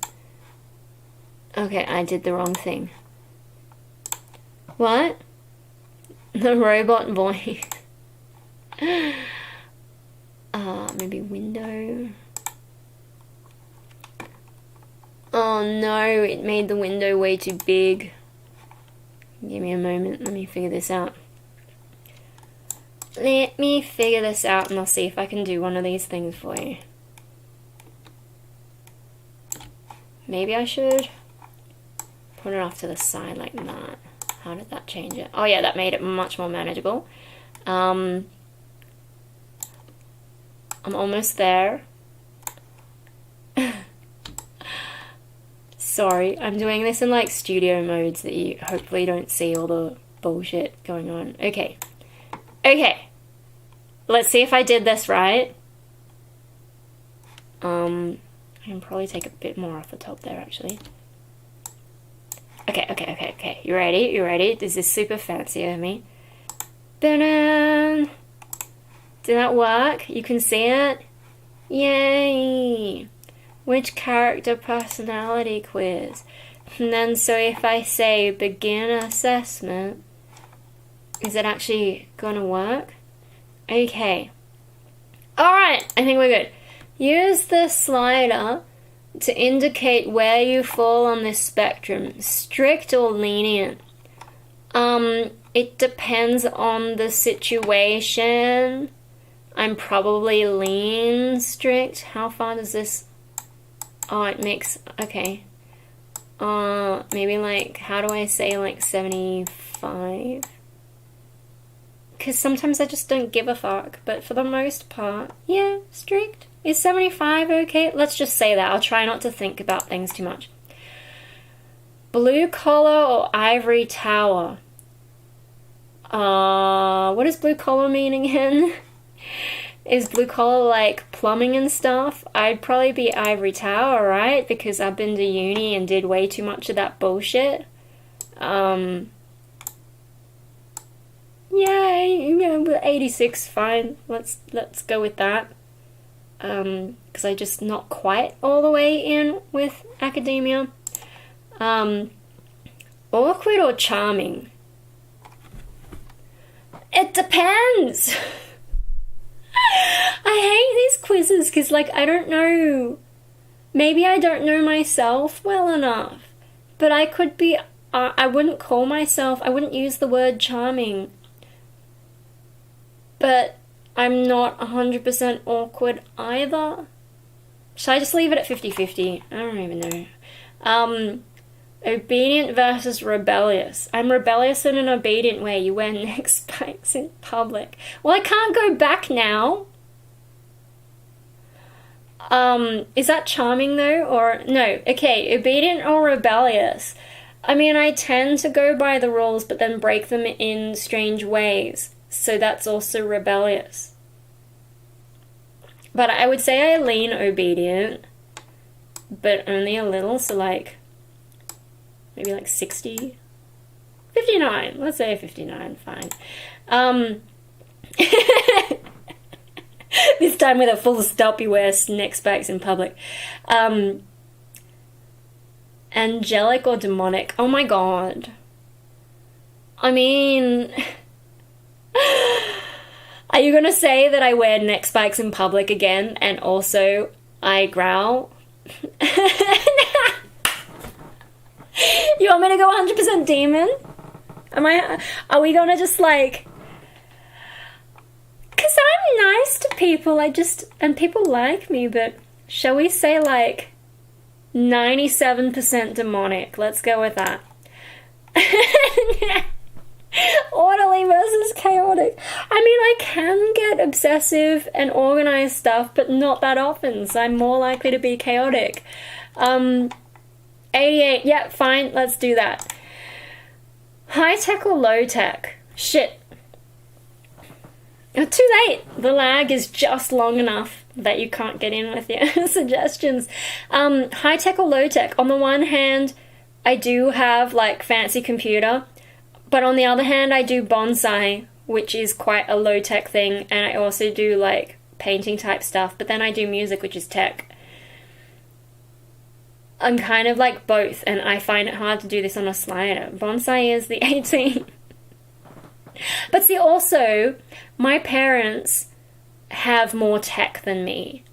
Okay, I did the wrong thing. What? The robot voice. Maybe window. Oh no, it made the window way too big. Give me a moment, let me figure this out. Let me figure this out and I'll see if I can do one of these things for you. Maybe I should put it off to the side like that. How did that change it? Oh yeah, that made it much more manageable. I'm almost there. Sorry, I'm doing this in like studio mode so that you hopefully don't see all the bullshit going on. Okay. Okay. Let's see if I did this right. I can probably take a bit more off the top there actually. Okay. You ready? You ready? This is super fancy of me. Did that work? You can see it? Yay! Which character personality quiz? And then so if I say begin assessment, is it actually gonna work? Okay. Alright, I think we're good. Use the slider to indicate where you fall on this spectrum. Strict or lenient? It depends on the situation. I'm probably lean strict. How far does this... Oh, it makes... Okay. Maybe like... How do I say like 75? Because sometimes I just don't give a fuck. But for the most part... Yeah, strict. Is 75 okay? Let's just say that. I'll try not to think about things too much. Blue collar or ivory tower? What does blue collar mean again? Is blue collar like plumbing and stuff? I'd probably be ivory tower, right? Because I've been to uni and did way too much of that bullshit. Yeah, 86, fine. Let's go with that. Because I'm just not quite all the way in with academia. Awkward or charming? It depends! I hate these quizzes because, like, I don't know. Maybe I don't know myself well enough. But I could be... I wouldn't call myself... I wouldn't use the word charming. But I'm not 100% awkward either. Should I just leave it at 50-50? I don't even know. Obedient versus rebellious. I'm rebellious in an obedient way. You wear neck spikes in public. Well, I can't go back now. Is that charming though? Or no, okay, obedient or rebellious. I mean, I tend to go by the rules but then break them in strange ways. So that's also rebellious. But I would say I lean obedient, but only a little, so like maybe like 60? 59. Let's say 59, fine. This time with a full stop, you wear neck spikes in public. Angelic or demonic? Oh my god. I mean... Are you gonna say that I wear neck spikes in public again and also I growl? You want me to go 100% demon? Are we gonna just like... Cause I'm nice to people, and people like me, but shall we say like 97% demonic? Let's go with that. Orderly versus chaotic. I mean, I can get obsessive and organize stuff, but not that often, so I'm more likely to be chaotic. 88, yeah, fine, let's do that. High tech or low tech? Shit. Too late. The lag is just long enough that you can't get in with your suggestions. High tech or low tech? On the one hand, I do have like fancy computer, but on the other hand, I do bonsai, which is quite a low tech thing, and I also do like painting type stuff, but then I do music, which is tech. I'm kind of like both, and I find it hard to do this on a slider. Bonsai is the 18. But see, also, my parents have more tech than me.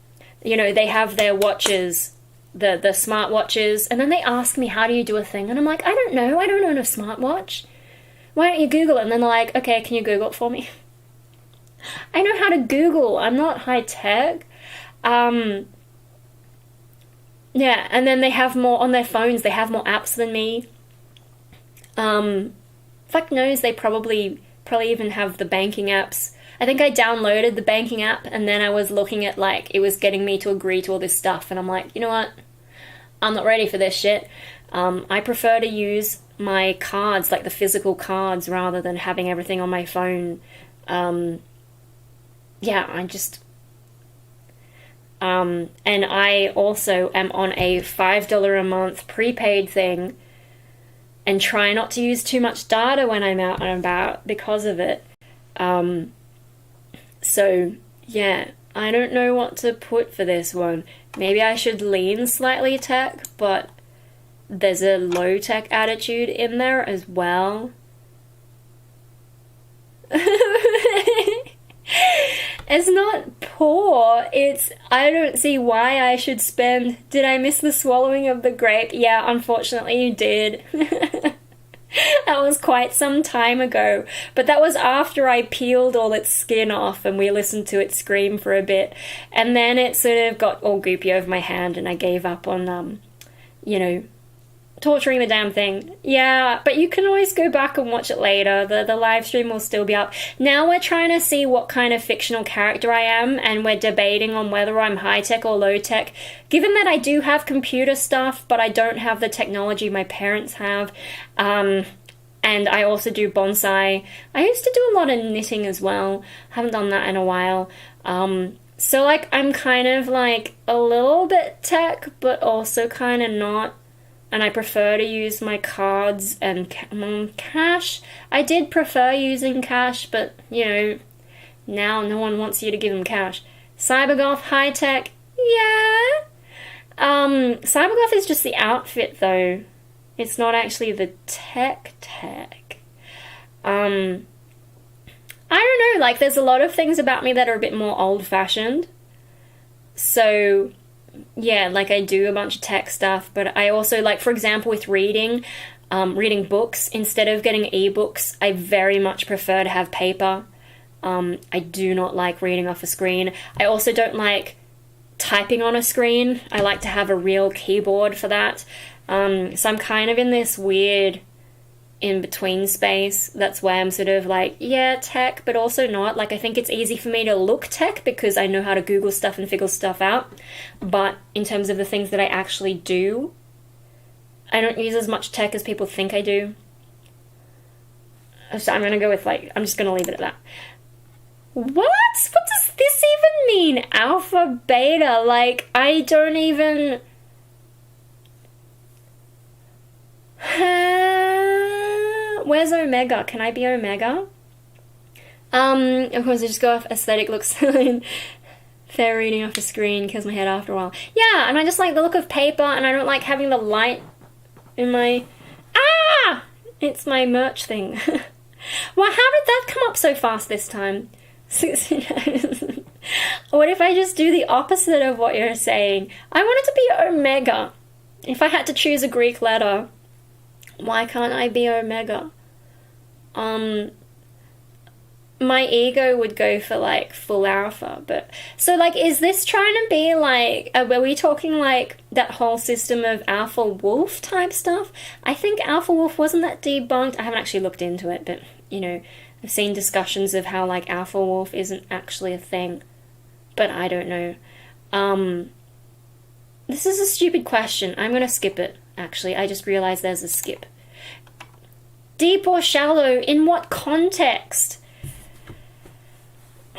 You know, they have their watches, the smart watches, and then they ask me, how do you do a thing? And I'm like, I don't know, I don't own a smartwatch. Why don't you Google it? And then they're like, okay, can you Google it for me? I know how to Google. I'm not high tech. Yeah, and then they have more on their phones. They have more apps than me. Fuck knows, they probably even have the banking apps. I think I downloaded the banking app, and then I was looking at, like, it was getting me to agree to all this stuff, and I'm like, you know what? I'm not ready for this shit. I prefer to use my cards, like the physical cards, rather than having everything on my phone. Yeah, I just... and I also am on a $5 a month prepaid thing and try not to use too much data when I'm out and about because of it. So, yeah, I don't know what to put for this one. Maybe I should lean slightly tech, but there's a low-tech attitude in there as well. It's not poor, it's, I don't see why I should spend... Did I miss the swallowing of the grape? Yeah, unfortunately you did. That was quite some time ago, but that was after I peeled all its skin off and we listened to it scream for a bit, and then it sort of got all goopy over my hand and I gave up on, you know, torturing the damn thing. Yeah, but you can always go back and watch it later. The live stream will still be up. Now we're trying to see what kind of fictional character I am, and we're debating on whether I'm high-tech or low-tech. Given that I do have computer stuff, but I don't have the technology my parents have, and I also do bonsai. I used to do a lot of knitting as well. Haven't done that in a while. So, like, I'm kind of, like, a little bit tech, but also kind of not. And I prefer to use my cards and cash. I did prefer using cash, but, you know, now no one wants you to give them cash. Cybergoth, high-tech, yeah. Cybergoth is just the outfit, though. It's not actually the tech. I don't know, like, there's a lot of things about me that are a bit more old-fashioned. So... yeah, like I do a bunch of tech stuff, but I also, like, for example, with reading books, instead of getting ebooks, I very much prefer to have paper. I do not like reading off a screen. I also don't like typing on a screen. I like to have a real keyboard for that. So I'm kind of in this weird in-between space. That's why I'm sort of like, yeah, tech, but also not. Like, I think it's easy for me to look tech because I know how to Google stuff and figure stuff out. But in terms of the things that I actually do, I don't use as much tech as people think I do. So I'm gonna go with, like, I'm just gonna leave it at that. What? What does this even mean? Alpha, beta? Like, I don't even... Where's Omega? Can I be Omega? Of course, I just go off aesthetic looks. Fair reading off the screen, kills my head after a while. Yeah, and I just like the look of paper, and I don't like having the light in my... Ah! It's my merch thing. Well, how did that come up so fast this time? What if I just do the opposite of what you're saying? I want it to be Omega. If I had to choose a Greek letter, why can't I be Omega? My ego would go for, like, full alpha, but... So, like, is this trying to be, like... Are we talking, like, that whole system of alpha wolf type stuff? I think alpha wolf wasn't that debunked. I haven't actually looked into it, but, you know, I've seen discussions of how, like, alpha wolf isn't actually a thing. But I don't know. This is a stupid question. I'm gonna skip it, actually. I just realized there's a skip. Deep or shallow? In what context?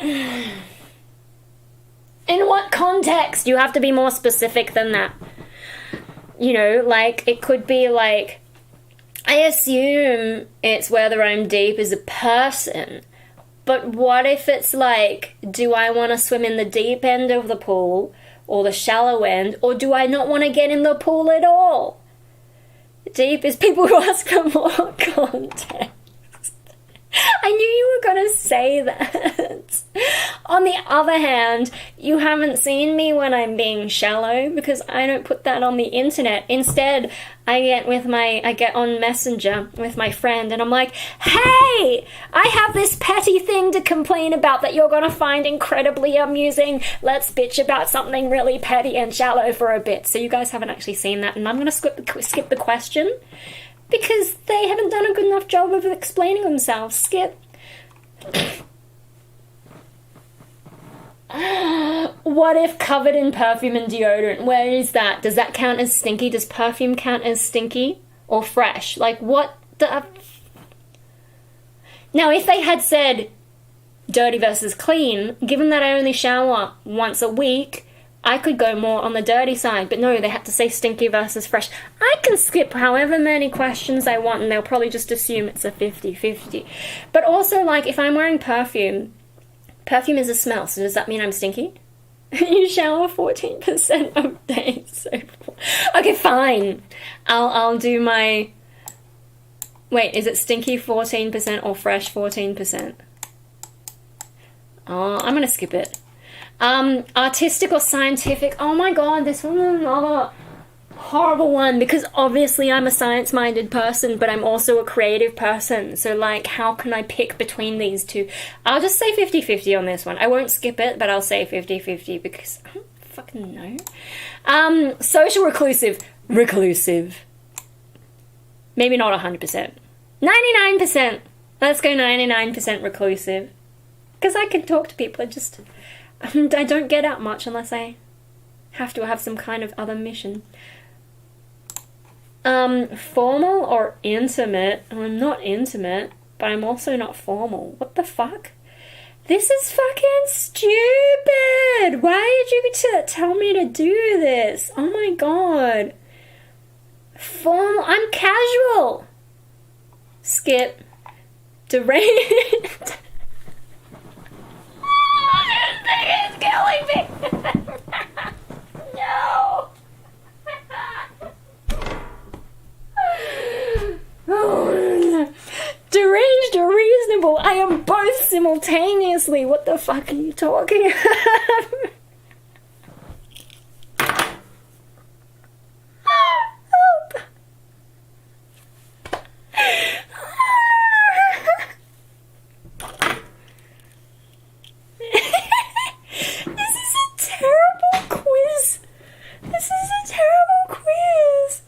In what context? You have to be more specific than that. You know, like, it could be like, I assume it's whether I'm deep as a person, but what if it's like, do I want to swim in the deep end of the pool, or the shallow end, or do I not want to get in the pool at all? Deep is people who ask for more context. I knew you were going to say that. On the other hand, you haven't seen me when I'm being shallow because I don't put that on the internet. Instead, I get on Messenger with my friend and I'm like, hey, I have this petty thing to complain about that you're going to find incredibly amusing. Let's bitch about something really petty and shallow for a bit. So you guys haven't actually seen that, and I'm going to skip the question because they haven't done a good enough job of explaining themselves. Skip. What if covered in perfume and deodorant? Where is that? Does that count as stinky? Does perfume count as stinky or fresh? Like, what the... Now, if they had said dirty versus clean, given that I only shower once a week, I could go more on the dirty side, but no, they had to say stinky versus fresh. I can skip however many questions I want, and they'll probably just assume it's a 50-50. But also, like, if I'm wearing perfume is a smell, so does that mean I'm stinky? You shower 14% of days. So okay, fine. I'll do my... Wait, is it stinky 14% or fresh 14%? Oh, I'm gonna skip it. Artistic or scientific? Oh my god, this one's another horrible one, because obviously I'm a science-minded person, but I'm also a creative person, so like, how can I pick between these two? I'll just say 50-50 on this one. I won't skip it, but I'll say 50-50 because I don't fucking know. Social reclusive. Maybe not 100%. 99%. Let's go 99% reclusive. Because I can talk to people, I don't get out much unless I have to have some kind of other mission. Formal or intimate? I'm not intimate, but I'm also not formal. What the fuck? This is fucking stupid! Why did you tell me to do this? Oh my god. Formal? I'm casual! Skip. Deranged. This thing is killing me! No! Oh, deranged or reasonable? I am both simultaneously. What the fuck are you talking about? Help! This is a terrible quiz.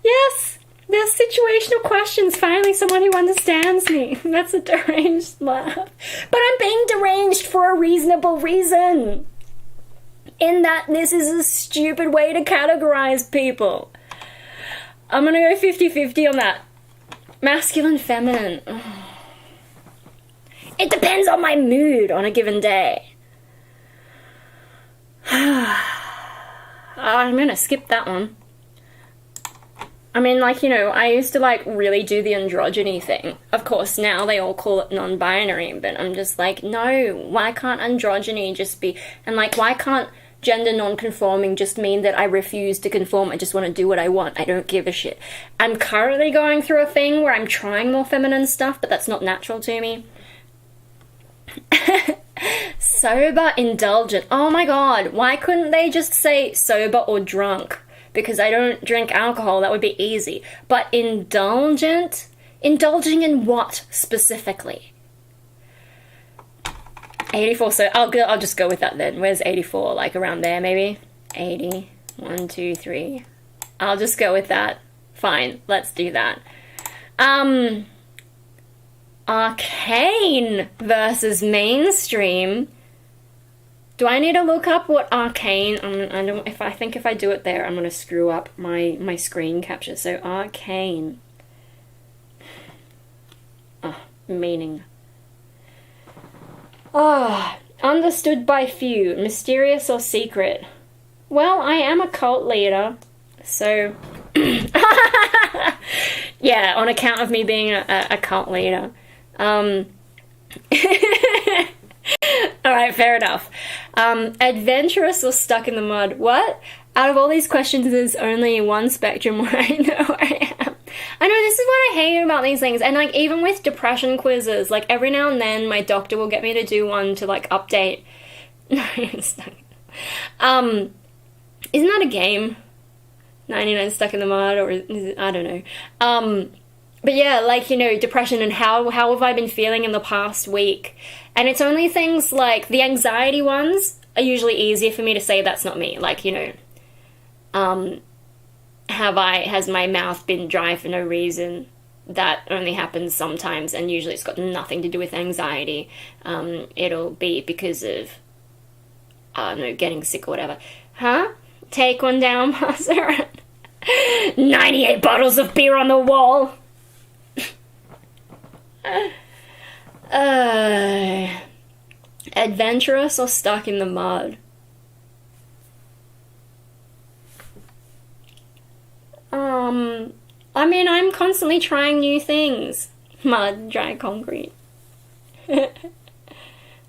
Yes, they're situational questions. Finally, someone who understands me. That's a deranged laugh. But I'm being deranged for a reasonable reason. In that this is a stupid way to categorize people. I'm gonna go 50-50 on that. Masculine, feminine. It depends on my mood on a given day. I'm gonna skip that one. I mean, like, you know, I used to, like, really do the androgyny thing. Of course, now they all call it non-binary, but I'm just like, no, why can't androgyny just be... And, like, why can't gender non-conforming just mean that I refuse to conform? I just want to do what I want. I don't give a shit. I'm currently going through a thing where I'm trying more feminine stuff, but that's not natural to me. Sober, indulgent. Oh my god, why couldn't they just say sober or drunk? Because I don't drink alcohol, that would be easy. But indulgent? Indulging in what, specifically? 84, so I'll just go with that then. Where's 84? Like around there, maybe? 80. 1, 2, 3. I'll just go with that. Fine, let's do that. Arcane versus mainstream. Do I need to look up what arcane? I think if I do it there, I'm gonna screw up my screen capture. So arcane. Meaning. Understood by few, mysterious or secret. Well, I am a cult leader, so yeah, on account of me being a cult leader. Alright, fair enough. Adventurous or stuck in the mud? What? Out of all these questions, there's only one spectrum where I know I am. I know, this is what I hate about these things. And, like, even with depression quizzes, like, every now and then my doctor will get me to do one to, like, update. Isn't that a game? 99 Stuck in the Mud, or is it, I don't know. But yeah, like, you know, depression and how have I been feeling in the past week? And it's only things like the anxiety ones are usually easier for me to say that's not me. Like, you know, has my mouth been dry for no reason? That only happens sometimes, and usually it's got nothing to do with anxiety. It'll be because of, I don't know, getting sick or whatever. Huh? Take one down, Master. 98 bottles of beer on the wall. Adventurous or stuck in the mud? I mean, I'm constantly trying new things. Mud, dry concrete. I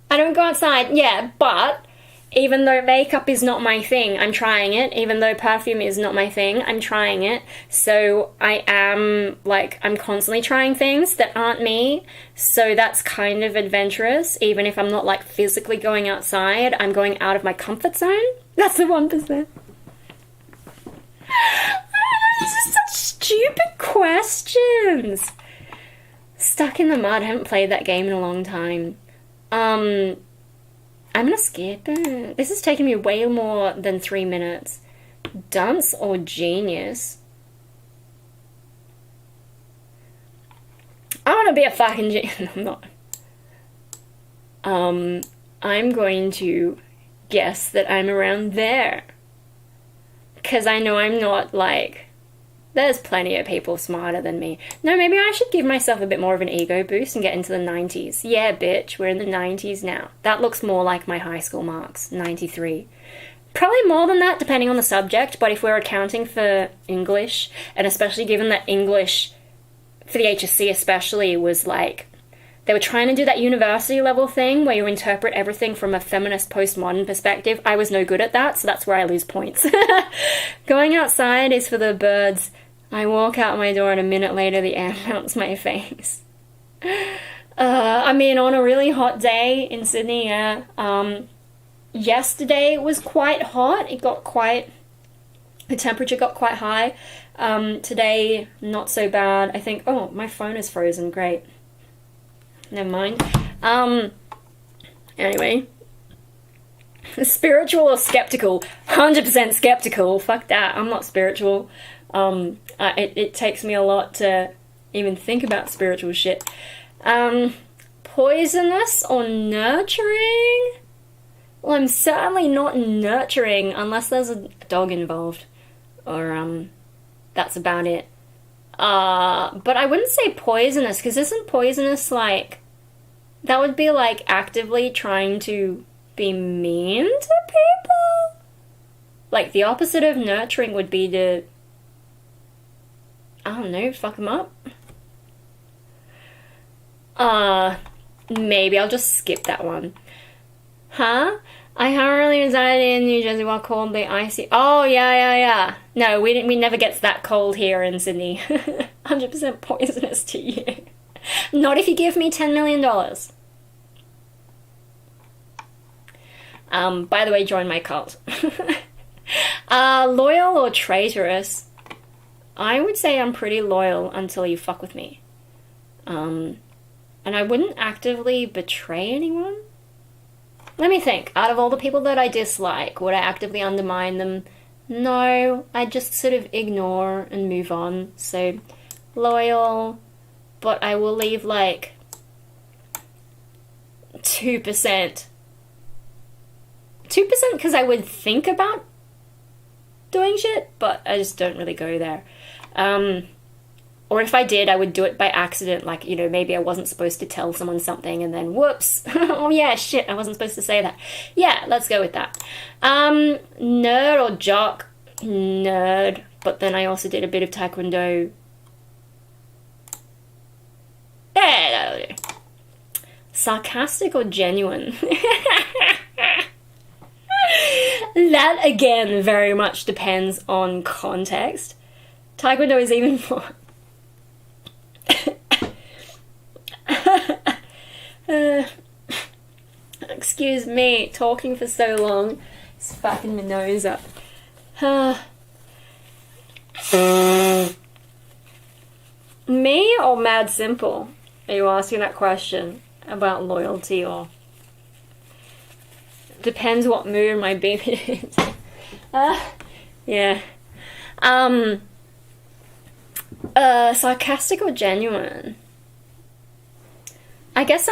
don't go outside, yeah, but even though makeup is not my thing, I'm trying it. Even though perfume is not my thing, I'm trying it. So I am, like, I'm constantly trying things that aren't me. So that's kind of adventurous. Even if I'm not, like, physically going outside, I'm going out of my comfort zone. That's the 1%. These are such stupid questions. Stuck in the mud. I haven't played that game in a long time. I'm gonna skip it. This is taking me way more than 3 minutes. Dunce or genius? I want to be a fucking genius. I'm not. I'm going to guess that I'm around there. Because I know I'm not, like... There's plenty of people smarter than me. No, maybe I should give myself a bit more of an ego boost and get into the 90s. Yeah, bitch, we're in the 90s now. That looks more like my high school marks, 93. Probably more than that, depending on the subject, but if we're accounting for English, and especially given that English, for the HSC especially, was like... They were trying to do that university level thing where you interpret everything from a feminist postmodern perspective. I was no good at that, so that's where I lose points. Going outside is for the birds. I walk out my door and a minute later the air melts my face. I mean, on a really hot day in Sydney, yeah. Yesterday was quite hot. The temperature got quite high. Today, not so bad. I think, oh, my phone is frozen. Great. Never mind. Anyway. Spiritual or skeptical? 100% skeptical. Fuck that. I'm not spiritual. It takes me a lot to even think about spiritual shit. Poisonous or nurturing? Well, I'm certainly not nurturing unless there's a dog involved. Or, that's about it. But I wouldn't say poisonous, because isn't poisonous like... That would be like actively trying to be mean to people? Like the opposite of nurturing would be to... I don't know, fuck them up? Maybe I'll just skip that one. Huh? I currently reside in New Jersey while cold the icy... Oh, yeah. No, we never gets that cold here in Sydney. 100% poisonous to you. Not if you give me $10 million. By the way, join my cult. Loyal or traitorous? I would say I'm pretty loyal until you fuck with me. And I wouldn't actively betray anyone. Let me think. Out of all the people that I dislike, would I actively undermine them? No, I just sort of ignore and move on. So, loyal, but I will leave like 2%. 2% because I would think about doing shit, but I just don't really go there. Or if I did, I would do it by accident, like, you know, maybe I wasn't supposed to tell someone something and then whoops. Oh yeah, shit, I wasn't supposed to say that. Yeah, let's go with that. Nerd or jock? Nerd. But then I also did a bit of taekwondo. Yeah, that'll do. Sarcastic or genuine? That, again, very much depends on context. Taekwondo is even more... excuse me, talking for so long. It's fucking my nose up. Me or Mad Simple? Are you asking that question about loyalty, or... Depends what mood my baby is. Yeah. Sarcastic or genuine? I guess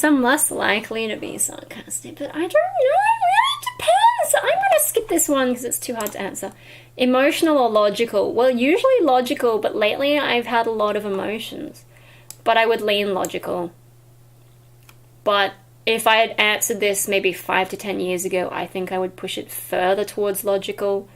I'm less likely to be sarcastic, but I don't know, it really depends. I'm gonna skip this one because it's too hard to answer. Emotional or logical? Well, usually logical, but lately I've had a lot of emotions. But I would lean logical. But if I had answered this maybe 5 to 10 years ago, I think I would push it further towards logical.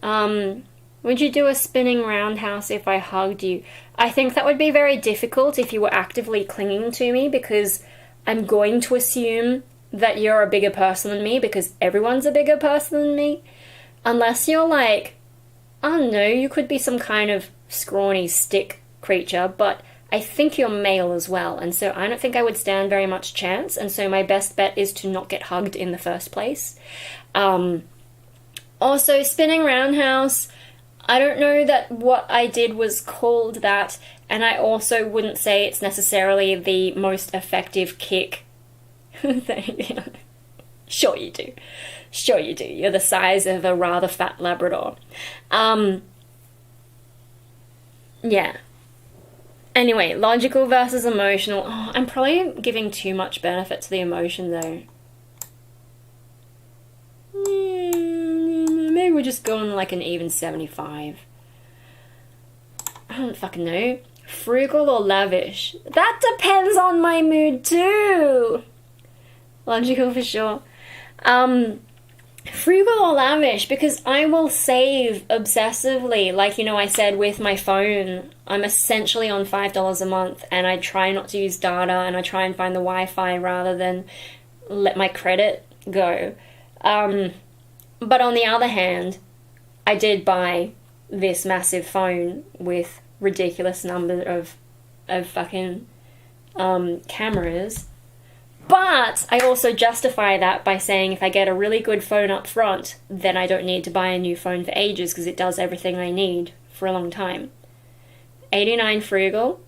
Would you do a spinning roundhouse if I hugged you? I think that would be very difficult if you were actively clinging to me, because I'm going to assume that you're a bigger person than me, because everyone's a bigger person than me. Unless you're like, I don't know, you could be some kind of scrawny stick creature, but I think you're male as well, and so I don't think I would stand very much chance, and so my best bet is to not get hugged in the first place. Also, spinning roundhouse, I don't know that what I did was called that, and I also wouldn't say it's necessarily the most effective kick. Sure you do. Sure you do. You're the size of a rather fat Labrador. Yeah. Anyway, logical versus emotional. Oh, I'm probably giving too much benefit to the emotion, though. Maybe we're just going like an even 75. I don't fucking know. Frugal or lavish? That depends on my mood, too! Logical for sure. Frugal or lavish, because I will save obsessively. Like, you know, I said with my phone, I'm essentially on $5 a month, and I try not to use data, and I try and find the Wi-Fi rather than let my credit go. But on the other hand, I did buy this massive phone with ridiculous number of fucking cameras. But I also justify that by saying if I get a really good phone up front, then I don't need to buy a new phone for ages because it does everything I need for a long time. 89 frugal.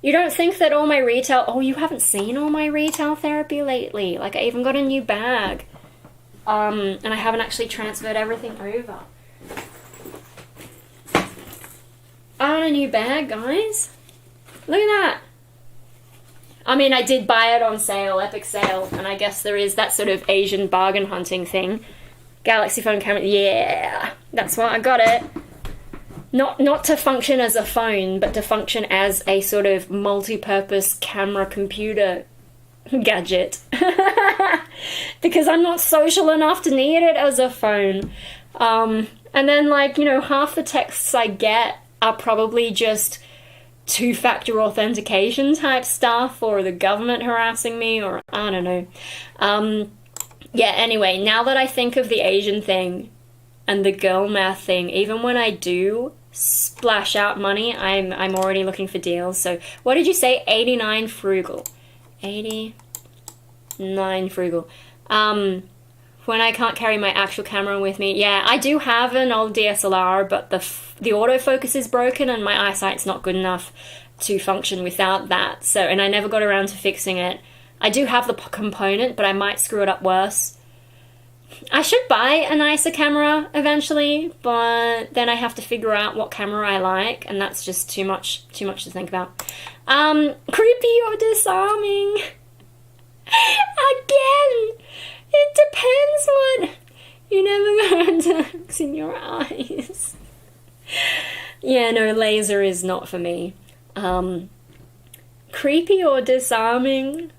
You don't think that all my retail... Oh, you haven't seen all my retail therapy lately. Like, I even got a new bag. And I haven't actually transferred everything over. I got a new bag, guys. Look at that. I mean, I did buy it on sale, epic sale, and I guess there is that sort of Asian bargain hunting thing. Galaxy phone camera, yeah, that's why I got it. Not to function as a phone, but to function as a sort of multi-purpose camera computer gadget. Because I'm not social enough to need it as a phone. And then, like, you know, half the texts I get are probably just two-factor authentication type stuff, or the government harassing me, or I don't know. Yeah, anyway, now that I think of the Asian thing and the girl math thing, even when I do splash out money, I'm already looking for deals. So what did you say? 89 frugal. 89 frugal. When I can't carry my actual camera with me, yeah, I do have an old DSLR, but the autofocus is broken and my eyesight's not good enough to function without that. So, and I never got around to fixing it. I do have the component, but I might screw it up worse. I should buy a nicer camera eventually, but then I have to figure out what camera I like, and that's just too much to think about. Creepy or disarming? Again! It depends what... You never got ducks in your eyes. Yeah, no, laser is not for me. Creepy or disarming?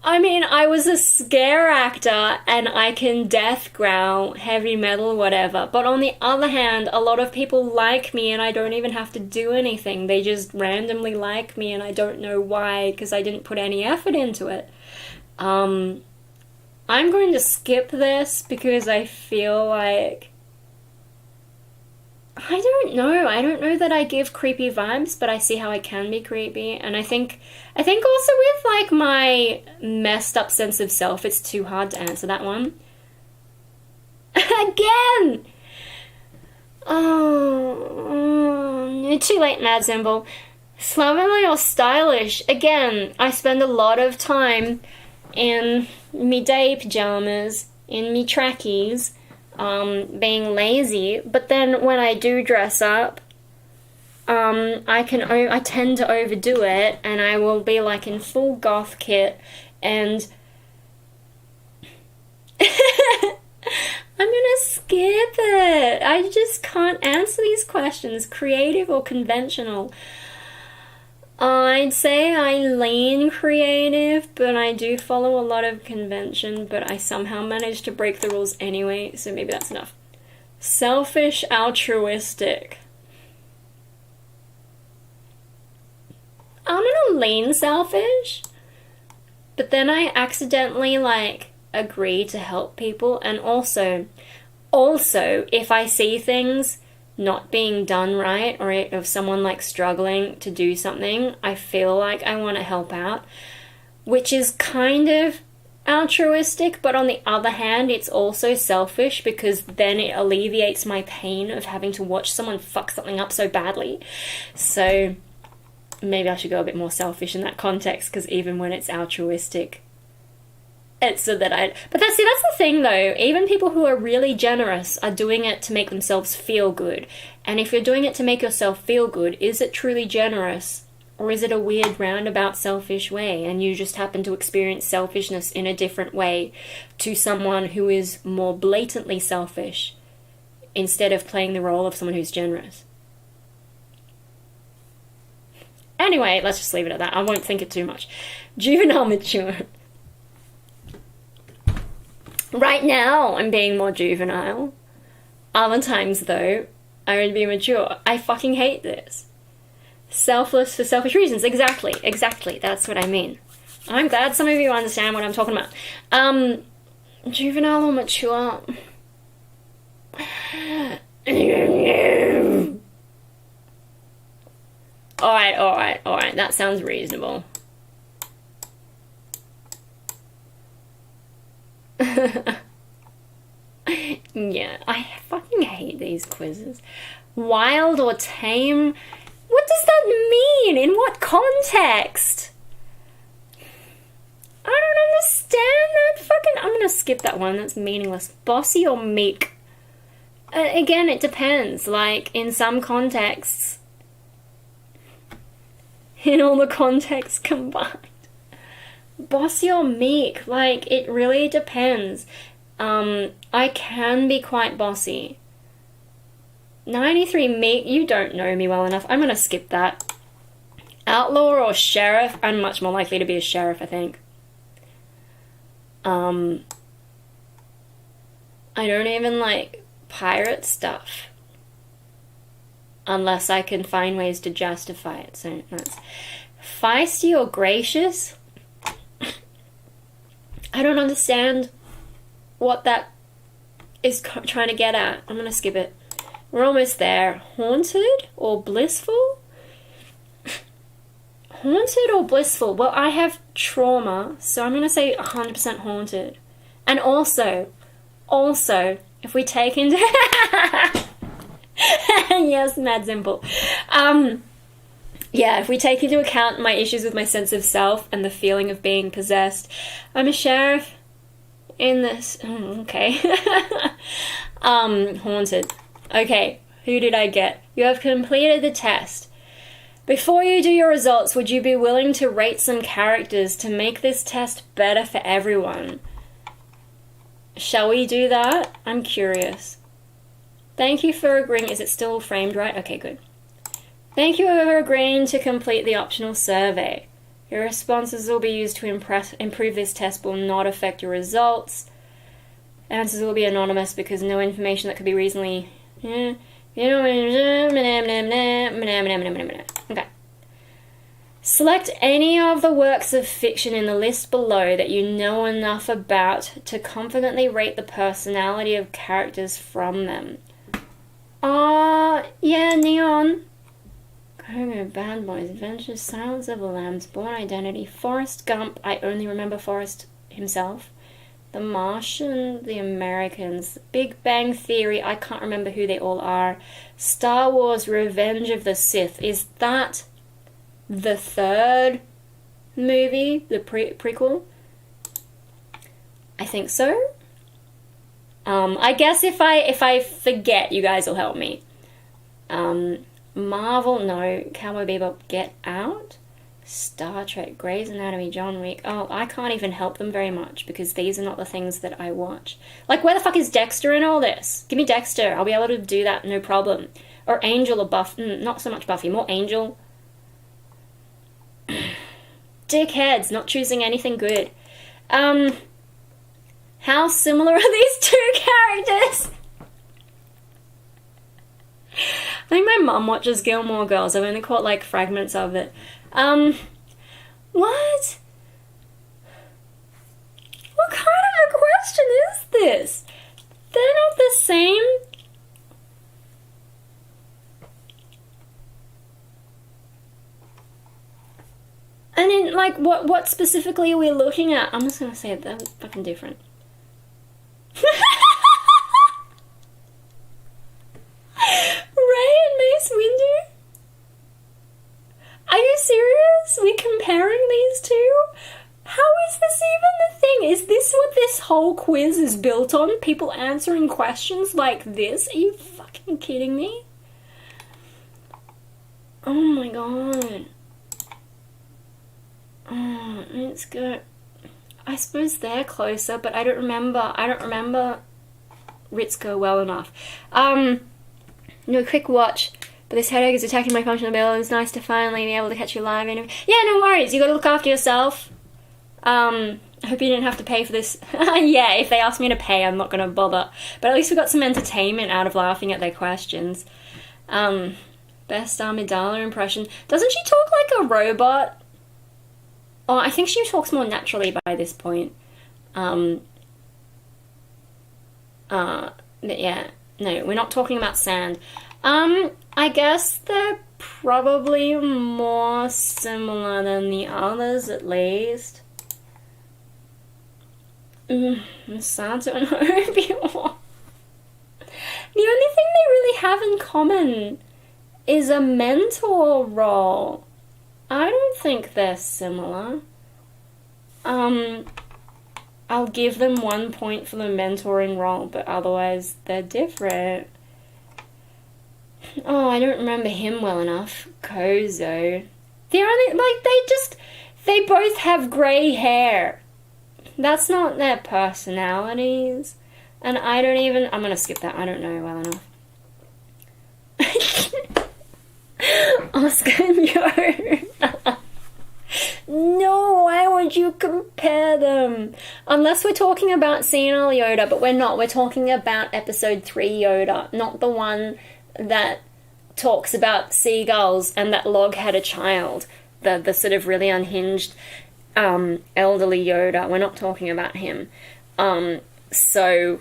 I mean, I was a scare actor and I can death growl, heavy metal, whatever. But on the other hand, a lot of people like me and I don't even have to do anything. They just randomly like me and I don't know why, because I didn't put any effort into it. I'm going to skip this because I feel like... I don't know that I give creepy vibes, but I see how I can be creepy. And I think also with, like, my messed up sense of self, it's too hard to answer that one. Again! Oh, too late, mad symbol. Slovenly or stylish? Again, I spend a lot of time in me day pajamas, in me trackies, being lazy, but then when I do dress up, I tend to overdo it, and I will be like in full goth kit, and I'm gonna skip it. I just can't answer these questions, creative or conventional. I'd say I lean creative, but I do follow a lot of convention, but I somehow manage to break the rules anyway, so maybe that's enough. Selfish, altruistic. I'm gonna lean selfish, but then I accidentally, like, agree to help people, and also, if I see things not being done right, or if someone, like, struggling to do something, I feel like I want to help out, which is kind of altruistic, but on the other hand, it's also selfish, because then it alleviates my pain of having to watch someone fuck something up so badly. So maybe I should go a bit more selfish in that context, because even when it's altruistic, it's so that but that's the thing though, even people who are really generous are doing it to make themselves feel good. And if you're doing it to make yourself feel good, is it truly generous? Or is it a weird roundabout selfish way, and you just happen to experience selfishness in a different way to someone who is more blatantly selfish, instead of playing the role of someone who's generous? Anyway, let's just leave it at that. I won't think it too much. Juvenile, mature. Right now, I'm being more juvenile. Other times, though, I would be mature. I fucking hate this. Selfless for selfish reasons. Exactly. That's what I mean. I'm glad some of you understand what I'm talking about. Juvenile or mature? Alright. That sounds reasonable. Yeah, I fucking hate these quizzes. Wild or tame? What does that mean? In what context? I don't understand that fucking... I'm gonna skip that one, that's meaningless. Bossy or meek? Again, it depends. Like, in some contexts... In all the contexts combined. Bossy or meek? Like, it really depends. I can be quite bossy. 93 meek, you don't know me well enough. I'm gonna skip that. Outlaw or sheriff? I'm much more likely to be a sheriff, I think. I don't even like pirate stuff. Unless I can find ways to justify it. So, that's... Feisty or gracious? I don't understand what that is trying to get at. I'm gonna skip it. We're almost there. Haunted or blissful? Haunted or blissful? Well, I have trauma, so I'm gonna say 100% haunted. And also, if we take into... Yes, mad simple. Yeah, if we take into account my issues with my sense of self and the feeling of being possessed, I'm a sheriff in this. Okay. Haunted. Okay, who did I get? You have completed the test. Before you do your results, would you be willing to rate some characters to make this test better for everyone? Shall we do that? I'm curious. Thank you for agreeing. Is it still framed right? Okay, good. Thank you for agreeing to complete the optional survey. Your responses will be used to improve this test, but will not affect your results. Answers will be anonymous because no information that could be reasonably... Okay. Select any of the works of fiction in the list below that you know enough about to confidently rate the personality of characters from them. Yeah, Neon. Congo, Bad Boys, Adventures, Silence of the Lambs, Born Identity, Forrest Gump, I only remember Forrest himself, The Martian, The Americans, Big Bang Theory, I can't remember who they all are, Star Wars, Revenge of the Sith, is that the third movie, the prequel? I think so. I guess if I forget, you guys will help me. Marvel, no. Cowboy Bebop, Get Out. Star Trek, Grey's Anatomy, John Wick. Oh, I can't even help them very much because these are not the things that I watch. Like, where the fuck is Dexter in all this? Give me Dexter. I'll be able to do that, no problem. Or Angel or Buffy. Not so much Buffy, more Angel. Dickheads, not choosing anything good. How similar are these two characters? I think my mum watches Gilmore Girls. I've only caught like fragments of it. What? What kind of a question is this? They're not the same. And in like what specifically are we looking at? I'm just gonna say they're fucking different. Ray and Mace Windu? Are you serious? We're comparing these two? How is this even the thing? Is this what this whole quiz is built on? People answering questions like this? Are you fucking kidding me? Oh my god. Oh, it's good. I suppose they're closer, but I don't remember Ritsuko well enough. Do a quick watch. But this headache is attacking my functional ability. It's nice to finally be able to catch you live. Yeah, no worries. You gotta look after yourself. I hope you didn't have to pay for this. Yeah, if they ask me to pay, I'm not gonna bother. But at least we got some entertainment out of laughing at their questions. Best Amidala impression. Doesn't she talk like a robot? Oh, I think she talks more naturally by this point. But yeah, no, we're not talking about sand. I guess they're probably more similar than the others, at least. Sato and Obi-Wan. The only thing they really have in common is a mentor role. I don't think they're similar. I'll give them 1 point for the mentoring role, but otherwise they're different. Oh, I don't remember him well enough. Kozo. They're only, like, they both have grey hair. That's not their personalities. And I'm gonna skip that, I don't know well enough. Oscar and Yoda. No, why would you compare them? Unless we're talking about senile Yoda, but we're not. We're talking about episode 3 Yoda, not the one that talks about seagulls and that Log had a child. The sort of really unhinged elderly Yoda. We're not talking about him. So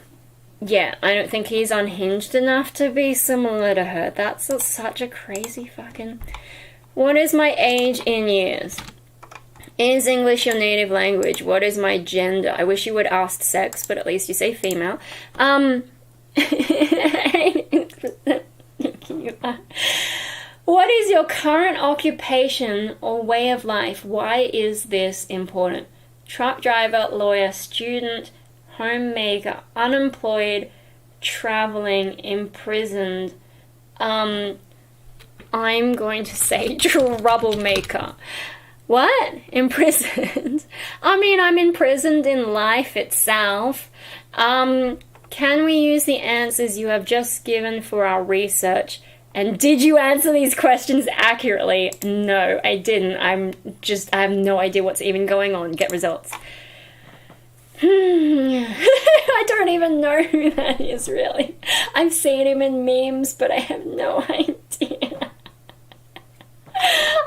yeah, I don't think he's unhinged enough to be similar to her. That's such a crazy fucking... What is my age in years? Is English your native language? What is my gender? I wish you would ask sex, but at least you say female. What is your current occupation or way of life? Why is this important? Truck driver, lawyer, student, homemaker, unemployed, traveling, imprisoned. I'm going to say troublemaker. What? Imprisoned? I mean, I'm imprisoned in life itself. Can we use the answers you have just given for our research? And did you answer these questions accurately? No, I didn't. I have no idea what's even going on. Get results. I don't even know who that is, really. I've seen him in memes, but I have no idea.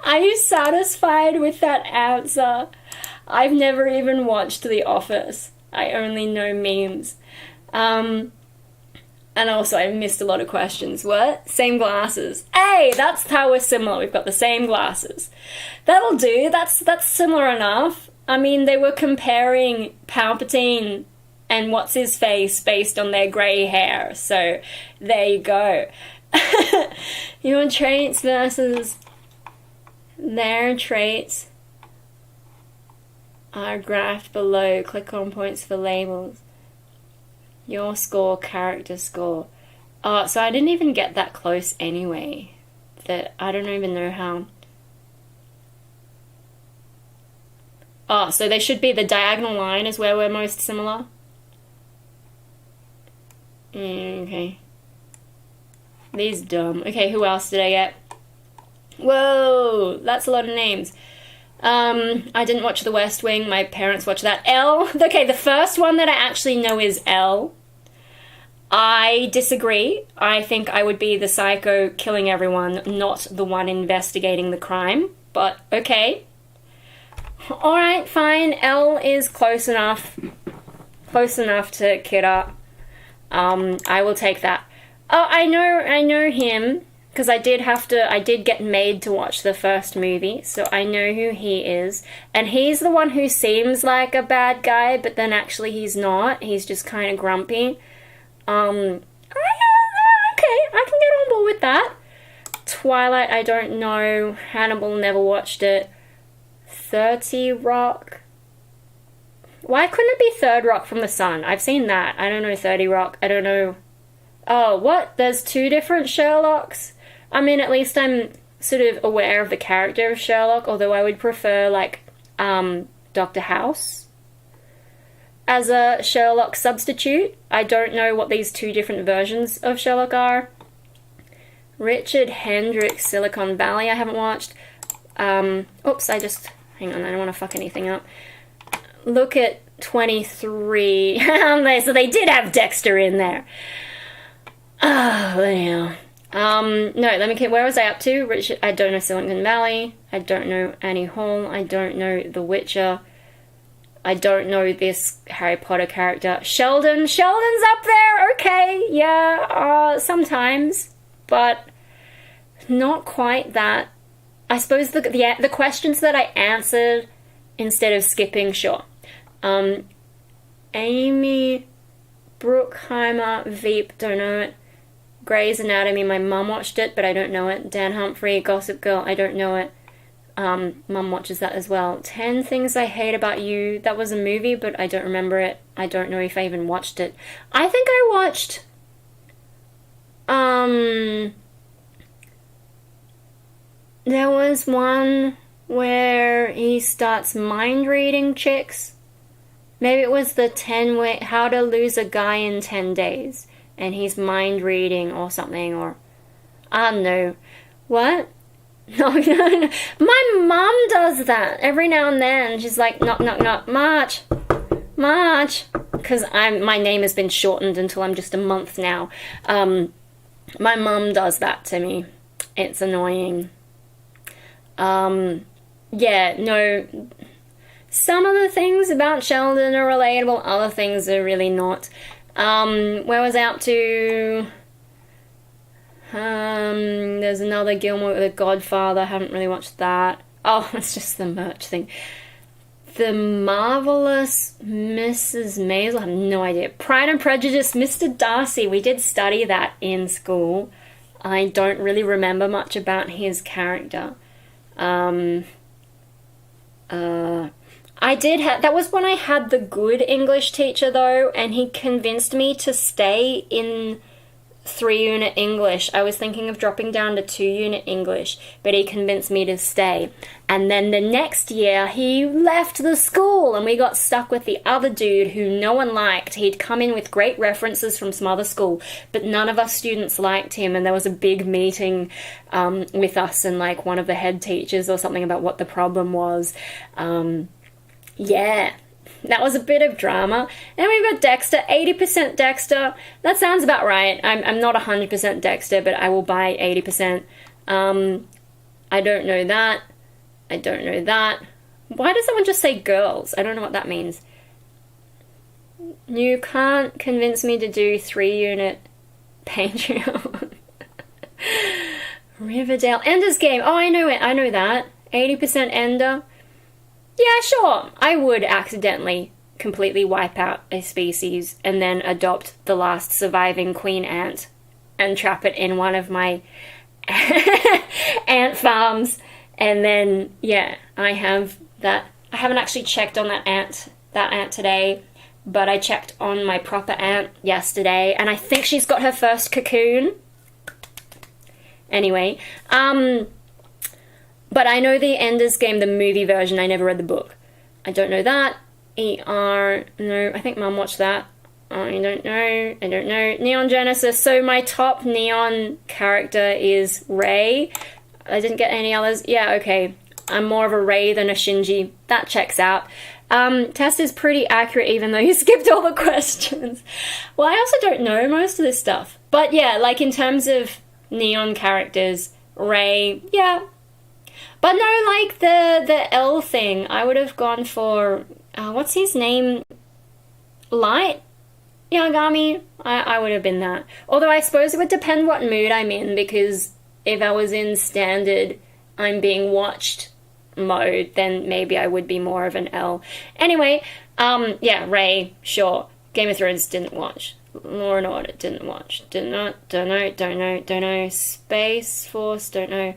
Are you satisfied with that answer? I've never even watched The Office. I only know memes. And also, I missed a lot of questions. What? Same glasses. Hey, that's how we're similar. We've got the same glasses. That'll do. That's similar enough. I mean, they were comparing Palpatine and what's-his-face based on their grey hair. So, there you go. Your traits versus their traits are graphed below. Click on points for labels. Your score, character score. Oh, so I didn't even get that close anyway. That I don't even know how. Oh, so they should be the diagonal line is where we're most similar. Okay. These dumb. Okay, who else did I get? Whoa, that's a lot of names. I didn't watch The West Wing. My parents watched that. Elle. Okay, the first one that I actually know is Elle. I disagree. I think I would be the psycho killing everyone, not the one investigating the crime. But, okay. Alright, fine. Elle is close enough. Close enough to Kidder. I will take that. Oh, I know him. Because I did get made to watch the first movie, so I know who he is. And he's the one who seems like a bad guy, but then actually he's not. He's just kind of grumpy. Okay, I can get on board with that. Twilight, I don't know. Hannibal, never watched it. 30 Rock. Why couldn't it be Third Rock from the Sun? I've seen that. I don't know 30 Rock. I don't know. Oh, what? There's two different Sherlocks? I mean, at least I'm sort of aware of the character of Sherlock, although I would prefer, like, Dr. House as a Sherlock substitute. I don't know what these two different versions of Sherlock are. Richard Hendricks, Silicon Valley, I haven't watched. Oops, hang on, I don't want to fuck anything up. Look at 23. So they did have Dexter in there. Oh, anyhow. No, let me get, where was I up to? Richard, I don't know Silicon Valley. I don't know Annie Hall. I don't know The Witcher. I don't know this Harry Potter character. Sheldon's up there, okay, yeah, sometimes, but not quite that. I suppose the questions that I answered instead of skipping, sure. Amy Bruckheimer, Veep, don't know it. Grey's Anatomy, my mum watched it, but I don't know it. Dan Humphrey, Gossip Girl, I don't know it. Mum watches that as well. 10 Things I Hate About You, that was a movie, but I don't remember it. I don't know if I even watched it. I think I watched, there was one where he starts mind-reading chicks. Maybe it was the How to Lose a Guy in 10 Days. And he's mind-reading or something, or I don't know. What? No. My mum does that every now and then. She's like, knock, knock, knock, March. Because my name has been shortened until I'm just a month now. My mum does that to me. It's annoying. Yeah, no. Some of the things about Sheldon are relatable, other things are really not. Where was I up to? There's another Gilmore, The Godfather, haven't really watched that. Oh, it's just the merch thing. The Marvelous Mrs. Maisel, I have no idea. Pride and Prejudice, Mr. Darcy, we did study that in school. I don't really remember much about his character. That was when I had the good English teacher though, and he convinced me to stay in 3-unit English. I was thinking of dropping down to 2-unit English, but he convinced me to stay. And then the next year, he left the school, and we got stuck with the other dude who no one liked. He'd come in with great references from some other school, but none of us students liked him, and there was a big meeting with us and like one of the head teachers or something about what the problem was. Yeah, that was a bit of drama. And we've got Dexter, 80% Dexter. That sounds about right. I'm not 100% Dexter, but I will buy 80%. I don't know that. I don't know that. Why does someone just say girls? I don't know what that means. You can't convince me to do 3-unit Patreon. Riverdale. Ender's Game. Oh, I know it. I know that. 80% Ender. Yeah, sure. I would accidentally completely wipe out a species and then adopt the last surviving queen ant and trap it in one of my ant farms. And then, yeah, I have that. I haven't actually checked on that ant today, but I checked on my proper ant yesterday, and I think she's got her first cocoon. Anyway, but I know the Ender's Game, the movie version. I never read the book. I don't know that. No, I think Mum watched that. I don't know. Neon Genesis. So my top Neon character is Rei. I didn't get any others. Yeah, okay. I'm more of a Rei than a Shinji. That checks out. Test is pretty accurate even though you skipped all the questions. Well, I also don't know most of this stuff. But yeah, like in terms of Neon characters, Rei, yeah. But no, like the L thing, I would have gone for, what's his name? Light? Yagami? I would have been that. Although I suppose it would depend what mood I'm in, because if I was in standard, I'm being watched mode, then maybe I would be more of an L. Anyway, yeah, Rei, sure. Game of Thrones didn't watch. Law and Order didn't watch. Don't know. Space Force, don't know.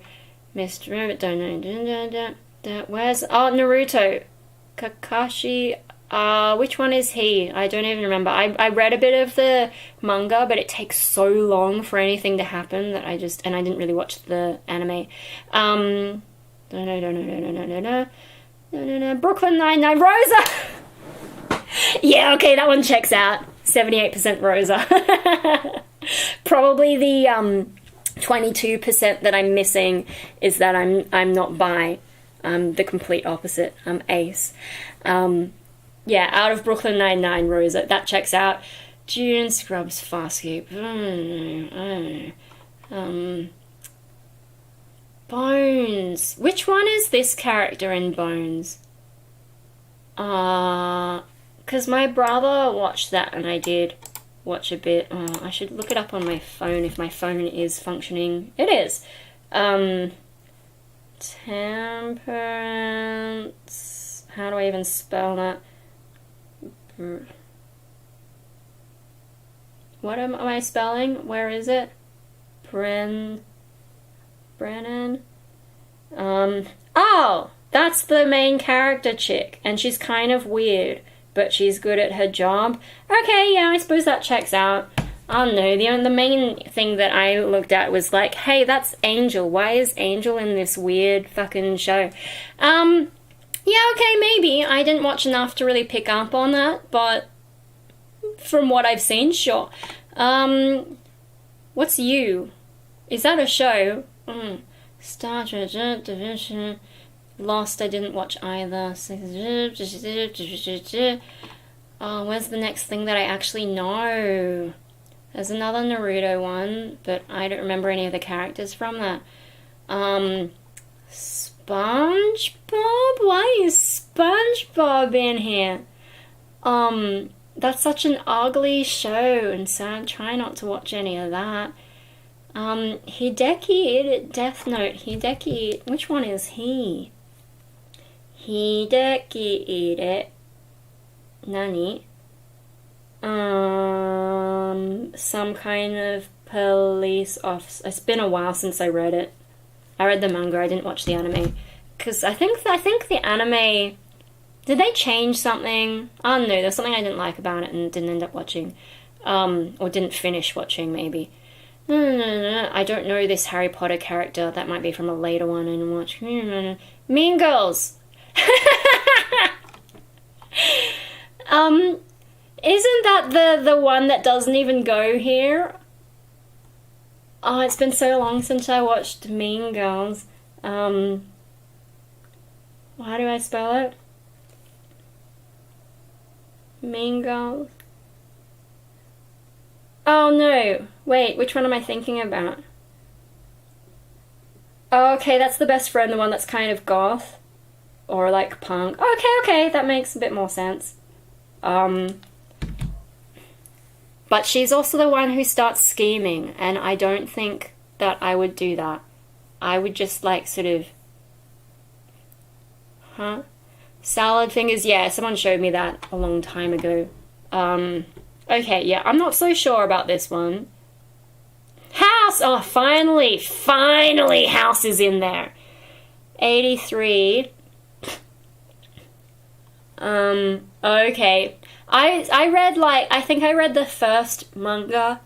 Mr. Robot, don't know. Where's... Oh, Naruto. Kakashi... which one is he? I don't even remember. I read a bit of the manga, but it takes so long for anything to happen that I didn't really watch the anime. Don't know. Brooklyn Nine-Nine. Rosa! Yeah, okay, that one checks out. 78% Rosa. Probably the 22% that I'm missing is that I'm not bi. I'm the complete opposite. I'm ace. Yeah, out of Brooklyn Nine-Nine, Rosa. That checks out. June, Scrubs, Farscape. I don't know. Bones. Which one is this character in Bones? Because my brother watched that and I did watch a bit. I should look it up on my phone if my phone is functioning. It is. Temperance. How do I even spell that? What am I spelling? Where is it? Brennan? Oh! That's the main character chick, and she's kind of weird, but she's good at her job. Okay, yeah, I suppose that checks out. I don't know, the main thing that I looked at was like, hey, that's Angel. Why is Angel in this weird fucking show? Yeah, okay, maybe. I didn't watch enough to really pick up on that, but from what I've seen, sure. What's You? Is that a show? Star Trek, Division, Lost, I didn't watch either. Oh, where's the next thing that I actually know? There's another Naruto one, but I don't remember any of the characters from that. SpongeBob? Why is SpongeBob in here? That's such an ugly show, and sad. Try not to watch any of that. Hideki, Death Note. Hideki, which one is he? Hideki, Nani? Some kind of police officer. It's been a while since I read it. I read the manga, I didn't watch the anime. Because I think the anime... Did they change something? I don't know, there's something I didn't like about it and didn't end up watching. Or didn't finish watching, maybe. No. I don't know this Harry Potter character. That might be from a later one I didn't watch. Mean Girls! Isn't that the one that doesn't even go here? Oh, it's been so long since I watched Mean Girls. How do I spell it? Mean Girls. Oh no, wait, which one am I thinking about? Oh, okay, that's the best friend, the one that's kind of goth. Or, like, punk. Okay, that makes a bit more sense. But she's also the one who starts scheming, and I don't think that I would do that. I would just, like, sort of... Huh? Salad fingers, yeah, someone showed me that a long time ago. Okay, yeah, I'm not so sure about this one. House! Oh, finally, House is in there. 83. Okay. I read, like, I think I read the first manga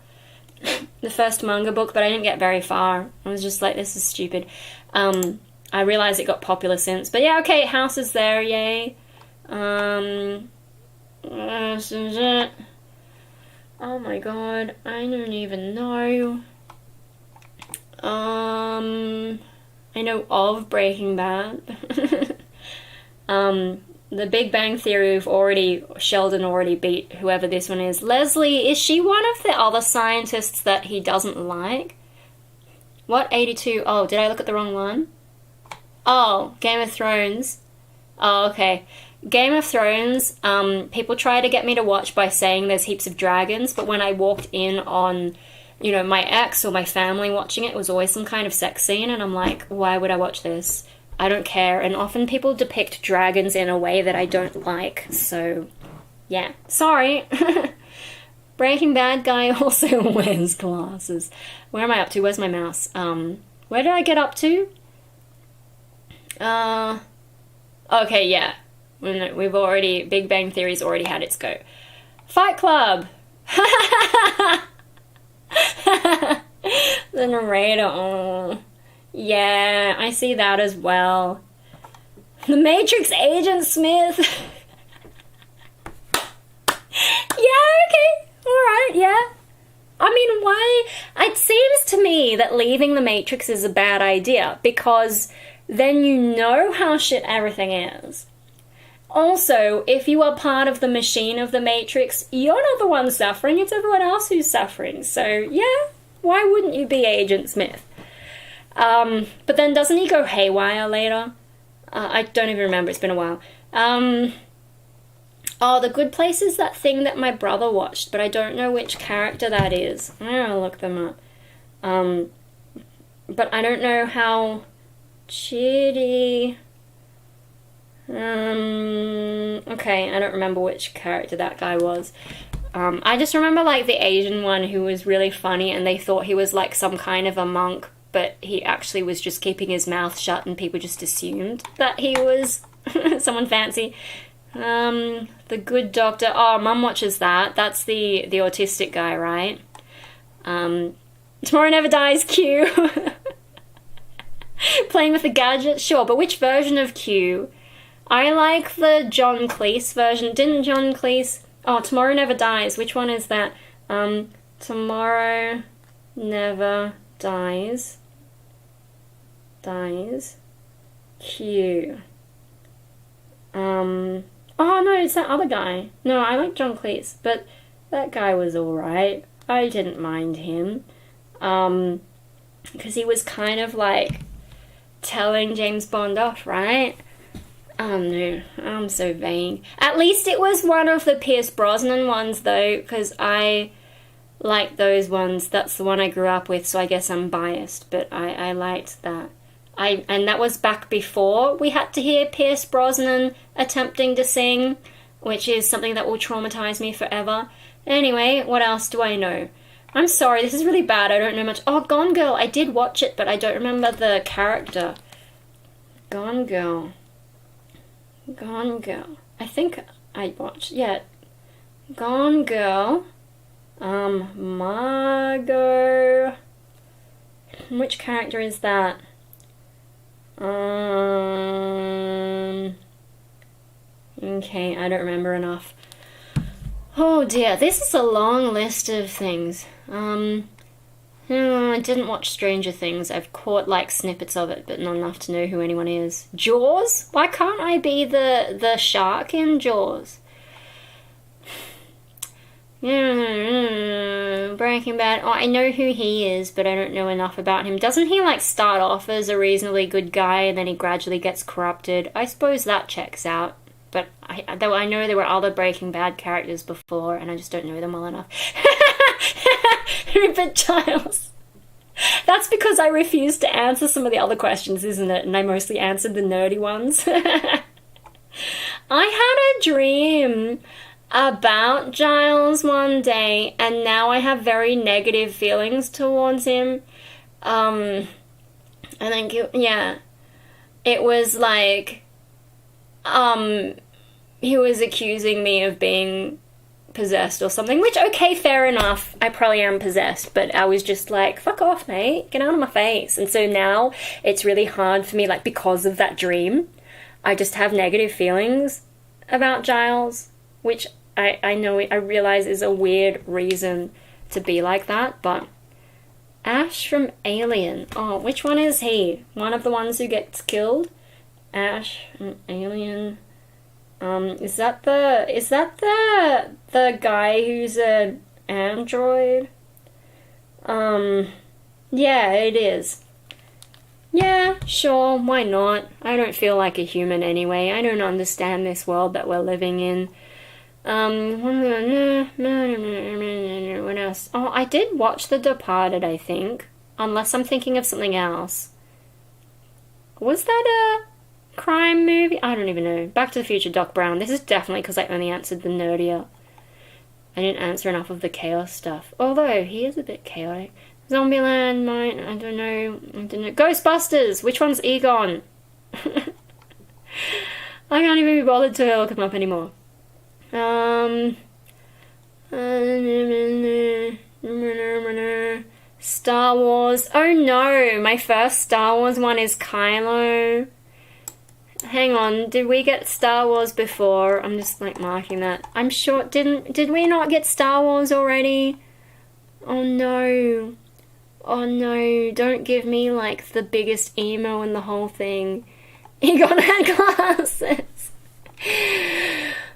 book, but I didn't get very far. I was just like, this is stupid. I realized it got popular since. But yeah, okay, House is there, yay. Oh my god, I don't even know. I know of Breaking Bad. The Big Bang Theory, Sheldon already beat whoever this one is. Leslie, is she one of the other scientists that he doesn't like? What, 82? Oh, did I look at the wrong one? Oh, Game of Thrones. Oh, okay. Game of Thrones, people try to get me to watch by saying there's heaps of dragons, but when I walked in on, you know, my ex or my family watching it, it was always some kind of sex scene, and I'm like, why would I watch this? I don't care, and often people depict dragons in a way that I don't like, so, yeah. Sorry. Breaking Bad guy also wears glasses. Where am I up to? Where's my mouse? Where did I get up to? Okay, yeah. Big Bang Theory's already had its go. Fight Club! The narrator, oh. Yeah, I see that as well. The Matrix Agent Smith! Yeah, okay, alright, yeah. I mean, why? It seems to me that leaving the Matrix is a bad idea, because then you know how shit everything is. Also, if you are part of the machine of the Matrix, you're not the one suffering, it's everyone else who's suffering. So, yeah, why wouldn't you be Agent Smith? But then doesn't he go haywire later? I don't even remember, it's been a while. Oh, The Good Place is that thing that my brother watched, but I don't know which character that is. I'm gonna look them up. But I don't know how... Chitty... okay, I don't remember which character that guy was. I just remember, like, the Asian one who was really funny, and they thought he was, like, some kind of a monk, but he actually was just keeping his mouth shut, and people just assumed that he was someone fancy. The Good Doctor. Oh, Mum watches that. That's the autistic guy, right? Tomorrow Never Dies, Q. Playing with the gadget? Sure, but which version of Q? I like the John Cleese version. Didn't John Cleese... Oh, Tomorrow Never Dies. Which one is that? Tomorrow Never Dies. Q. Oh, no, it's that other guy. No, I like John Cleese, but that guy was alright. I didn't mind him. Because he was kind of, like, telling James Bond off, right? Oh, no, I'm so vain. At least it was one of the Pierce Brosnan ones, though, because I like those ones. That's the one I grew up with, so I guess I'm biased, but I liked that. And that was back before we had to hear Pierce Brosnan attempting to sing, which is something that will traumatize me forever. Anyway, what else do I know? I'm sorry, this is really bad, I don't know much. Oh, Gone Girl, I did watch it, but I don't remember the character. Gone Girl. I think I watched, yeah. Gone Girl. Margot. Which character is that? Okay, I don't remember enough. Oh dear, this is a long list of things. I didn't watch Stranger Things. I've caught, like, snippets of it, but not enough to know who anyone is. Jaws? Why can't I be the shark in Jaws? Breaking Bad. Oh, I know who he is, but I don't know enough about him. Doesn't he, like, start off as a reasonably good guy and then he gradually gets corrupted? I suppose that checks out. But I know there were other Breaking Bad characters before, and I just don't know them well enough. Rupert Giles. That's because I refused to answer some of the other questions, isn't it? And I mostly answered the nerdy ones. I had a dream about Giles one day, and now I have very negative feelings towards him. I think, it was like, he was accusing me of being possessed or something, which, okay, fair enough, I probably am possessed, but I was just like, fuck off, mate, get out of my face. And so now it's really hard for me, like, because of that dream, I just have negative feelings about Giles, which I know, I realize is a weird reason to be like that, but Ash from Alien. Oh, which one is he? One of the ones who gets killed? Ash from Alien. Is that the guy who's an android? Yeah, it is. Yeah, sure, why not? I don't feel like a human anyway. I don't understand this world that we're living in. What else? Oh, I did watch The Departed, I think. Unless I'm thinking of something else. Was that a crime movie? I don't even know. Back to the Future, Doc Brown. This is definitely because I only answered the nerdier. I didn't answer enough of the chaos stuff. Although, he is a bit chaotic. Zombieland, mine, I don't know. Ghostbusters! Which one's Egon? I can't even be bothered to look him up anymore. Star Wars. Oh no, my first Star Wars one is Kylo. Hang on, did we get Star Wars before? I'm just like marking that. I'm sure, did we not get Star Wars already? Oh no. Oh no, don't give me like the biggest emo in the whole thing. Egon had glasses.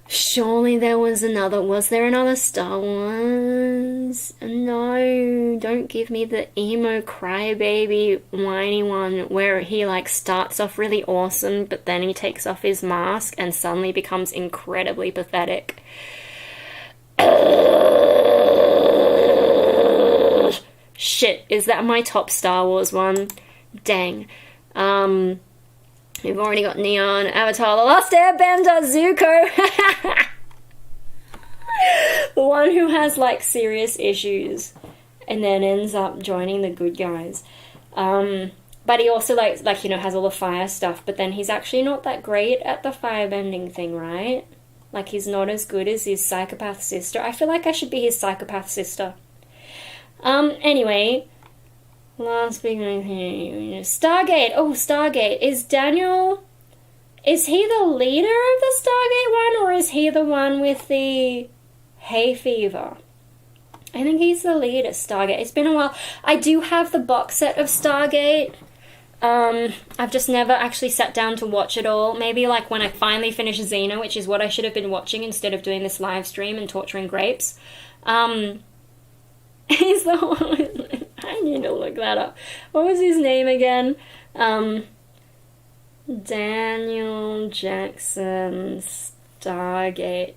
Surely there was another. Was there another Star Wars? No, don't give me the emo crybaby whiny one where he like starts off really awesome but then he takes off his mask and suddenly becomes incredibly pathetic. Shit, is that my top Star Wars one? Dang. We've already got Neon, Avatar, The Last Airbender, Zuko. The one who has, like, serious issues and then ends up joining the good guys. But he also, like has all the fire stuff, but then he's actually not that great at the firebending thing, right? Like, he's not as good as his psychopath sister. I feel like I should be his psychopath sister. Anyway... Last big thing, Stargate. Oh, Stargate. Is he the leader of the Stargate one, or is he the one with the hay fever? I think he's the leader, Stargate. It's been a while. I do have the box set of Stargate. I've just never actually sat down to watch it all. Maybe like when I finally finish Xena, which is what I should have been watching instead of doing this live stream and torturing grapes. He's the one with... I need to look that up. What was his name again? Daniel Jackson Stargate.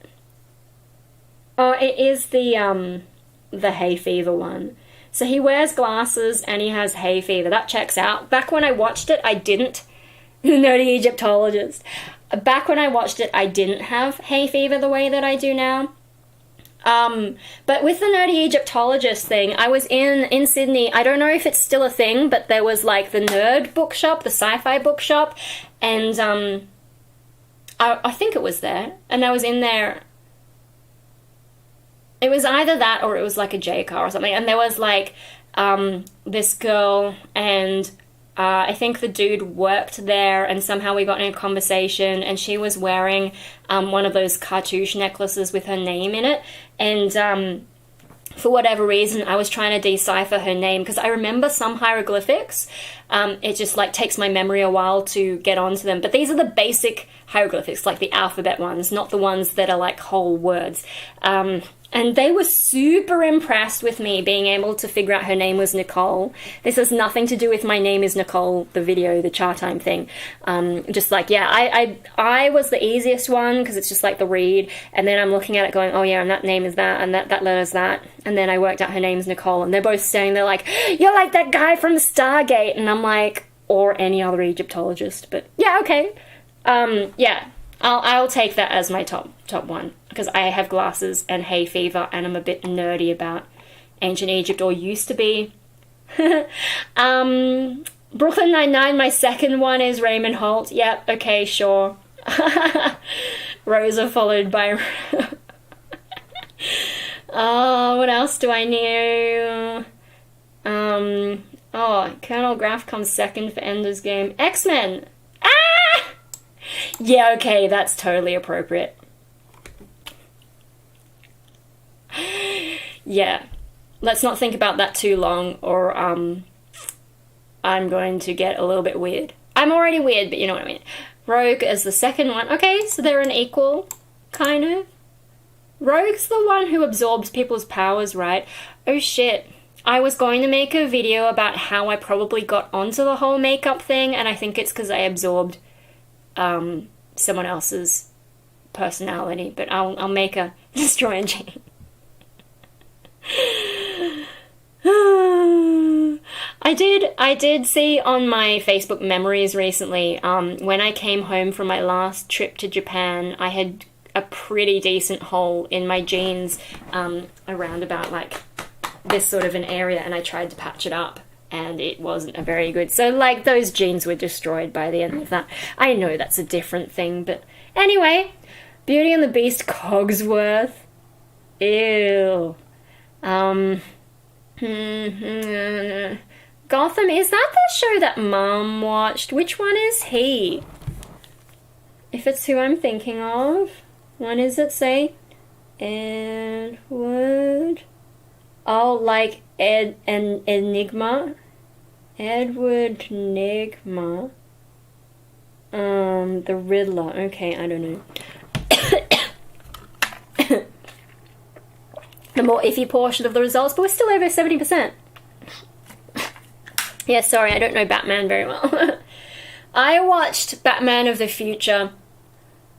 Oh, it is the hay fever one. So he wears glasses and he has hay fever. That checks out. Back when I watched it, I didn't. The nerdy Egyptologist. Back when I watched it, I didn't have hay fever the way that I do now. But with the nerdy Egyptologist thing, I was in Sydney. I don't know if it's still a thing, but there was like the nerd bookshop, the sci-fi bookshop, and I think it was there, and I was in there. It was either that or it was like a J car or something, and there was like this girl, and I think the dude worked there, and somehow we got in a conversation, and she was wearing one of those cartouche necklaces with her name in it, and for whatever reason, I was trying to decipher her name, because I remember some hieroglyphics, It just like takes my memory a while to get onto them. But these are the basic hieroglyphics, like the alphabet ones, not the ones that are like whole words. And they were super impressed with me being able to figure out her name was Nicole. This has nothing to do with My Name is Nicole, the video, the char time thing. Just like, yeah, I was the easiest one because it's just like the read. And then I'm looking at it going, oh yeah, and that name is that, and that letter's that. And then I worked out her name's Nicole. And they're both saying, they're like, you're like that guy from Stargate. And I'm like, or any other Egyptologist. But yeah, okay. Yeah. I'll take that as my top one, because I have glasses and hay fever and I'm a bit nerdy about ancient Egypt, or used to be. Brooklyn Nine-Nine, my second one is Raymond Holt. Yep, okay, sure. Rosa followed by... Oh, what else do I know? Oh, Colonel Graff comes second for Ender's Game. X-Men! Ah! Yeah, okay, that's totally appropriate. Yeah, let's not think about that too long, or I'm going to get a little bit weird. I'm already weird, but you know what I mean. Rogue as the second one. Okay, so they're an equal, kind of. Rogue's the one who absorbs people's powers, right? Oh shit. I was going to make a video about how I probably got onto the whole makeup thing, and I think it's because I absorbed someone else's personality, but I'll make a destroy and change. I did see on my Facebook memories recently, when I came home from my last trip to Japan, I had a pretty decent hole in my jeans, around about like this sort of an area, and I tried to patch it up. And it wasn't a very good... So, like, those jeans were destroyed by the end of that. I know that's a different thing, but... Anyway, Beauty and the Beast Cogsworth. Ew. Gotham, is that the show that Mum watched? Which one is he? If it's who I'm thinking of. What does it say? Edward... Oh, like Enigma? Edward Nigma. The Riddler. Okay, I don't know. The more iffy portion of the results, but we're still over 70%. Yeah, sorry, I don't know Batman very well. I watched Batman of the Future,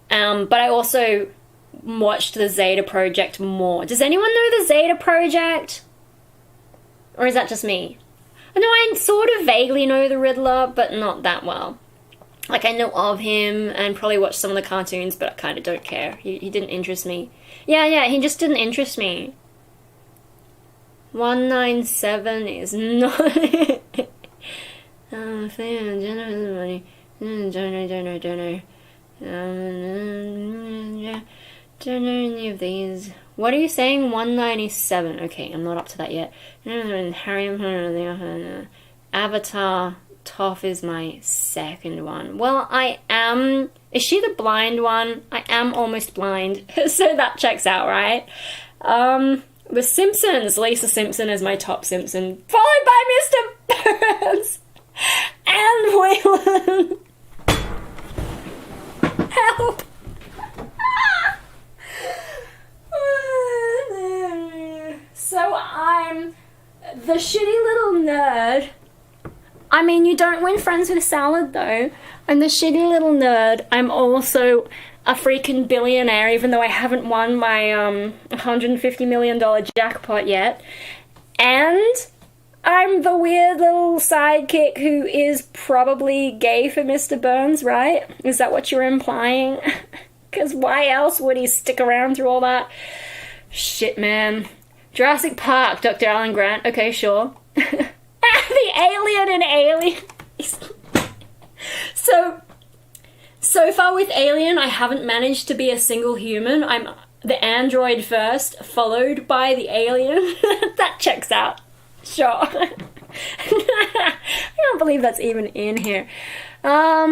but I also watched the Zeta Project more. Does anyone know the Zeta Project? Or is that just me? No, I sort of vaguely know the Riddler, but not that well. Like, I know of him and probably watched some of the cartoons, but I kind of don't care. He didn't interest me. Yeah, he just didn't interest me. 197 is not... Don't know any of these. What are you saying? 197. Okay, I'm not up to that yet. Avatar Toph is my second one. Well, I am... Is she the blind one? I am almost blind, so that checks out, right? The Simpsons. Lisa Simpson is my top Simpson, followed by Mr. Burns and Waylon. Help! So I'm the shitty little nerd. I mean, you don't win friends with salad, though. I'm the shitty little nerd. I'm also a freaking billionaire, even though I haven't won my $150 million jackpot yet. And I'm the weird little sidekick who is probably gay for Mr. Burns, right? Is that what you're implying? Because why else would he stick around through all that? Shit, man. Jurassic Park, Dr. Alan Grant. Okay, sure. The alien and Alien. So far with Alien, I haven't managed to be a single human. I'm the android first, followed by the alien. That checks out. Sure. I can't believe that's even in here. Tomorrow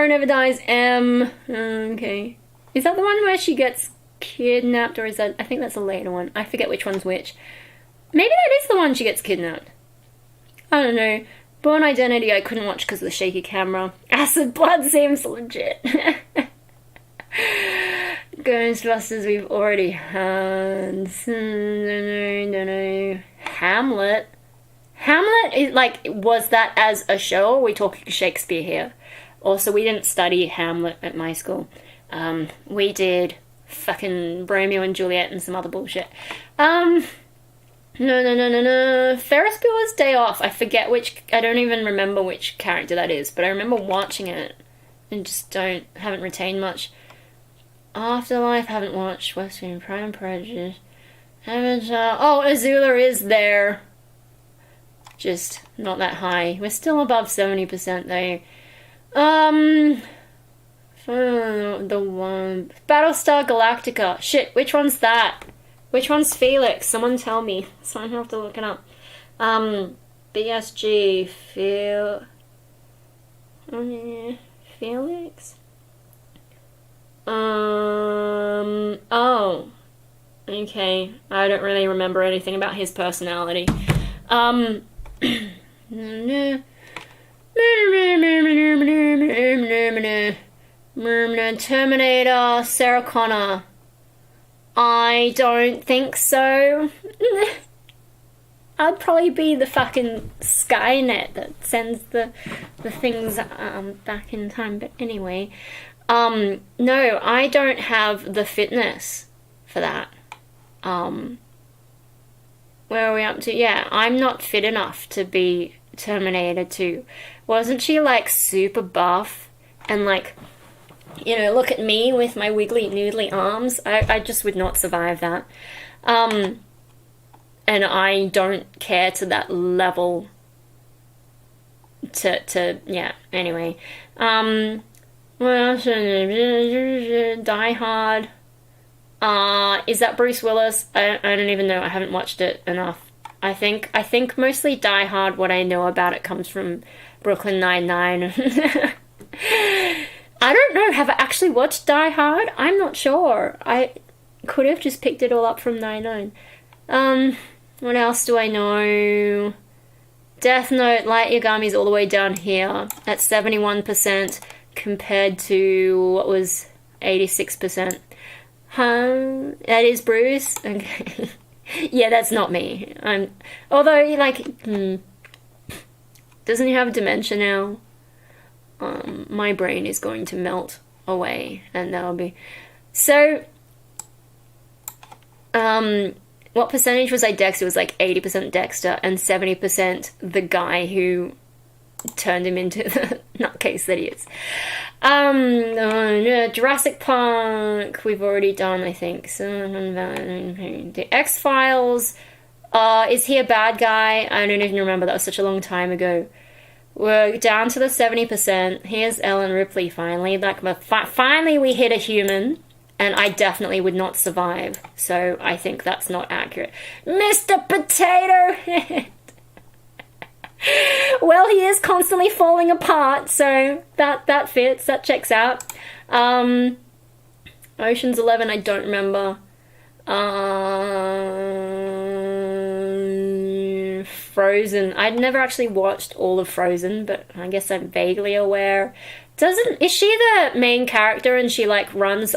Never Dies, M. Okay. Is that the one where she gets kidnapped, or is that... I think that's a later one. I forget which one's which. Maybe that is the one she gets kidnapped. I don't know. Born Identity I couldn't watch because of the shaky camera. Acid Blood seems legit. Ghostbusters we've already had. Don't know. Hamlet. Hamlet is like, was that as a show, or are we talking Shakespeare here? Also, we didn't study Hamlet at my school. We did fucking Romeo and Juliet and some other bullshit. No. Ferris Bueller's Day Off. I forget I don't even remember which character that is, but I remember watching it and just haven't retained much. Afterlife, haven't watched. West Wing, Pride and Prejudice. Azula is there. Just not that high. We're still above 70% though. The one... Battlestar Galactica. Shit, which one's that? Which one's Felix? Someone tell me. So I have to look it up. BSG. Felix? Oh. Okay. I don't really remember anything about his personality. Terminator, Sarah Connor. I don't think so. I'd probably be the fucking Skynet that sends the things back in time. But anyway, no, I don't have the fitness for that. Where are we up to? Yeah, I'm not fit enough to be Terminator 2. Wasn't she like super buff and like, you know, look at me with my wiggly noodly arms? I just would not survive that. And I don't care to that level to yeah, anyway. What else? Die Hard. Is that Bruce Willis? I don't even know. I haven't watched it enough. I think mostly Die Hard, what I know about it comes from Brooklyn Nine-Nine. I don't know. Have I actually watched Die Hard? I'm not sure. I could have just picked it all up from 9-9. What else do I know? Death Note, Light Yagami's all the way down here at 71% compared to what was 86%. That is Bruce? Okay. Yeah, that's not me. Although, like, doesn't he have dementia now? My brain is going to melt away, and that'll be... So, what percentage was I Dexter? It was like 80% Dexter and 70% the guy who turned him into the nutcase that he is. Jurassic Park, we've already done, I think. So, the X-Files, is he a bad guy? I don't even remember, that was such a long time ago. We're down to the 70%. Here's Ellen Ripley, finally. Like, finally we hit a human, and I definitely would not survive. So I think that's not accurate. Mr. Potato! Well, he is constantly falling apart, so that fits, that checks out. Ocean's 11, I don't remember. Frozen. I'd never actually watched all of Frozen, but I guess I'm vaguely aware. Is she the main character and she like runs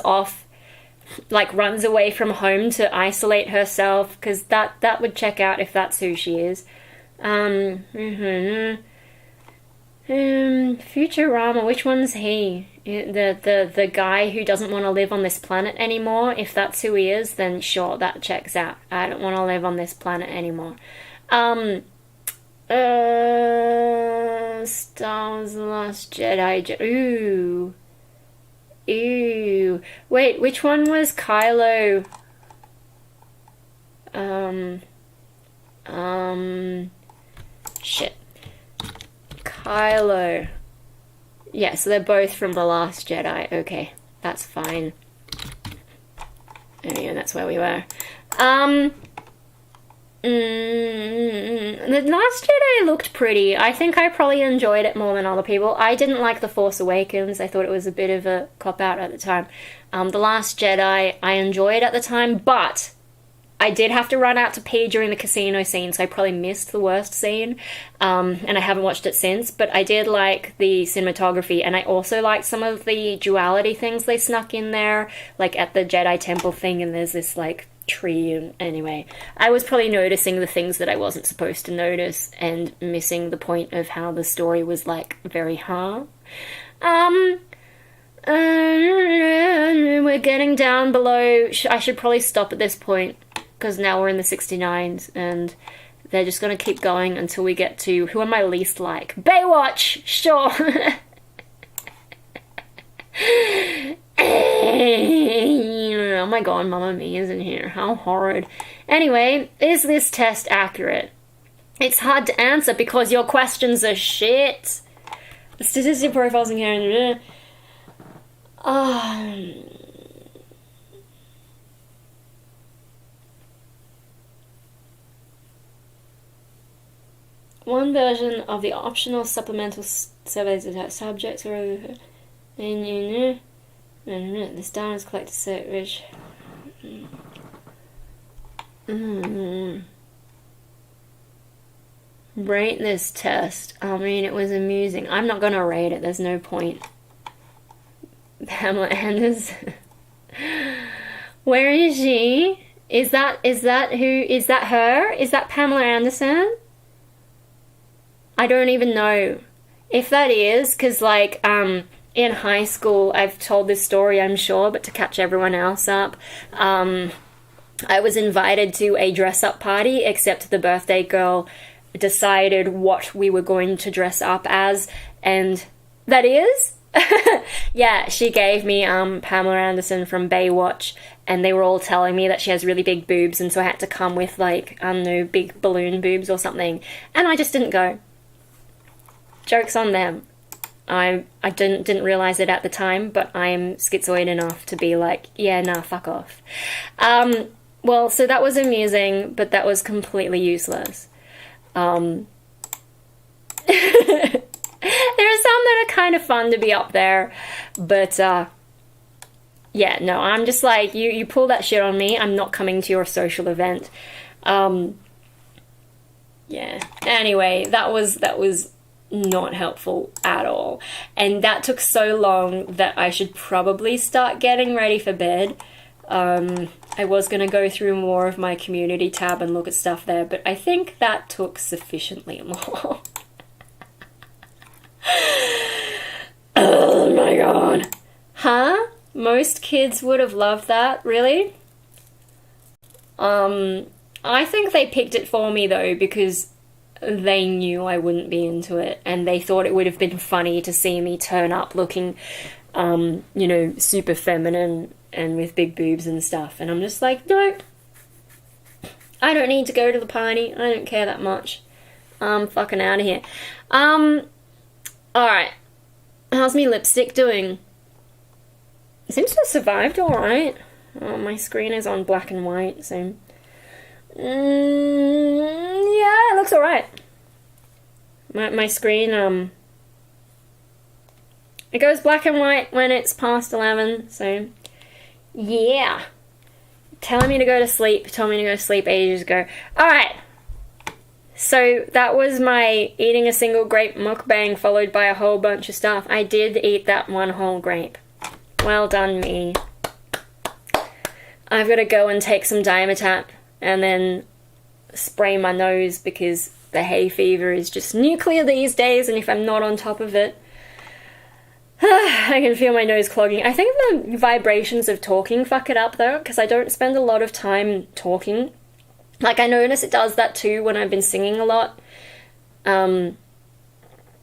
away from home to isolate herself? Because that would check out if that's who she is. Futurama, which one's he? The guy who doesn't want to live on this planet anymore. If that's who he is, then sure, that checks out. I don't want to live on this planet anymore. Star Wars: The Last Jedi. Ooh. Wait, which one was Kylo? Shit. Kylo. Yeah, so they're both from The Last Jedi. Okay, that's fine. Yeah, that's where we were. The Last Jedi looked pretty. I think I probably enjoyed it more than other people. I didn't like The Force Awakens. I thought it was a bit of a cop-out at the time. The Last Jedi I enjoyed at the time, but I did have to run out to pee during the casino scene, so I probably missed the worst scene, and I haven't watched it since, but I did like the cinematography, and I also liked some of the duality things they snuck in there, like at the Jedi Temple thing, and there's this, like, tree, and anyway, I was probably noticing the things that I wasn't supposed to notice, and missing the point of how the story was, like, very we're getting down below. I should probably stop at this point, because now we're in the 69s, and they're just going to keep going until we get to who am I least like? Baywatch! Sure! Oh my god, Mamma Mia's in here. How horrid. Anyway, is this test accurate? It's hard to answer because your questions are shit. The statistic profiles in here. One version of the optional supplemental surveys that subjects are this data is collected search. Rate this test. I mean, it was amusing. I'm not gonna rate it. There's no point. Pamela Anderson. Where is she? Is that her? Is that Pamela Anderson? I don't even know if that is, because, like, in high school, I've told this story, I'm sure, but to catch everyone else up, I was invited to a dress-up party, except the birthday girl decided what we were going to dress up as, and that is... yeah, she gave me Pamela Anderson from Baywatch, and they were all telling me that she has really big boobs, and so I had to come with, like, I don't know, big balloon boobs or something, and I just didn't go. Joke's on them. I didn't realise it at the time, but I'm schizoid enough to be like, yeah, nah, fuck off. Well, so that was amusing, but that was completely useless. There are some that are kind of fun to be up there, but yeah, no, I'm just like, you pull that shit on me, I'm not coming to your social event. Yeah, anyway, that was not helpful at all, and that took so long that I should probably start getting ready for bed. I was going to go through more of my community tab and look at stuff there, but I think that took sufficiently long. Oh my god. Huh? Most kids would have loved that, really? I think they picked it for me though, because they knew I wouldn't be into it, and they thought it would have been funny to see me turn up looking, you know, super feminine and with big boobs and stuff, and I'm just like, no, I don't need to go to the party, I don't care that much, I'm fucking out of here. Alright, how's me lipstick doing? It seems to have survived alright. Oh, my screen is on black and white, so... yeah, it looks alright. My screen, it goes black and white when it's past 11, so... yeah. Telling me to go to sleep, told me to go to sleep ages ago. Alright. So that was my eating a single grape mukbang followed by a whole bunch of stuff. I did eat that one whole grape. Well done, me. I've got to go and take some Dimetap and then spray my nose because the hay fever is just nuclear these days, and if I'm not on top of it, I can feel my nose clogging. I think the vibrations of talking fuck it up though, because I don't spend a lot of time talking. Like, I notice it does that too when I've been singing a lot. One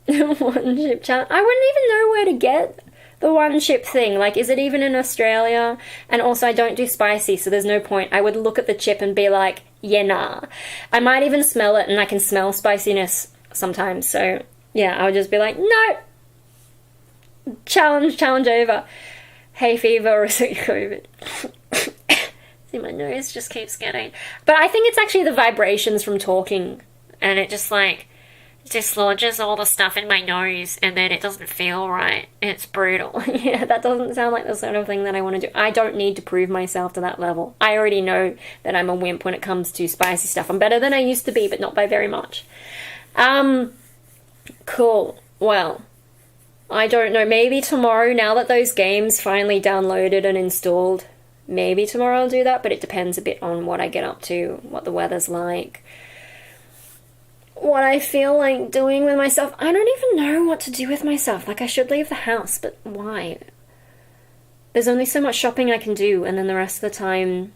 chip challenge. I wouldn't even know where to get the one chip thing. Like, is it even in Australia? And also, I don't do spicy, so there's no point. I would look at the chip and be like, yeah, nah. I might even smell it, and I can smell spiciness sometimes. So, yeah, I would just be like, no. Challenge over. Hay fever or is it COVID? See, my nose just keeps getting... But I think it's actually the vibrations from talking, and it just dislodges all the stuff in my nose and then it doesn't feel right. It's brutal. Yeah, that doesn't sound like the sort of thing that I want to do. I don't need to prove myself to that level. I already know that I'm a wimp when it comes to spicy stuff. I'm better than I used to be, but not by very much. Cool. Well, I don't know. Maybe tomorrow, now that those games finally downloaded and installed, maybe tomorrow I'll do that, but it depends a bit on what I get up to, what the weather's like, what I feel like doing with myself. I don't even know what to do with myself. Like, I should leave the house, but why? There's only so much shopping I can do, and then the rest of the time,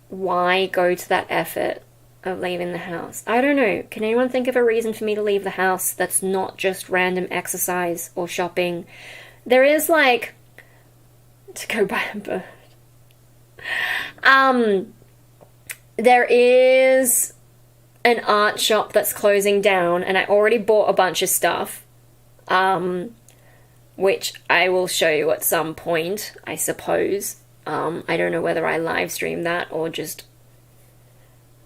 why go to that effort of leaving the house? I don't know. Can anyone think of a reason for me to leave the house that's not just random exercise or shopping? There is, like, to go buy a bird. There is an art shop that's closing down, and I already bought a bunch of stuff, which I will show you at some point, I suppose. I don't know whether I live stream that or just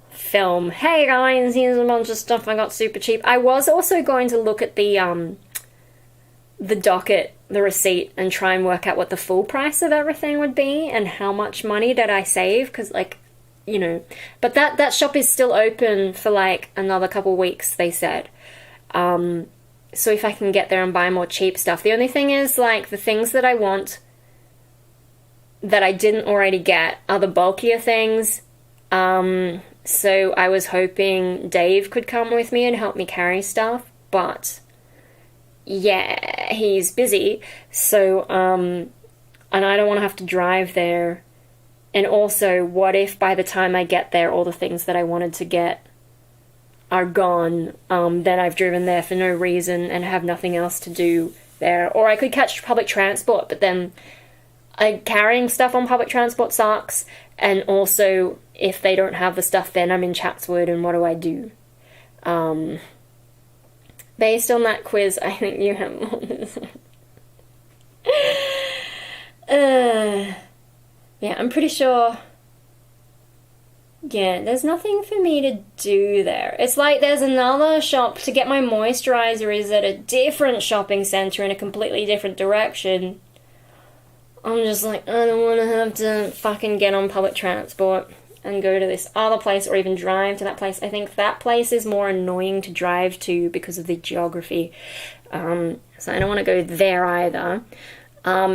film, hey guys, here's a bunch of stuff I got super cheap. I was also going to look at the docket, the receipt, and try and work out what the full price of everything would be and how much money did I save, because, like, you know, but that shop is still open for like another couple weeks, they said. So if I can get there and buy more cheap stuff. The only thing is, like, the things that I want that I didn't already get are the bulkier things. So I was hoping Dave could come with me and help me carry stuff, but yeah, he's busy. So, and I don't want to have to drive there. And also, what if by the time I get there, all the things that I wanted to get are gone? Then I've driven there for no reason and have nothing else to do there. Or I could catch public transport, but then carrying stuff on public transport sucks. And also, if they don't have the stuff, then I'm in Chatswood, and what do I do? Based on that quiz, I think you have more than yeah, I'm pretty sure. Yeah, there's nothing for me to do there. It's like there's another shop to get my moisturizer is at a different shopping centre in a completely different direction. I'm just like, I don't want to have to fucking get on public transport and go to this other place or even drive to that place. I think that place is more annoying to drive to because of the geography. So I don't want to go there either.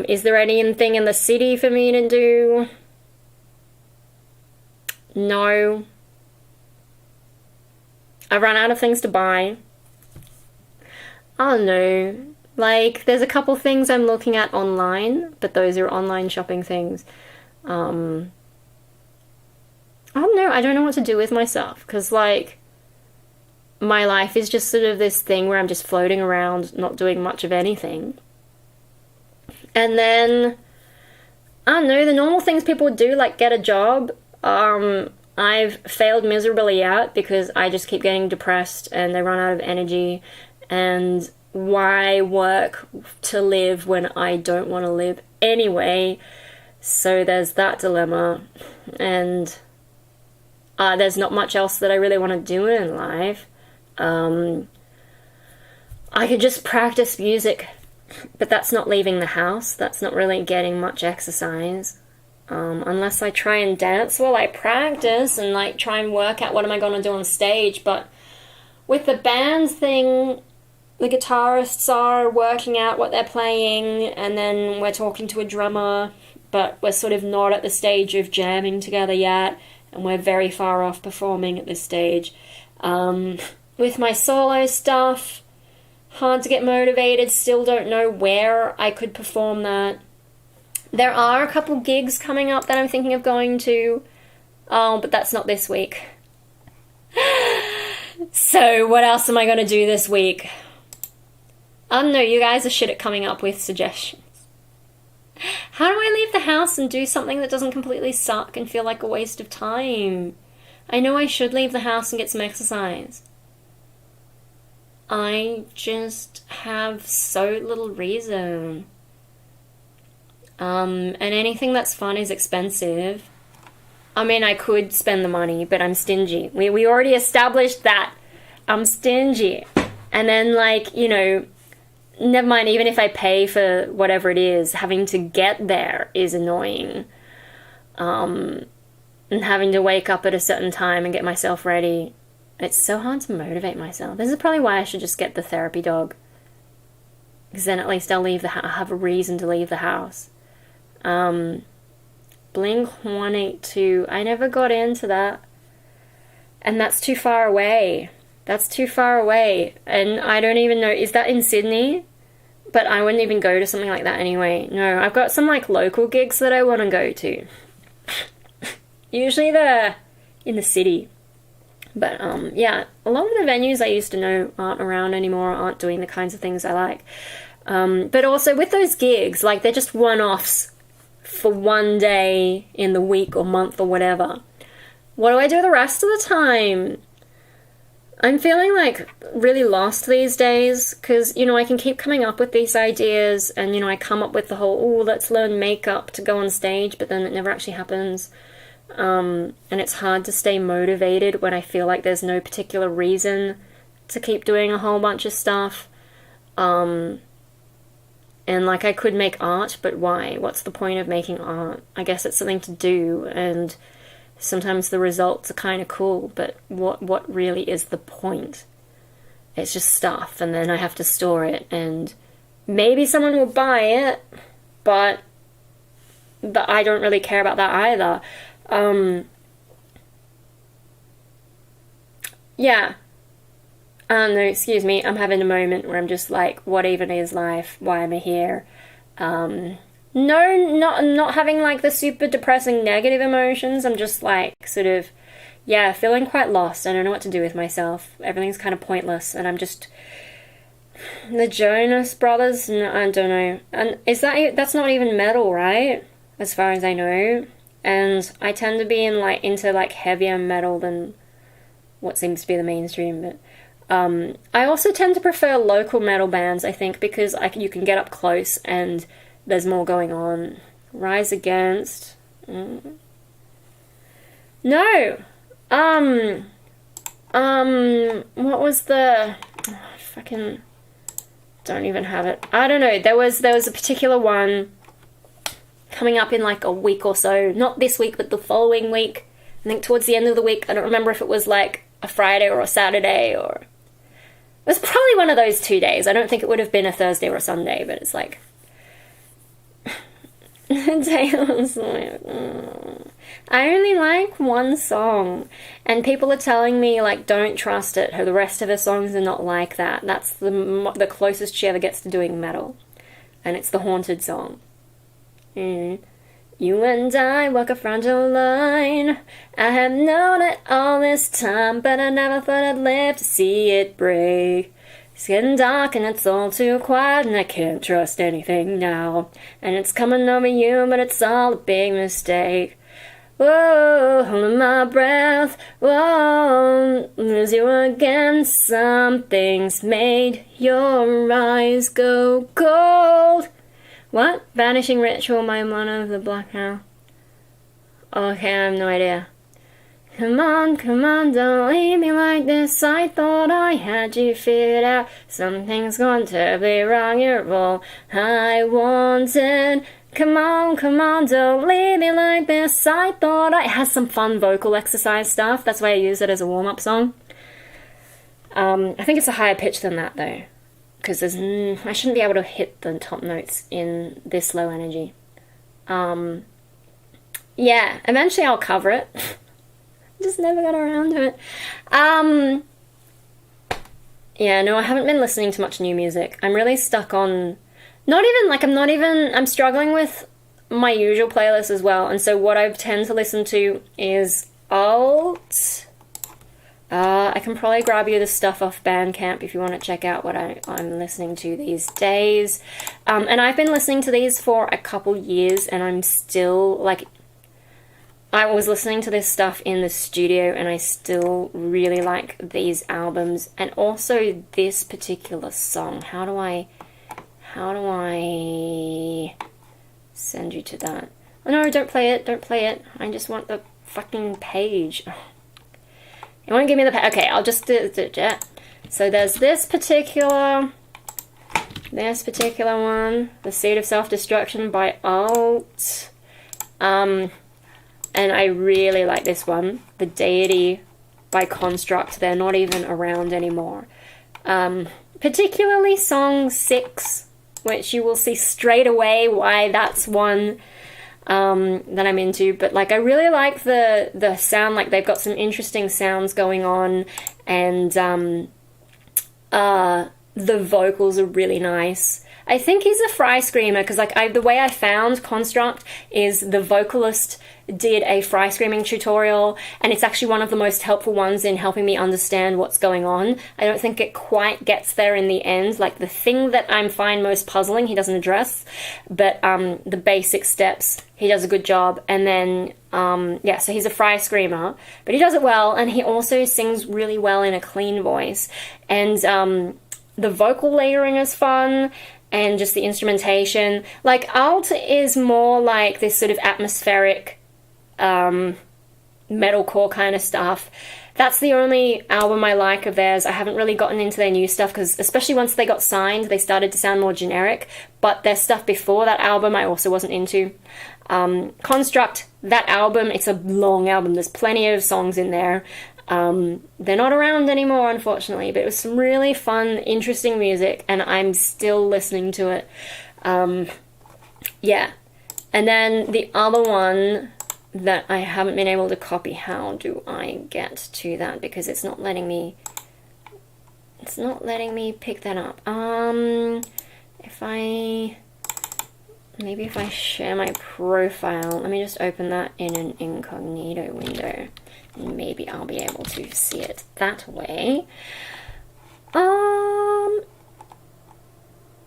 Is there anything in the city for me to do? No. I've run out of things to buy. I don't know. Like, there's a couple things I'm looking at online, but those are online shopping things. I don't know. I don't know what to do with myself, because, like, my life is just sort of this thing where I'm just floating around, not doing much of anything. And then, I don't know, the normal things people would do, like get a job, I've failed miserably at because I just keep getting depressed and I run out of energy. And why work to live when I don't want to live anyway? So there's that dilemma. And there's not much else that I really want to do in life. I could just practice music, but that's not leaving the house. That's not really getting much exercise. Unless I try and dance while I practice and, like, try and work out what am I going to do on stage. But with the band thing, the guitarists are working out what they're playing, and then we're talking to a drummer, but we're sort of not at the stage of jamming together yet, and we're very far off performing at this stage. With my solo stuff, hard to get motivated, still don't know where I could perform that. There are a couple gigs coming up that I'm thinking of going to, but that's not this week. So what else am I going to do this week? I don't know, you guys are shit at coming up with suggestions. How do I leave the house and do something that doesn't completely suck and feel like a waste of time? I know I should leave the house and get some exercise. I just have so little reason. And anything that's fun is expensive. I mean, I could spend the money, but I'm stingy. We already established that. I'm stingy. And then, like, you know, never mind, even if I pay for whatever it is, having to get there is annoying. And having to wake up at a certain time and get myself ready. It's so hard to motivate myself. This is probably why I should just get the therapy dog. Because then at least I'll have a reason to leave the house. Blink-182. I never got into that. And that's too far away. That's too far away. And I don't even know, is that in Sydney? But I wouldn't even go to something like that anyway. No, I've got some like local gigs that I want to go to. Usually they're in the city. But yeah, a lot of the venues I used to know aren't around anymore, aren't doing the kinds of things I like. But also with those gigs, like they're just one-offs for one day in the week or month or whatever. What do I do the rest of the time? I'm feeling like really lost these days because, you know, I can keep coming up with these ideas and, you know, I come up with the whole, oh, let's learn makeup to go on stage, but then it never actually happens. And it's hard to stay motivated when I feel like there's no particular reason to keep doing a whole bunch of stuff. And like I could make art, but why? What's the point of making art? I guess it's something to do, and sometimes the results are kind of cool, but what really is the point? It's just stuff, and then I have to store it, and maybe someone will buy it, but I don't really care about that either. Yeah. No, excuse me, I'm having a moment where I'm just like, what even is life? Why am I here? No, not having like the super depressing negative emotions. I'm just like sort of, yeah, feeling quite lost. I don't know what to do with myself. Everything's kind of pointless, and I'm just the Jonas Brothers. No, I don't know. And that's not even metal, right? As far as I know. And I tend to be into heavier metal than what seems to be the mainstream. But I also tend to prefer local metal bands, I think, because you can get up close and there's more going on. Rise Against. No. What was the... fucking... don't even have it. I don't know. There was a particular one coming up in like a week or so. Not this week, but the following week. I think towards the end of the week. I don't remember if it was like a Friday or a Saturday, or... it was probably one of those 2 days. I don't think it would have been a Thursday or a Sunday, but it's like... Taylor Swift. I only like one song, and people are telling me like don't trust it. The rest of her songs are not like that. That's the closest she ever gets to doing metal, and it's the Haunted song. You and I walk a fragile line. I have known it all this time, but I never thought I'd live to see it break. It's getting dark and it's all too quiet, and I can't trust anything now. And it's coming over you, but it's all a big mistake. Whoa, holding my breath. Whoa, lose you again. Something's made your eyes go cold. What? Vanishing Ritual by Mono of the Black House. Okay, I have no idea. Come on, don't leave me like this. I thought I had you figured out. Something's gone terribly wrong. You're all I wanted. Come on, don't leave me like this. I thought it has some fun vocal exercise stuff. That's why I use it as a warm-up song. I think it's a higher pitch than that, though. Because I shouldn't be able to hit the top notes in this low energy. Yeah, eventually I'll cover it. Just never got around to it. Yeah, no, I haven't been listening to much new music. I'm really stuck on... I'm struggling with my usual playlist as well. And so what I tend to listen to is alt... I can probably grab you the stuff off Bandcamp if you want to check out what I'm listening to these days. And I've been listening to these for a couple years, and I'm still, like... I was listening to this stuff in the studio, and I still really like these albums. And also this particular song. How do I send you to that? Oh, no, don't play it. I just want the fucking page. It won't give me the page. Okay, I'll just do it. So there's this particular one, The Seed of Self-Destruction by Alt. And I really like this one, The Deity by Construct. They're not even around anymore. Particularly song 6, which you will see straight away why that's one that I'm into. But like, I really like the sound. Like, they've got some interesting sounds going on, and the vocals are really nice. I think he's a fry screamer, because like the way I found Construct is the vocalist did a fry screaming tutorial, and it's actually one of the most helpful ones in helping me understand what's going on. I don't think it quite gets there in the end. Like, the thing that I find most puzzling, he doesn't address, but the basic steps, he does a good job. And then, yeah, so he's a fry screamer, but he does it well, and he also sings really well in a clean voice. And the vocal layering is fun, and just the instrumentation. Like, Alt is more like this sort of atmospheric metalcore kind of stuff. That's the only album I like of theirs. I haven't really gotten into their new stuff, because especially once they got signed, they started to sound more generic. But their stuff before that album I also wasn't into. Construct, that album, it's a long album. There's plenty of songs in there. They're not around anymore, unfortunately, but it was some really fun, interesting music, and I'm still listening to it. Yeah. And then the other one that I haven't been able to copy, how do I get to that? Because it's not letting me pick that up. Maybe if I share my profile, let me just open that in an incognito window. Maybe I'll be able to see it that way. Oh,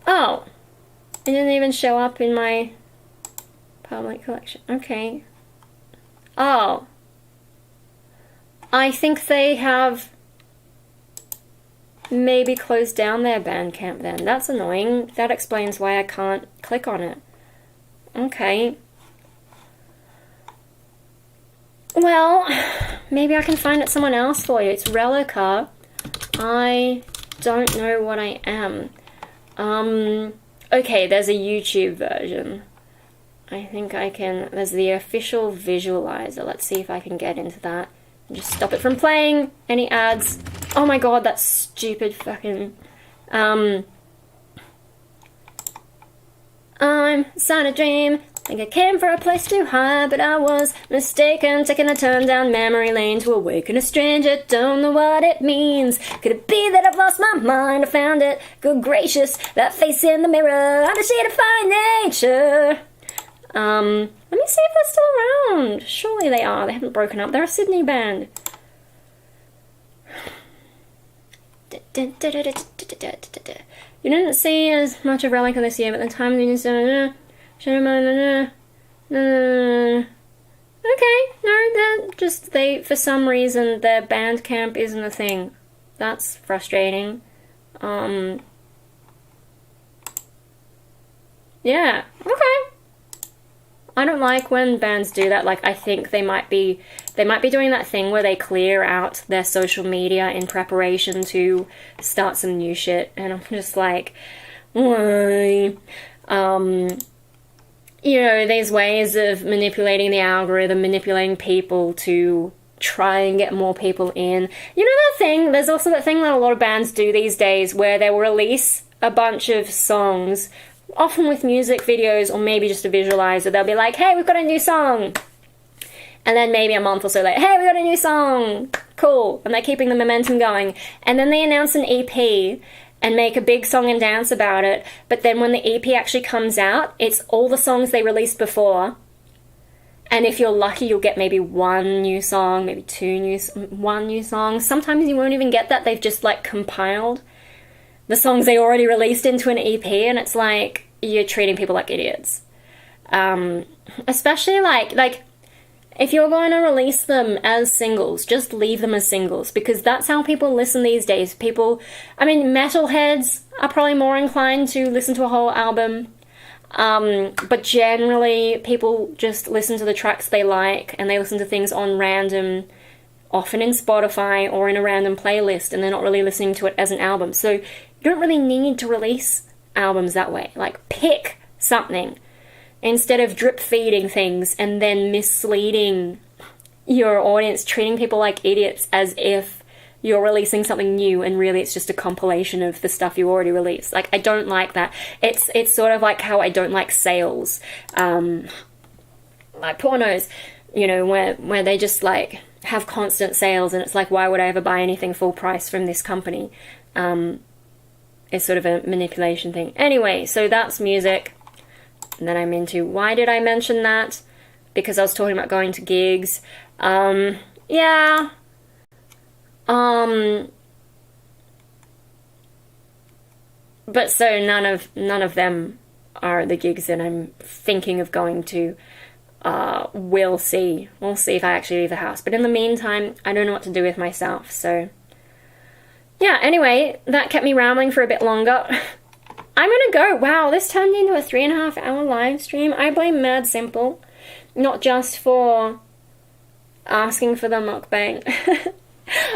it didn't even show up in my public collection. Okay. Oh, I think they have maybe closed down their Bandcamp then. That's annoying. That explains why I can't click on it. Okay. Well, maybe I can find it someone else for you. It's Relica. I don't know what I am. Okay, there's a YouTube version. I think I can... There's the official visualizer. Let's see if I can get into that. And just stop it from playing any ads. Oh my god, that stupid fucking... I'm inside a dream. Think I came for a place too high, but I was mistaken. Taking a turn down memory lane to awaken a stranger. Don't know what it means. Could it be that I've lost my mind? I found it. Good gracious, that face in the mirror. I'm a shade of fine nature. Let me see if they're still around. Surely they are. They haven't broken up. They're a Sydney band. You didn't see as much of Relica this year, but the time you okay, no, they're just, for some reason, their Bandcamp isn't a thing. That's frustrating. Yeah, okay. I don't like when bands do that. Like, I think they might be doing that thing where they clear out their social media in preparation to start some new shit, and I'm just like, why? You know, these ways of manipulating the algorithm, manipulating people to try and get more people in. You know that thing, there's also that thing that a lot of bands do these days where they will release a bunch of songs, often with music videos or maybe just a visualizer. They'll be like, hey, we've got a new song. And then maybe a month or so later, hey, we got a new song. Cool. And they're keeping the momentum going. And then they announce an EP and make a big song and dance about it. But then when the EP actually comes out, it's all the songs they released before. And if you're lucky, you'll get maybe one new song, maybe one new song. Sometimes you won't even get that. They've just, like, compiled the songs they already released into an EP, and it's like, you're treating people like idiots. Especially, like, if you're going to release them as singles, just leave them as singles, because that's how people listen these days. Metalheads are probably more inclined to listen to a whole album, but generally people just listen to the tracks they like, and they listen to things on random often in Spotify or in a random playlist, and they're not really listening to it as an album. So you don't really need to release albums that way. Like, pick something instead of drip feeding things and then misleading your audience, treating people like idiots as if you're releasing something new and really it's just a compilation of the stuff you already released. Like, I don't like that. It's sort of like how I don't like sales. Like pornos, you know, where they just like have constant sales, and it's like, why would I ever buy anything full price from this company? It's sort of a manipulation thing. Anyway, so that's music that I'm into. Why did I mention that? Because I was talking about going to gigs. Yeah. But so none of them are the gigs that I'm thinking of going to. We'll see. We'll see if I actually leave the house. But in the meantime, I don't know what to do with myself, so... Yeah, anyway, that kept me rambling for a bit longer. I'm gonna go. Wow, this turned into a 3.5-hour live stream. I blame Mad Simple. Not just for asking for the mukbang,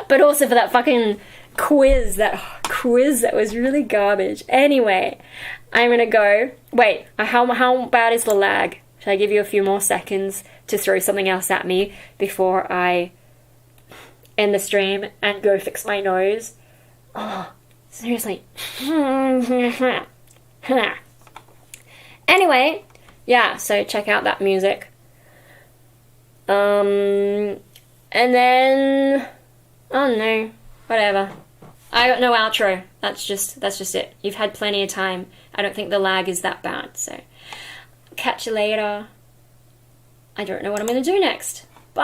but also for that fucking quiz. That quiz that was really garbage. Anyway, I'm gonna go. Wait, how bad is the lag? Should I give you a few more seconds to throw something else at me before I end the stream and go fix my nose? Oh, seriously. Anyway, yeah, so check out that music. And then... oh no, whatever. I got no outro. That's just it. You've had plenty of time. I don't think the lag is that bad, so... catch you later. I don't know what I'm going to do next.